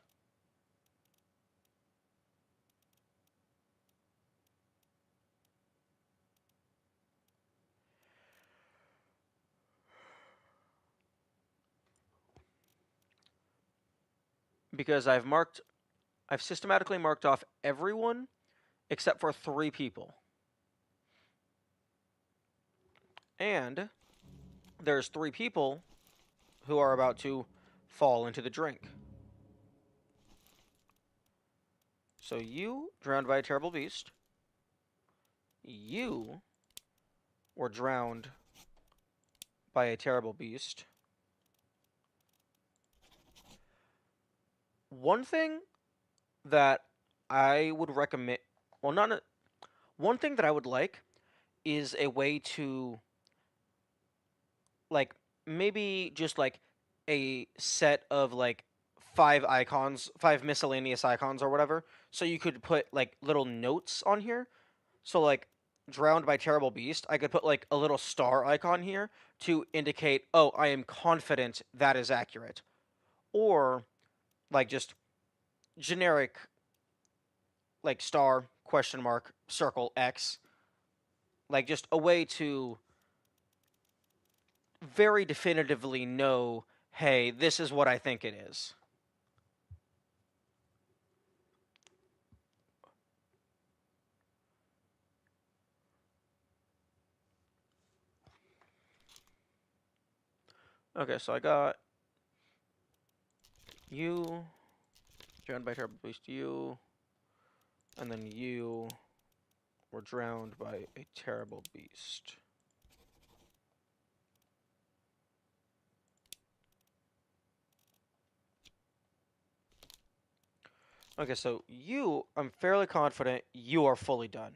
Because I've systematically marked off everyone except for 3 people. And there's 3 people who are about to fall into the drink. So you drowned by a terrible beast. You were drowned by a terrible beast. One thing that I would recommend, well, not a, one thing that I would like is a way to, like, maybe just like a set of like 5 icons, 5 miscellaneous icons or whatever. So you could put like little notes on here. So like drowned by terrible beast, I could put like a little star icon here to indicate, oh, I am confident that is accurate. Or like just generic like star, question mark, circle, X. Like just a way to very definitively know, hey, this is what I think it is. Okay, so I got you, drowned by terrible beast, you, and then you were drowned by a terrible beast. Okay, so you, I'm fairly confident you are fully done.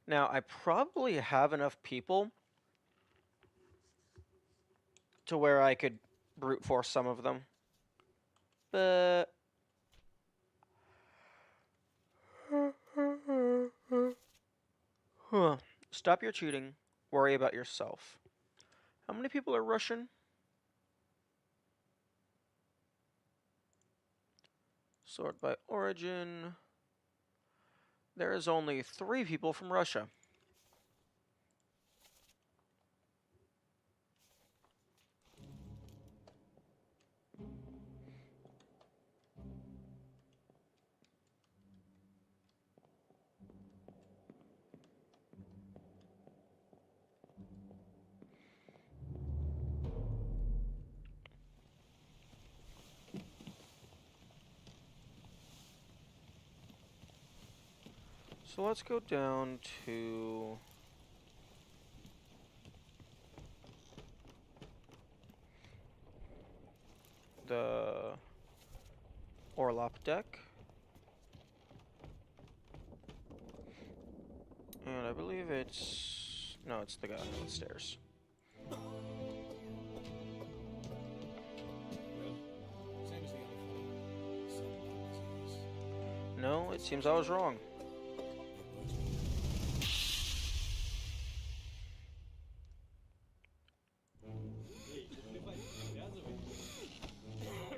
Now, I probably have enough people to where I could brute force some of them. But huh. Stop your cheating. Worry about yourself. How many people are Russian? Sort by origin. There is only 3 people from Russia. So let's go down to the Orlop deck. And I believe it's... No, it's the guy on the stairs. Well, same as the other fellow. Some lung disease. No, it seems I was wrong.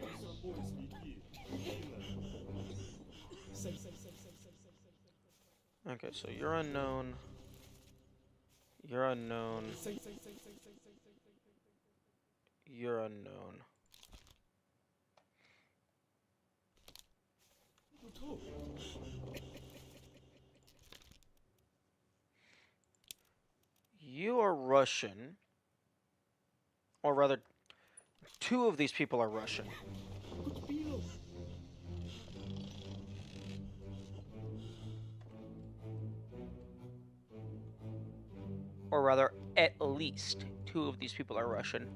It works with Okay, so you're unknown. You're unknown. You're unknown. You are Russian. Or rather, 2 of these people are Russian. Or rather, at least 2 of these people are Russian.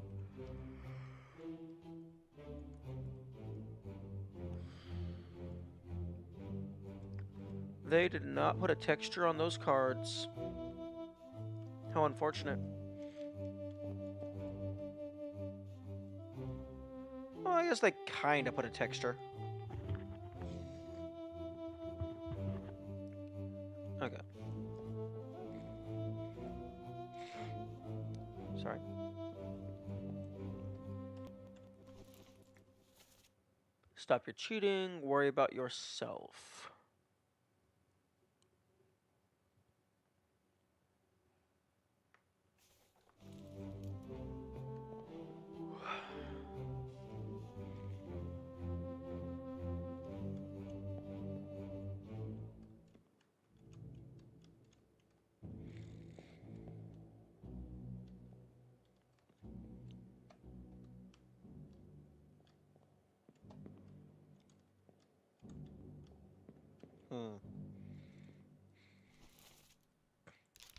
They did not put a texture on those cards. How unfortunate. Well, I guess they kind of put a texture. Okay. Sorry. Stop your cheating. Worry about yourself.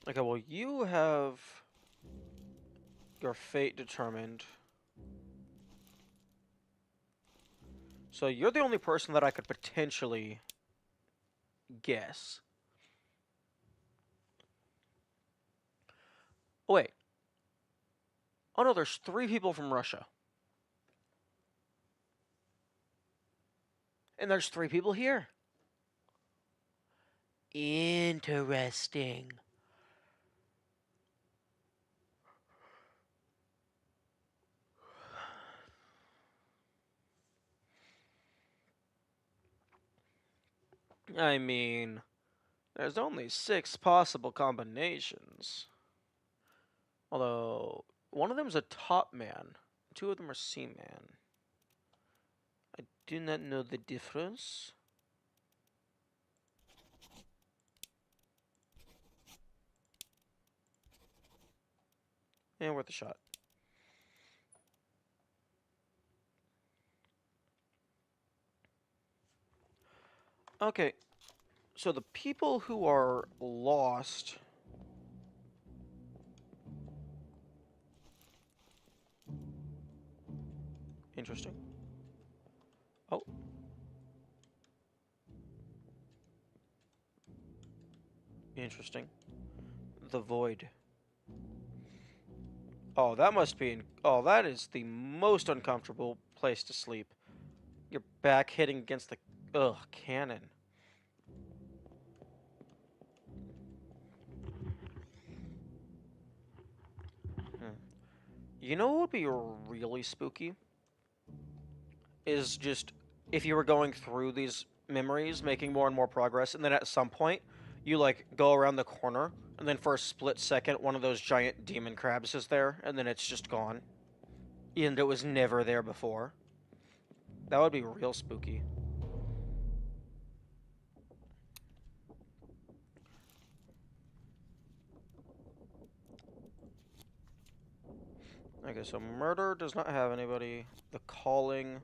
Okay, well, you have your fate determined. So you're the only person that I could potentially guess. Oh, wait. Oh, no, there's 3 people from Russia. And there's 3 people here. Interesting. I mean, there's only 6 possible combinations. Although, one of them is a top man. 2 of them are C-man. I do not know the difference. And worth a shot. Okay, so the people who are lost... Interesting. Oh. Interesting. the void. Oh, that must be oh, that is the most uncomfortable place to sleep. Your back hitting against the cannon. Hmm. You know what would be really spooky? Is just if you were going through these memories, making more and more progress, and then at some point you like go around the corner, and then for a split second, one of those giant demon crabs is there, and then it's just gone, and it was never there before. That would be real spooky. Okay, so murder does not have anybody. The calling.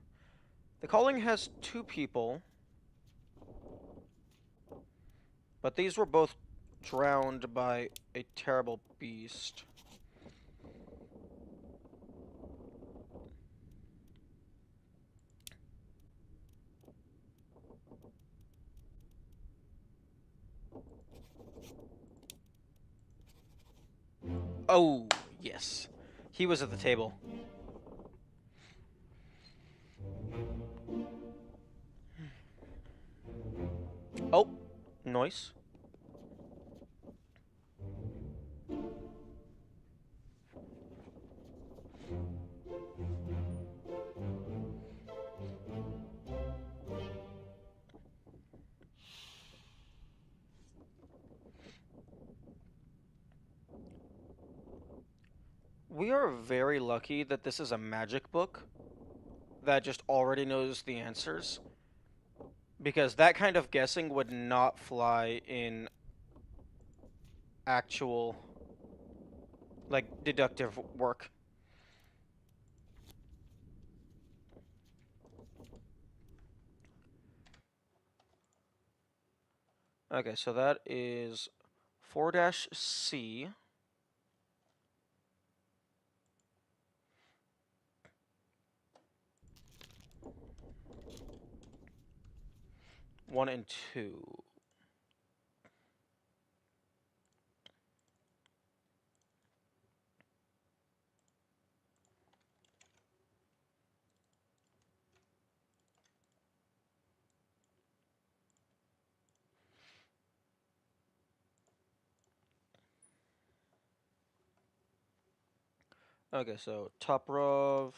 The calling has two people, but these were both drowned by a terrible beast. Oh, yes. He was at the table. Oh, noise. We are very lucky that this is a magic book that just already knows the answers, because that kind of guessing would not fly in actual, like, deductive work. Okay, so that is 4-C. One and two. Okay, so Toprov,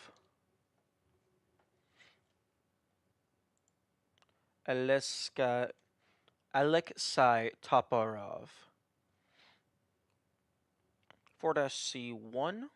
Aleska, Alexei Toporov. 4-C1.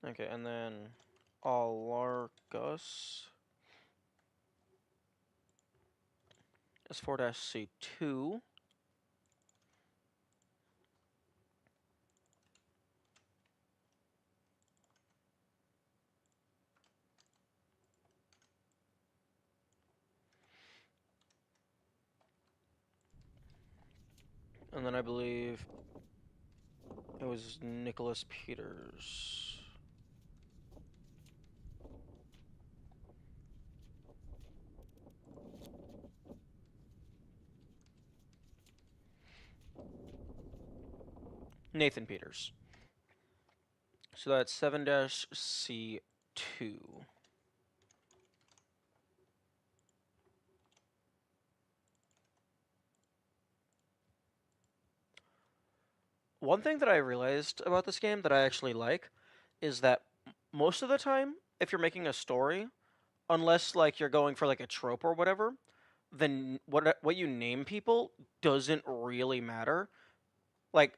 Okay, and then Alargus is 4-C2. And then I believe it was Nicholas Peters. Nathan Peters. So that's 7-C2. One thing that I realized about this game that I actually like is that most of the time, if you're making a story, unless like you're going for like a trope or whatever, then what you name people doesn't really matter. Like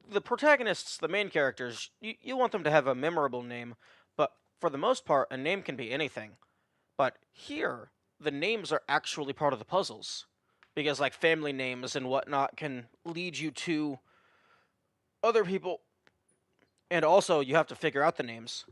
the protagonists, the main characters, you want them to have a memorable name, but for the most part, a name can be anything. But here, the names are actually part of the puzzles, because like family names and whatnot can lead you to other people, and also you have to figure out the names.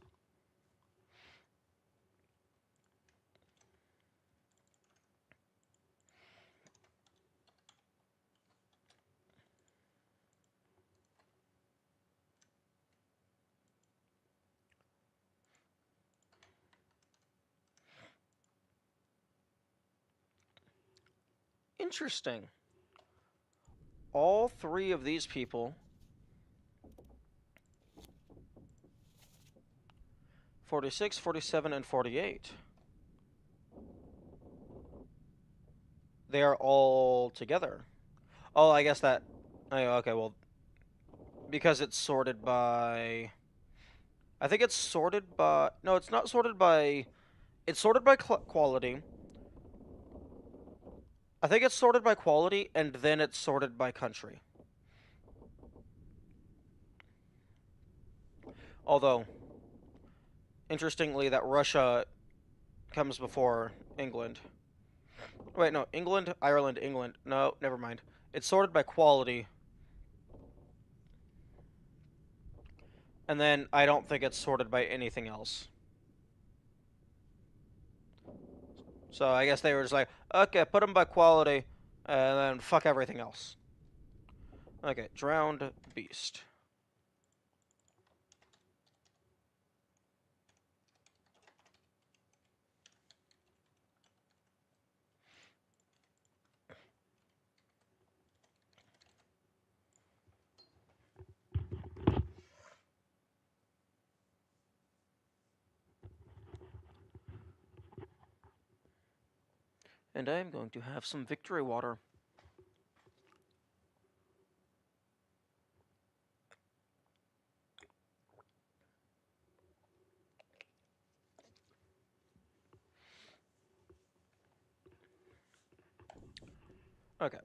Interesting. All three of these people, 46, 47, and 48, they are all together. Oh, I guess that... Oh, okay, well, because it's sorted by... I think it's sorted by... No, it's not sorted by... It's sorted by quality. I think it's sorted by quality, and then it's sorted by country. Although, interestingly, that Russia comes before England. Wait, no, England, Ireland, England. No, never mind. It's sorted by quality. And then I don't think it's sorted by anything else. So I guess they were just like, okay, put them by quality, and then fuck everything else. Okay, drowned beast. And I'm going to have some victory water. Okay.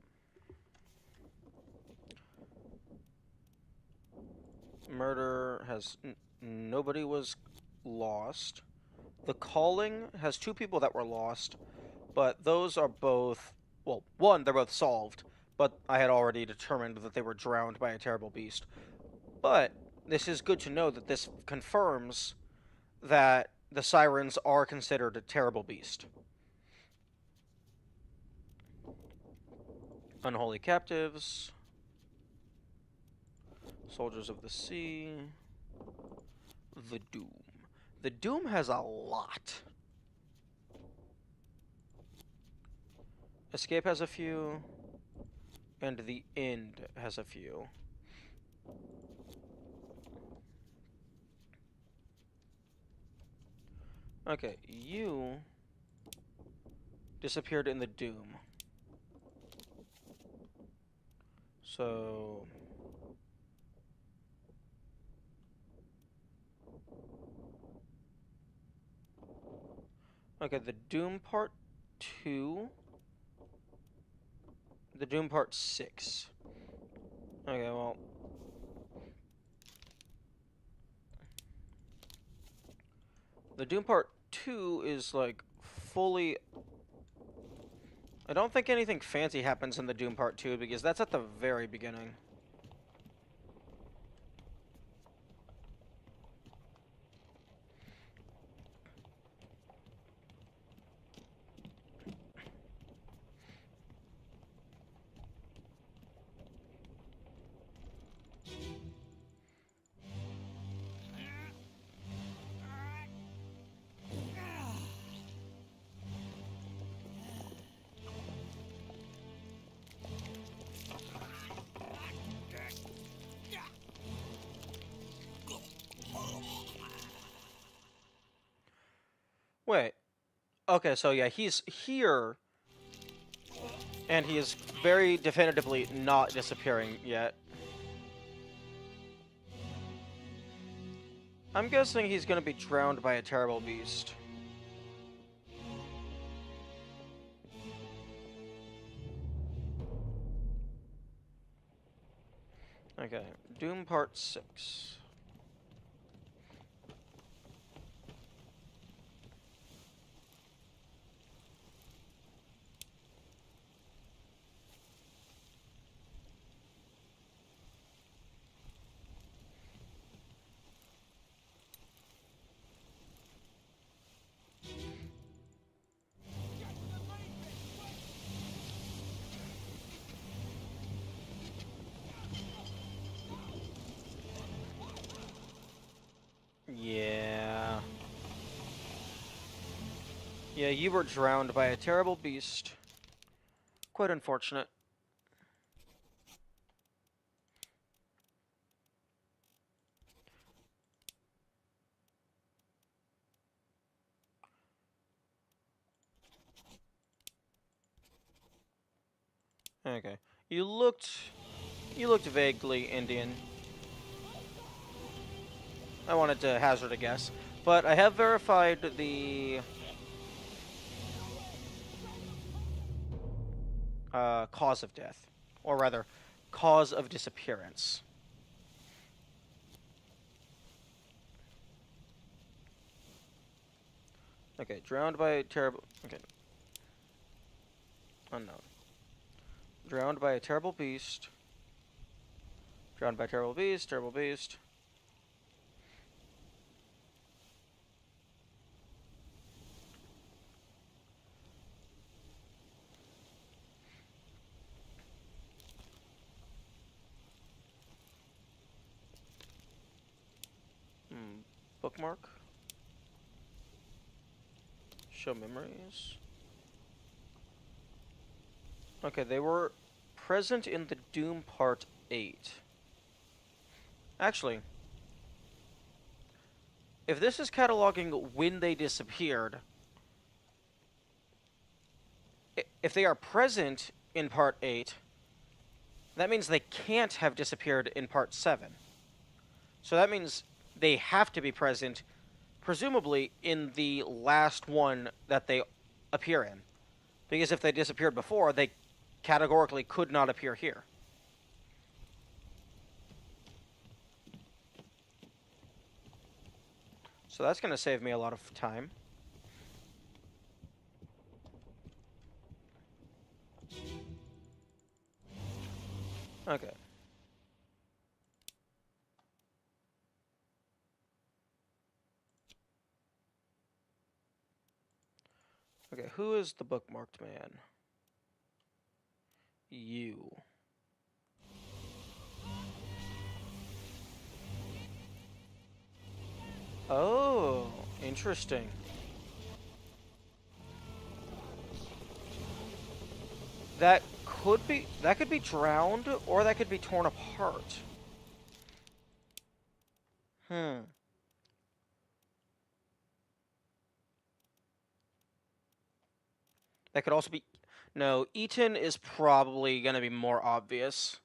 Murder has... nobody was lost. The Calling has 2 people that were lost, but those are both... Well, one, they're both solved, but I had already determined that they were drowned by a terrible beast. But this is good to know that this confirms that the sirens are considered a terrible beast. Unholy captives. Soldiers of the Sea. The Doom. The Doom has a lot. Escape has a few. And the End has a few. Okay, you disappeared in the Doom. So... Okay, the Doom Part 2. The Doom Part 6. Okay, well... The Doom Part 2 is, like, fully... I don't think anything fancy happens in the Doom Part 2, because that's at the very beginning. Wait. Okay, so yeah, he's here, and he is very definitively not disappearing yet. I'm guessing he's gonna be drowned by a terrible beast. Okay, Doom Part 6. Yeah. Yeah, you were drowned by a terrible beast. Quite unfortunate. Okay. You looked vaguely Indian. I wanted to hazard a guess, but I have verified the cause of death, or rather, cause of disappearance. Okay, drowned by a terrible. Okay, unknown. Drowned by a terrible beast. Drowned by a terrible beast. Terrible beast. Bookmark. Show memories. Okay, they were present in the Doom Part 8. Actually, if this is cataloging when they disappeared, if they are present in Part 8, that means they can't have disappeared in Part 7. So that means they have to be present, presumably, in the last one that they appear in. Because if they disappeared before, they categorically could not appear here. So that's going to save me a lot of time. Okay. Okay, who is the bookmarked man? You. Oh, interesting. That could be drowned, or that could be torn apart. Hmm. That could also be... No, eaten is probably going to be more obvious.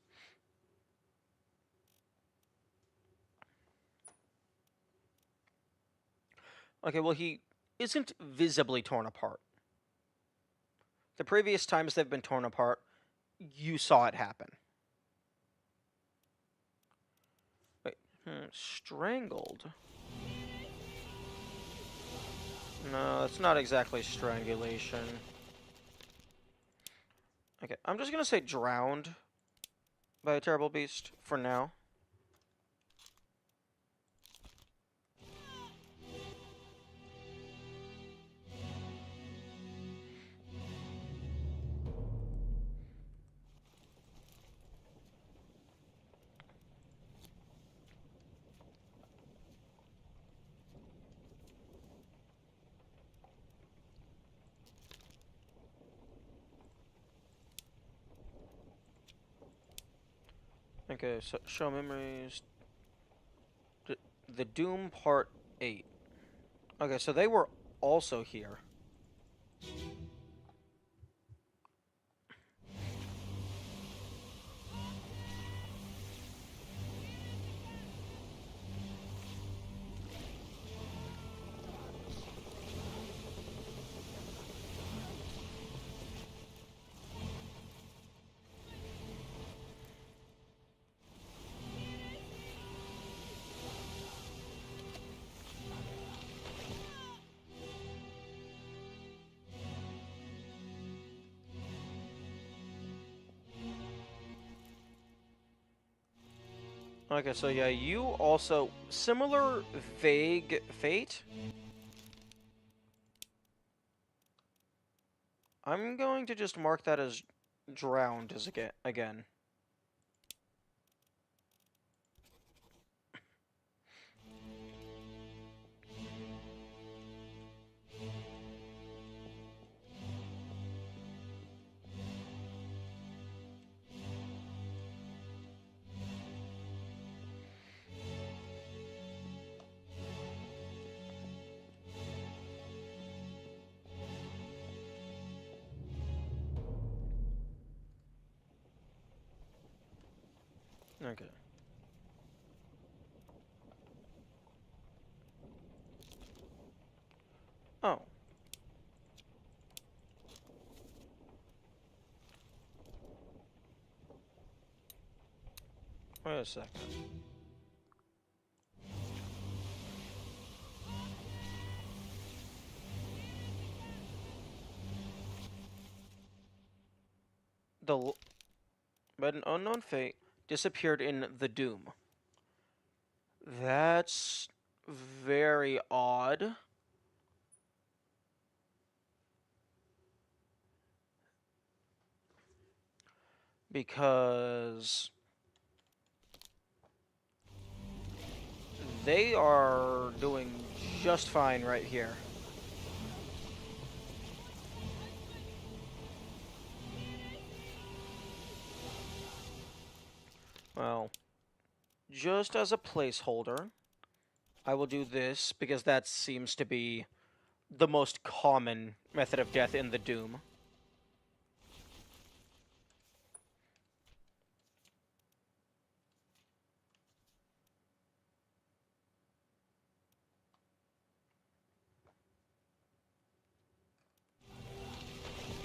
Okay, well, he isn't visibly torn apart. The previous times they've been torn apart, you saw it happen. Wait, strangled? No, that's not exactly strangulation. Okay, I'm just gonna say drowned by a terrible beast for now. Okay, so show memories. The Doom Part 8. Okay, so they were also here. Okay, so yeah, you also... Similar vague fate? I'm going to just mark that as drowned as again. Okay. Oh. Wait a second. But an unknown fate disappeared in the Doom. That's very odd. Because they are doing just fine right here. Well, just as a placeholder, I will do this because that seems to be the most common method of death in the Doom.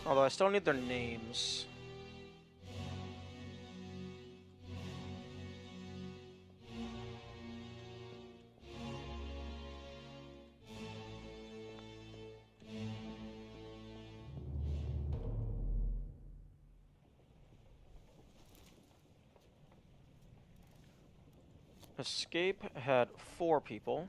Although I still need their names. Escape had 4 people.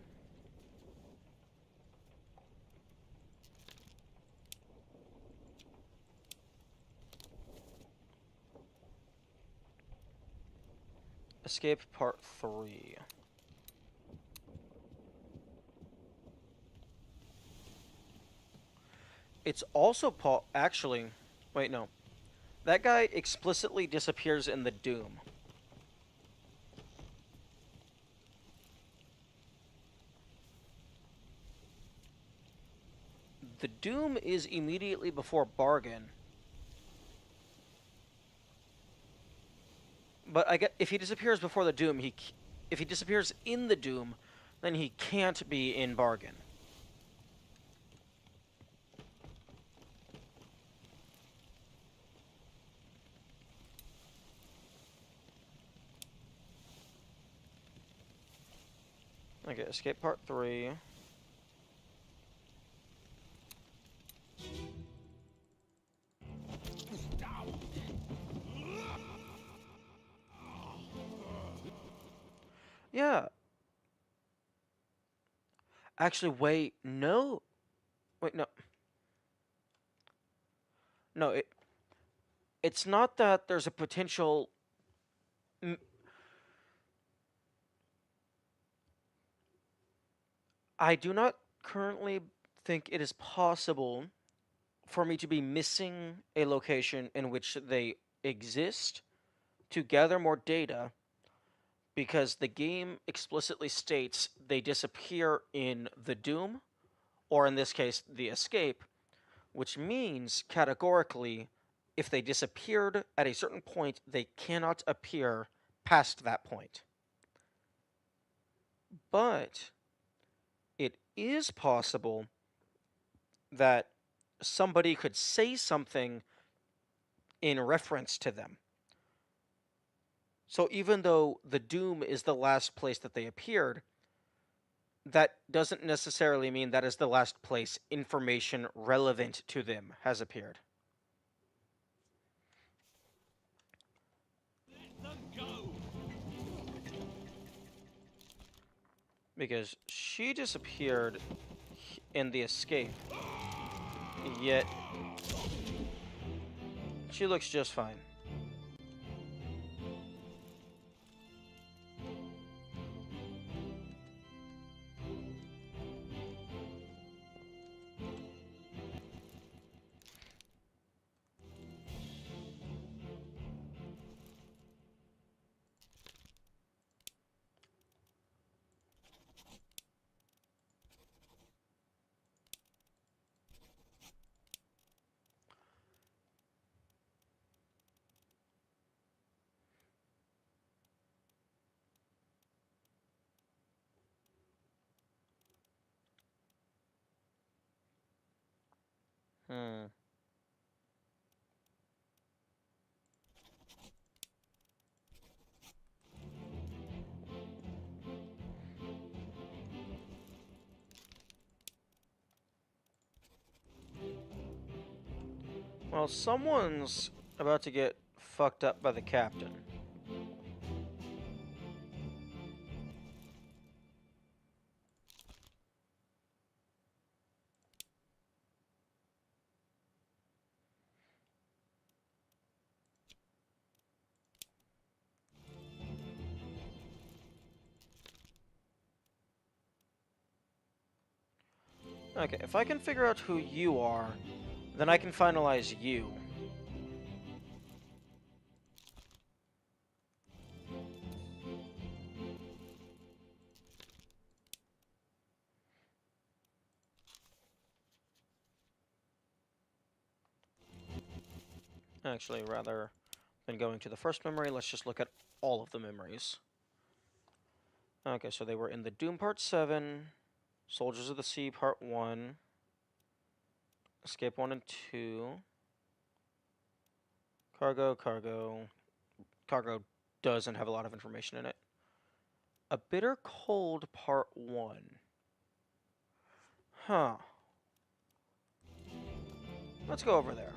Escape Part 3. It's also actually, wait, no. That guy explicitly disappears in the Doom. The Doom is immediately before Bargain. But I get if he disappears before the Doom, if he disappears in the Doom, then he can't be in Bargain. Okay, Escape Part 3. Yeah. Actually, wait, no. Wait, no. No, it's not that there's a potential. I do not currently think it is possible for me to be missing a location in which they exist to gather more data because the game explicitly states they disappear in the Doom, or in this case, the Escape, which means categorically, if they disappeared at a certain point, they cannot appear past that point. But it is possible that somebody could say something in reference to them. So even though the Doom is the last place that they appeared, that doesn't necessarily mean that is the last place information relevant to them has appeared. Let them go! Because she disappeared in the Escape, yet she looks just fine. Hmm. Well, someone's about to get fucked up by the captain. Okay, if I can figure out who you are, then I can finalize you. Actually, rather than going to the first memory, let's just look at all of the memories. Okay, so they were in the Doom Part 7, Soldiers of the Sea Part 1, Escape 1 and 2, Cargo. Cargo doesn't have a lot of information in it. A Bitter Cold Part 1. Huh. Let's go over there.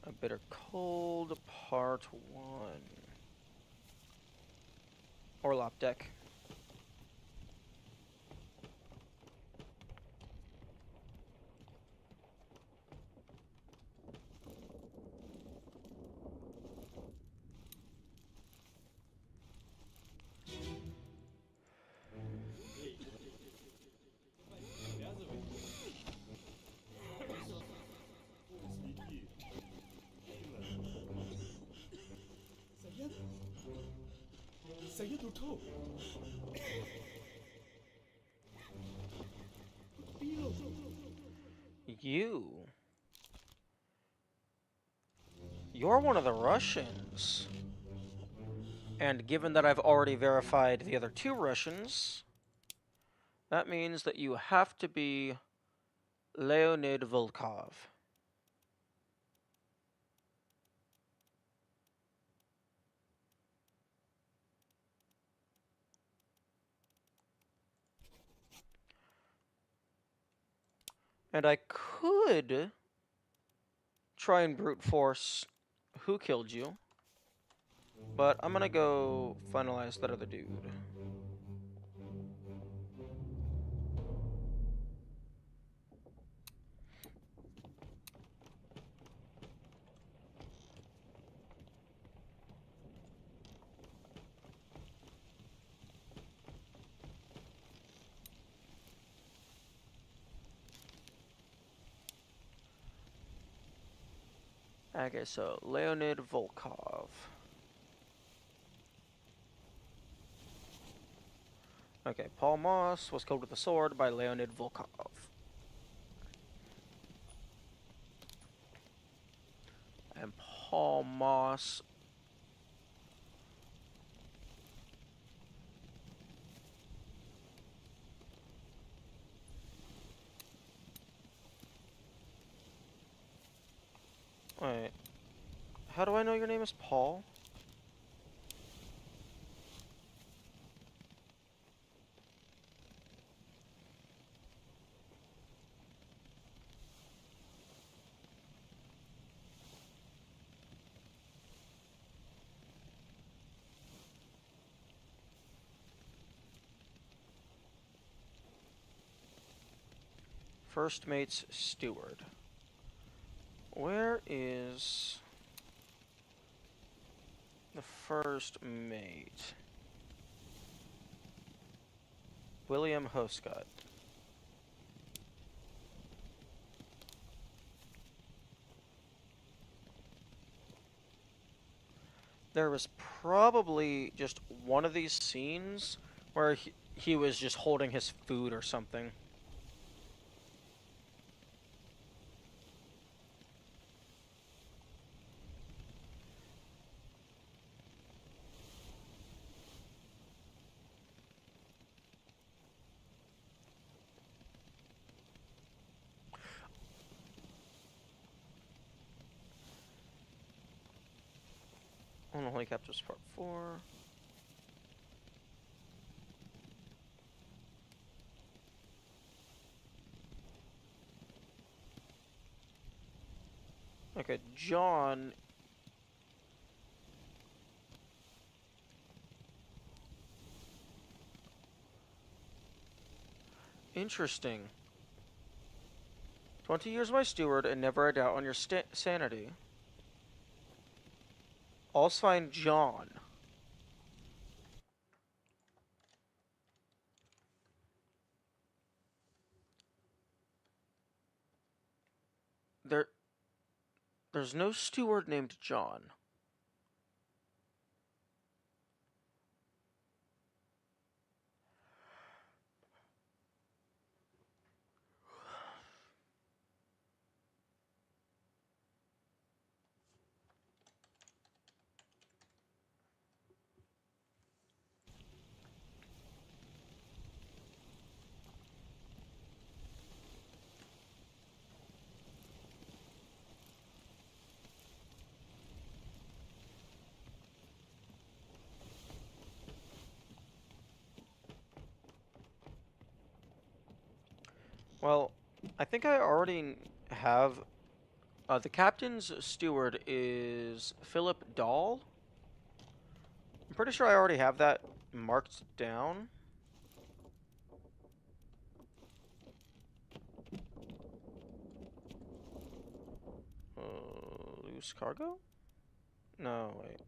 A Bitter Cold Part 1. Orlop deck. سيد تو You. You're one of the Russians. And given that I've already verified the other two Russians, that means that you have to be Leonid Volkov. And I could try and brute force who killed you, but I'm gonna go finalize that other dude. Okay, so Leonid Volkov. Okay, Paul Moss was killed with a sword by Leonid Volkov. And Paul Moss. Wait. How do I know your name is Paul? First mate's steward. Where is the first mate? William Hoscott. There was probably just one of these scenes where he was just holding his food or something. Unholy Captives Part 4. Okay, John. Interesting. 20 years my steward and never a doubt on your sanity. All's fine, John. There, there's no steward named John. Well, I think I already have. The captain's steward is Philip Dahl. I'm pretty sure I already have that marked down. Loose cargo? No, wait.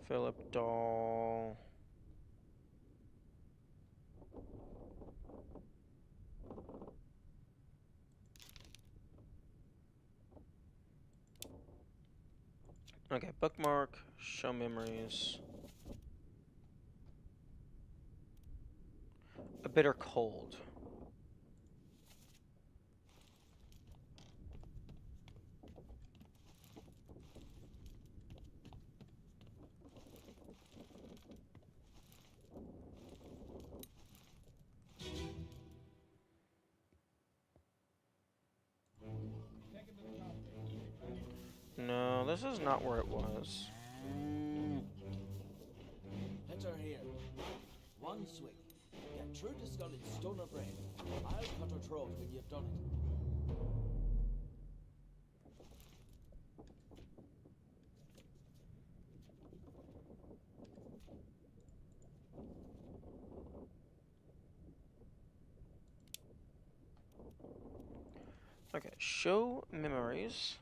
Philip Dahl. Okay, bookmark, show memories. A bitter cold. No, this is not where it was. Enter here. One swing. Get true to skull in stone or brain. I'll cut her throat when you've done it. Okay, show memories.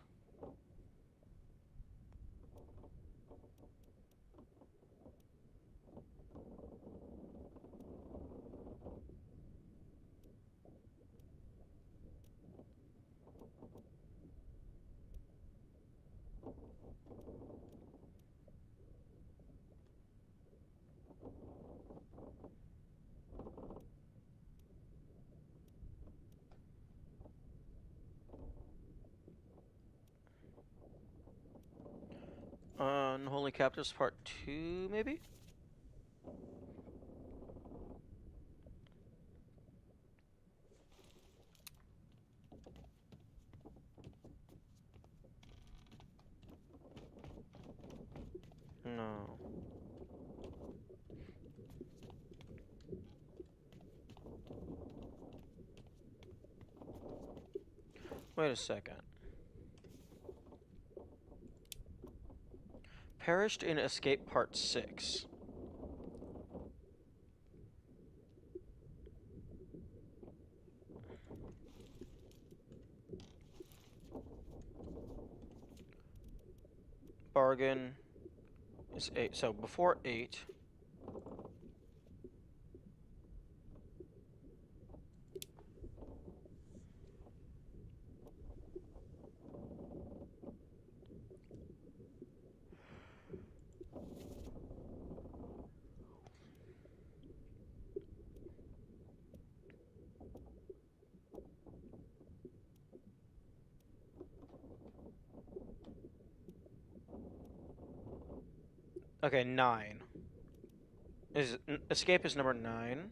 Unholy Captives Part 2, maybe? No. Wait a second. Perished in Escape Part 6. Bargain is 8. So before 8. Okay, 9. Escape is number 9.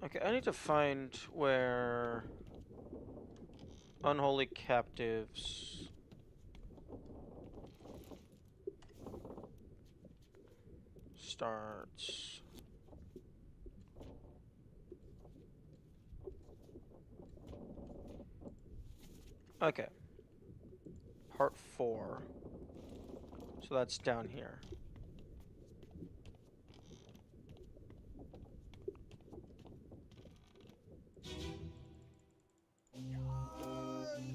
Okay, I need to find where unholy captives starts. Okay, part 4. So that's down here.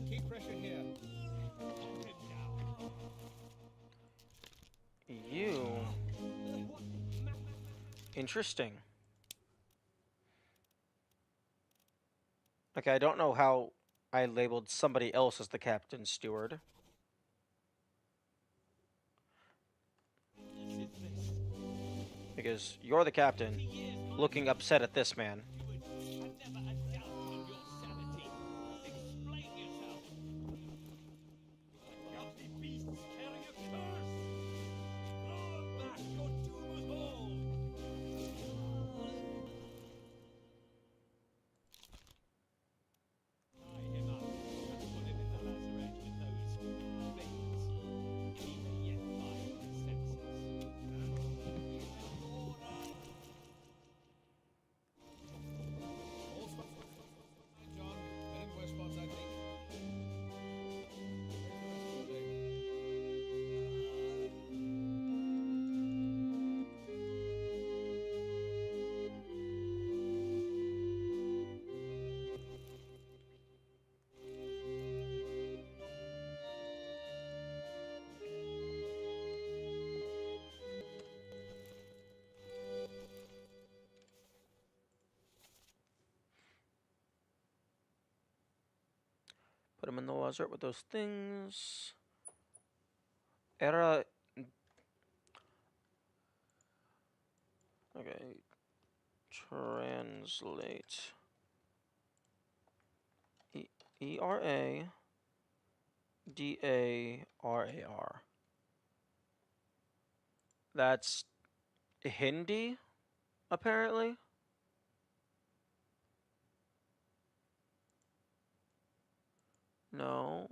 Keep pressure here. You. Interesting. Okay, I don't know how I labeled somebody else as the captain steward. Because you're the captain, looking upset at this man. John, heading westwards, I think. Put him in the desert with those things. Era. Okay. Translate. ERA. DARAR. That's Hindi, apparently. No,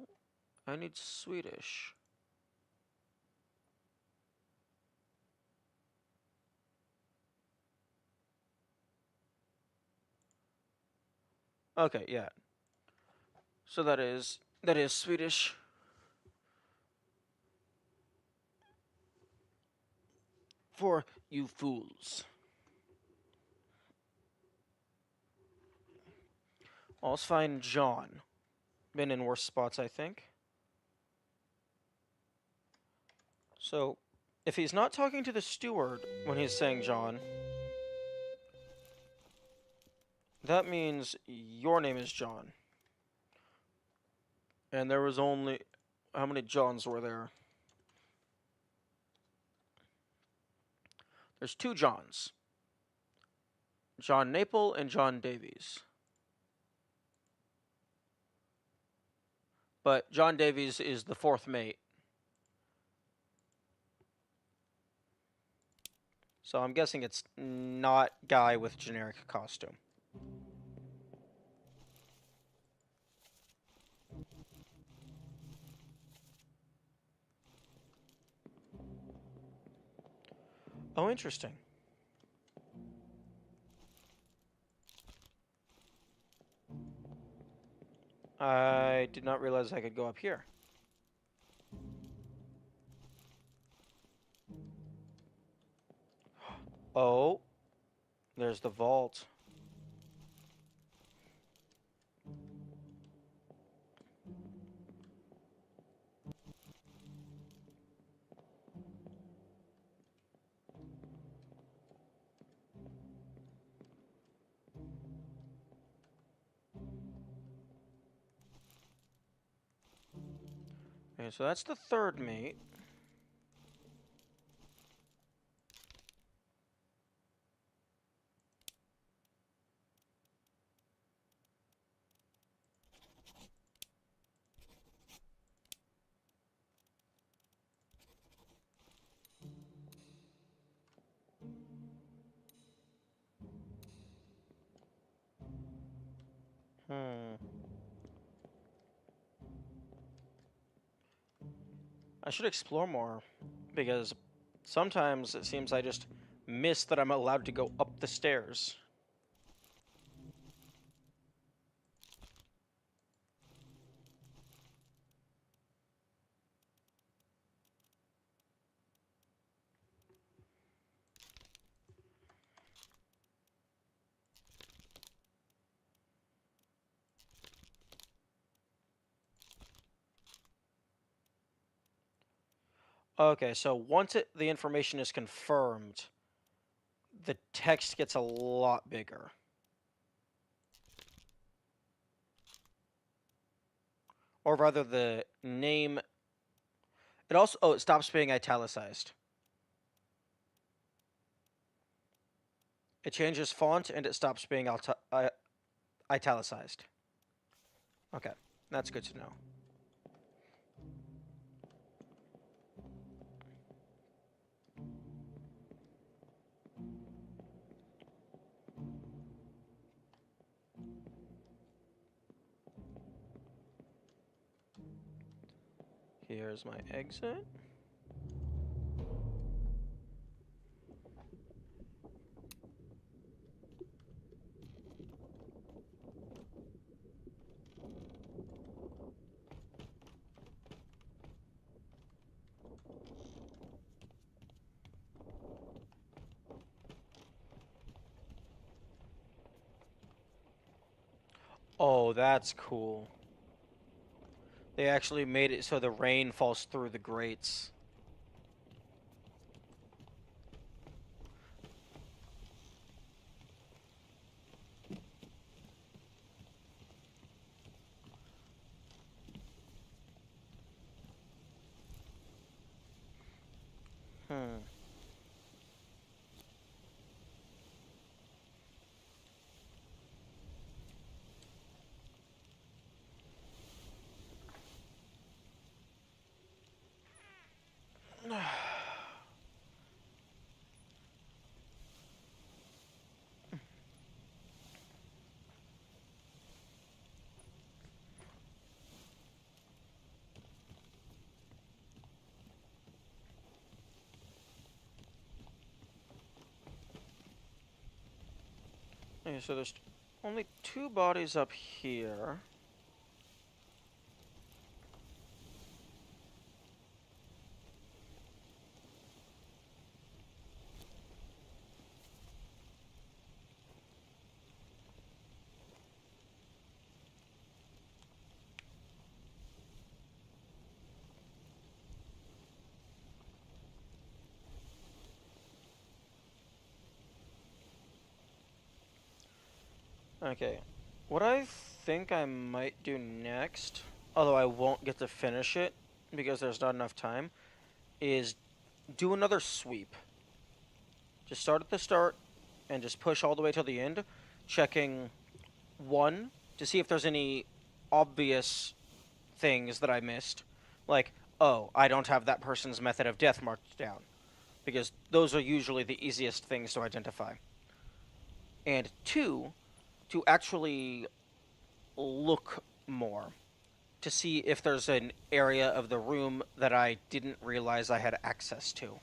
I need Swedish. Okay, yeah. So that is Swedish. For you fools. Let's find John. Been in worse spots, I think. So, if he's not talking to the steward when he's saying John, that means your name is John. And there was only... How many Johns were there? There's 2 Johns. John Naple and John Davies. But John Davies is the 4th mate. So I'm guessing it's not guy with generic costume. Oh, interesting. I did not realize I could go up here. Oh, there's the vault. Okay, so that's the 3rd mate. I should explore more, because sometimes it seems I just miss that I'm allowed to go up the stairs. Okay, so once the information is confirmed, the text gets a lot bigger. Or rather, the name... It also... Oh, it stops being italicized. It changes font, and it stops being italicized. Okay, that's good to know. Here's my exit. Oh, that's cool. They actually made it so the rain falls through the grates. Hmm. Okay, so there's only 2 bodies up here. Okay, what I think I might do next, although I won't get to finish it because there's not enough time, is do another sweep. Just start at the start and just push all the way till the end, checking one to see if there's any obvious things that I missed. Like, oh, I don't have that person's method of death marked down. Because those are usually the easiest things to identify. And 2, to actually look more to see if there's an area of the room that I didn't realize I had access to.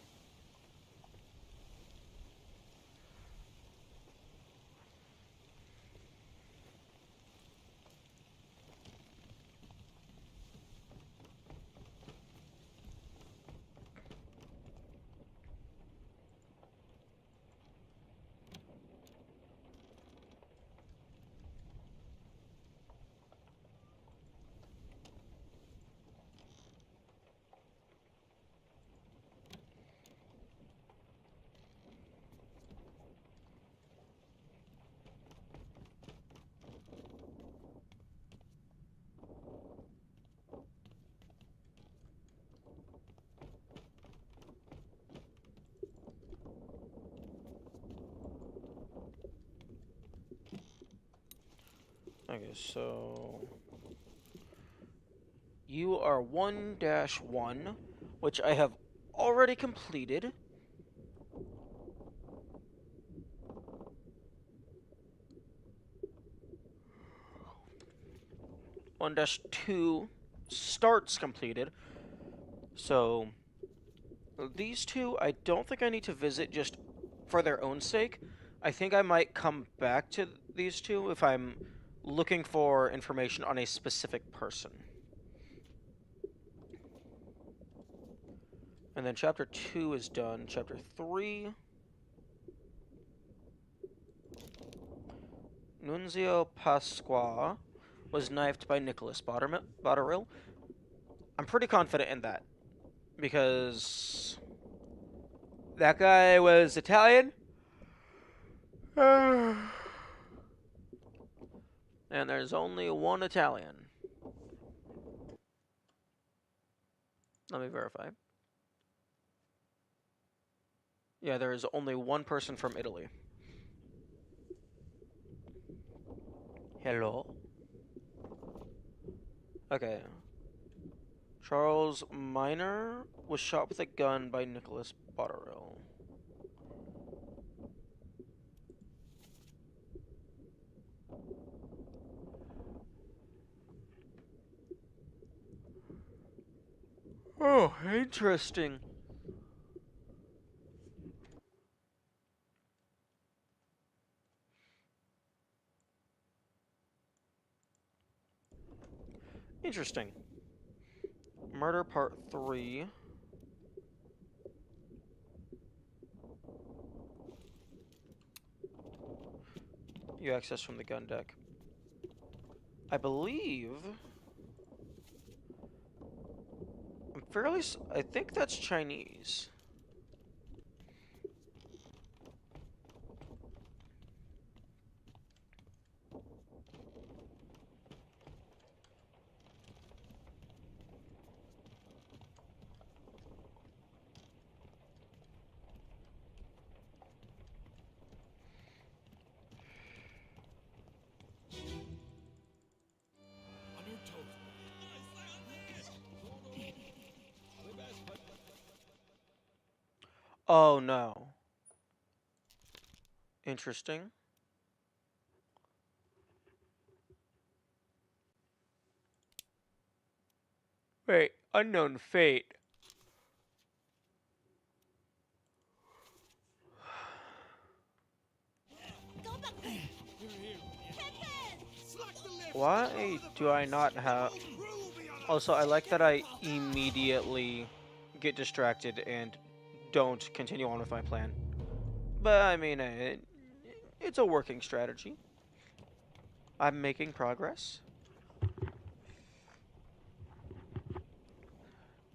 Okay, so you are 1-1, which I have already completed. 1-2 starts completed. So, these two, I don't think I need to visit just for their own sake. I think I might come back to these two if I'm looking for information on a specific person. And then chapter 2 is done. Chapter 3. Nunzio Pasqua was knifed by Nicholas Botterill. I'm pretty confident in that. Because that guy was Italian. And there's only one Italian. Let me verify. Yeah, there is only one person from Italy. Hello? Okay. Charles Minor was shot with a gun by Nicholas Botterill. Oh, interesting. Interesting. Murder Part 3. You access from the gun deck. I believe... I think that's Chinese. Oh no. Interesting. Wait, unknown fate. Why do I not have... Also, I like that I immediately get distracted and don't continue on with my plan. But, I mean, it's a working strategy. I'm making progress.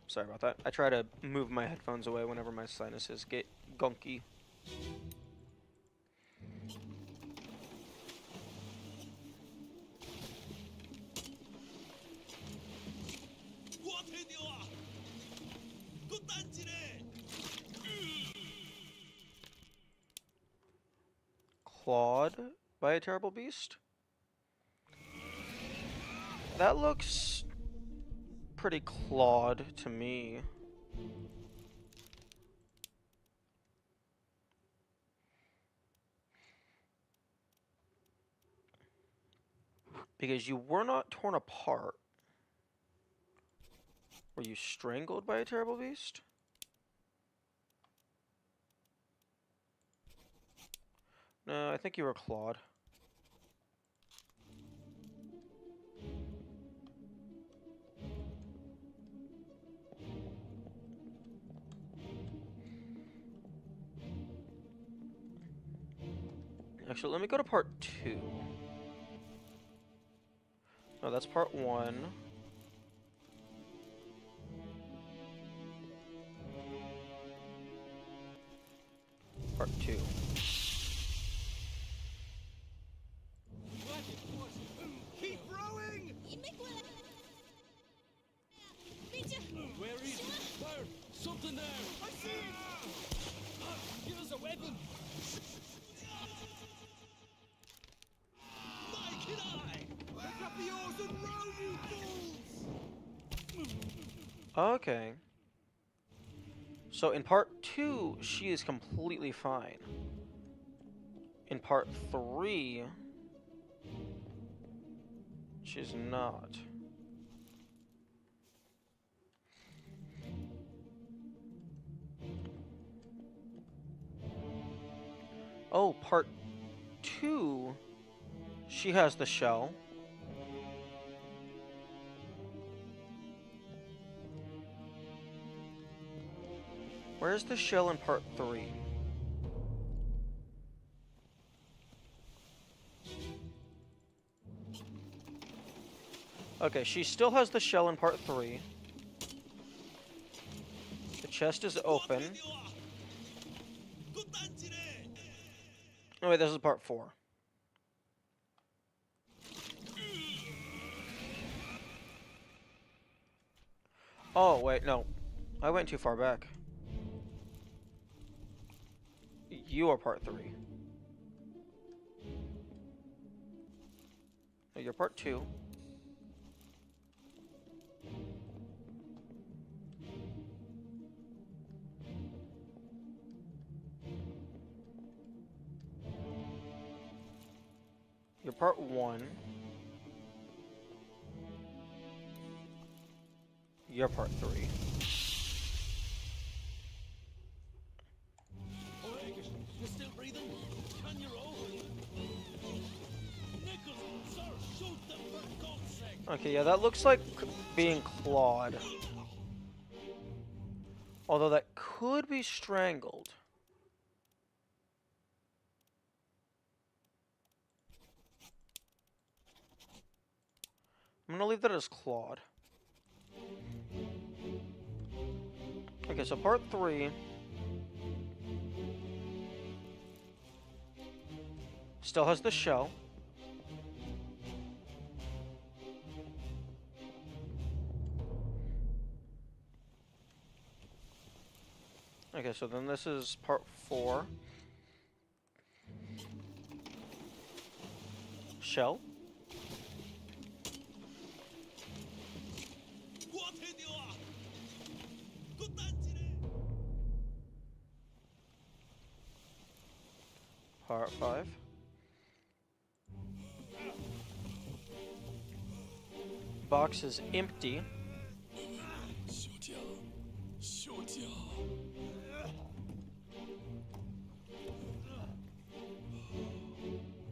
Sorry about that. I try to move my headphones away whenever my sinuses get gunky. Clawed by a terrible beast? That looks pretty clawed to me. Because you were not torn apart. Were you strangled by a terrible beast? No, I think you were clawed. Actually, let me go to part 2. No, that's part 1. Part 2. Keep rowing! Where is it? There! Something there! I see it! Give us a weapon! Mike and I! Pick up the oars and row, you fools! Okay. So in part 2, she is completely fine. In part 3, she's not. Oh, part 2. She has the shell. Where's the shell in part 3? Okay, she still has the shell in part 3. The chest is open. Oh wait, this is part 4. Oh wait, no. I went too far back. You are part 3. No, you're part 2. You're part 1. You're part 3. Oleg, you're still breathing? Can you roll? Nichols, sir, shoot them for God's sake! Okay, yeah, that looks like being clawed. Although that could be strangled. I'm gonna leave that as clawed. Okay, so part 3. Still has the shell. Okay, so then this is part 4. Shell. Part 5. Box is empty.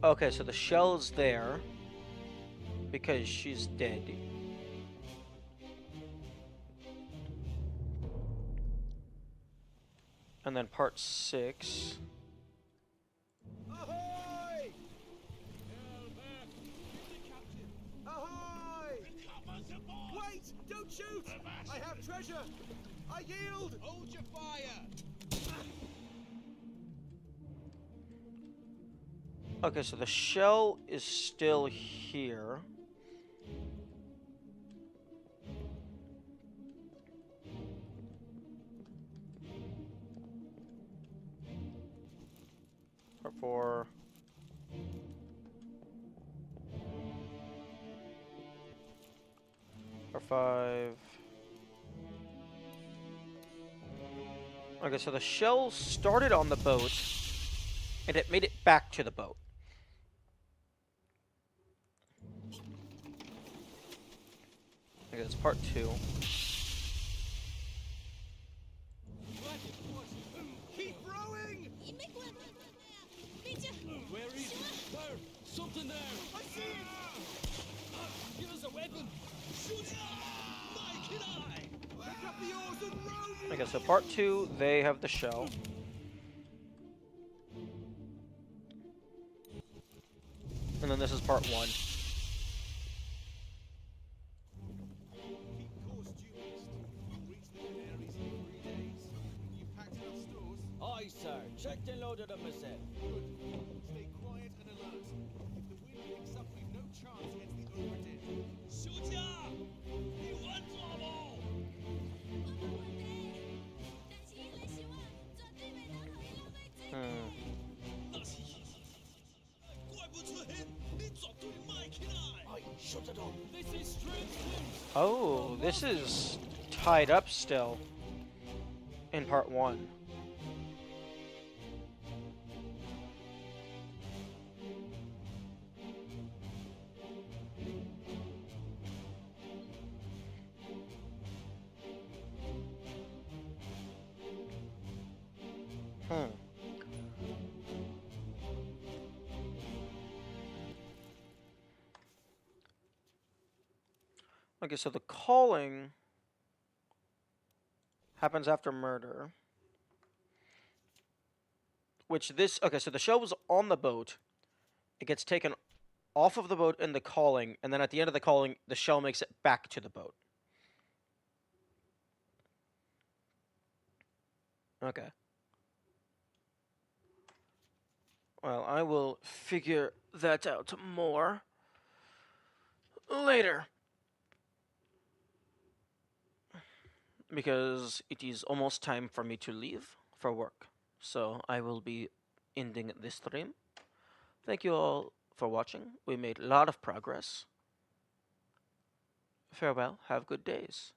Okay, so the shell is there because she's dead. And then part 6. Ahoy! Ahoy! Wait! Don't shoot! I have treasure! I yield! Hold your fire! Okay, so the shell is still here. Part 4. Part 5. Okay, so the shell started on the boat, and it made it back to the boat. Okay, that's part 2. Keep rowing! Where is it? There! Something there! I see it! Give us a weapon! Shoot! My kid eye! Pick up the oars and row you! Okay, so part 2, they have the shell. And then this is part 1. Keep course due east. We'll reach the Canaries in 3 days. You've packed enough stores? Aye, sir. Checked and loaded them myself. Good. Stay quiet and alert. If the wind picks up, we've no chance against the Obra Dinn. 休假！你玩抓不？ 那是怪不出血，你绝对卖起来！ Aye, shut it up. This is strange news. Oh, this is tied up still in part 1. Okay, so the calling happens after murder. Okay, so the shell was on the boat. It gets taken off of the boat in the calling, and then at the end of the calling, the shell makes it back to the boat. Okay. Well, I will figure that out more later. Because it is almost time for me to leave for work. So I will be ending this stream. Thank you all for watching. We made a lot of progress. Farewell. Have good days.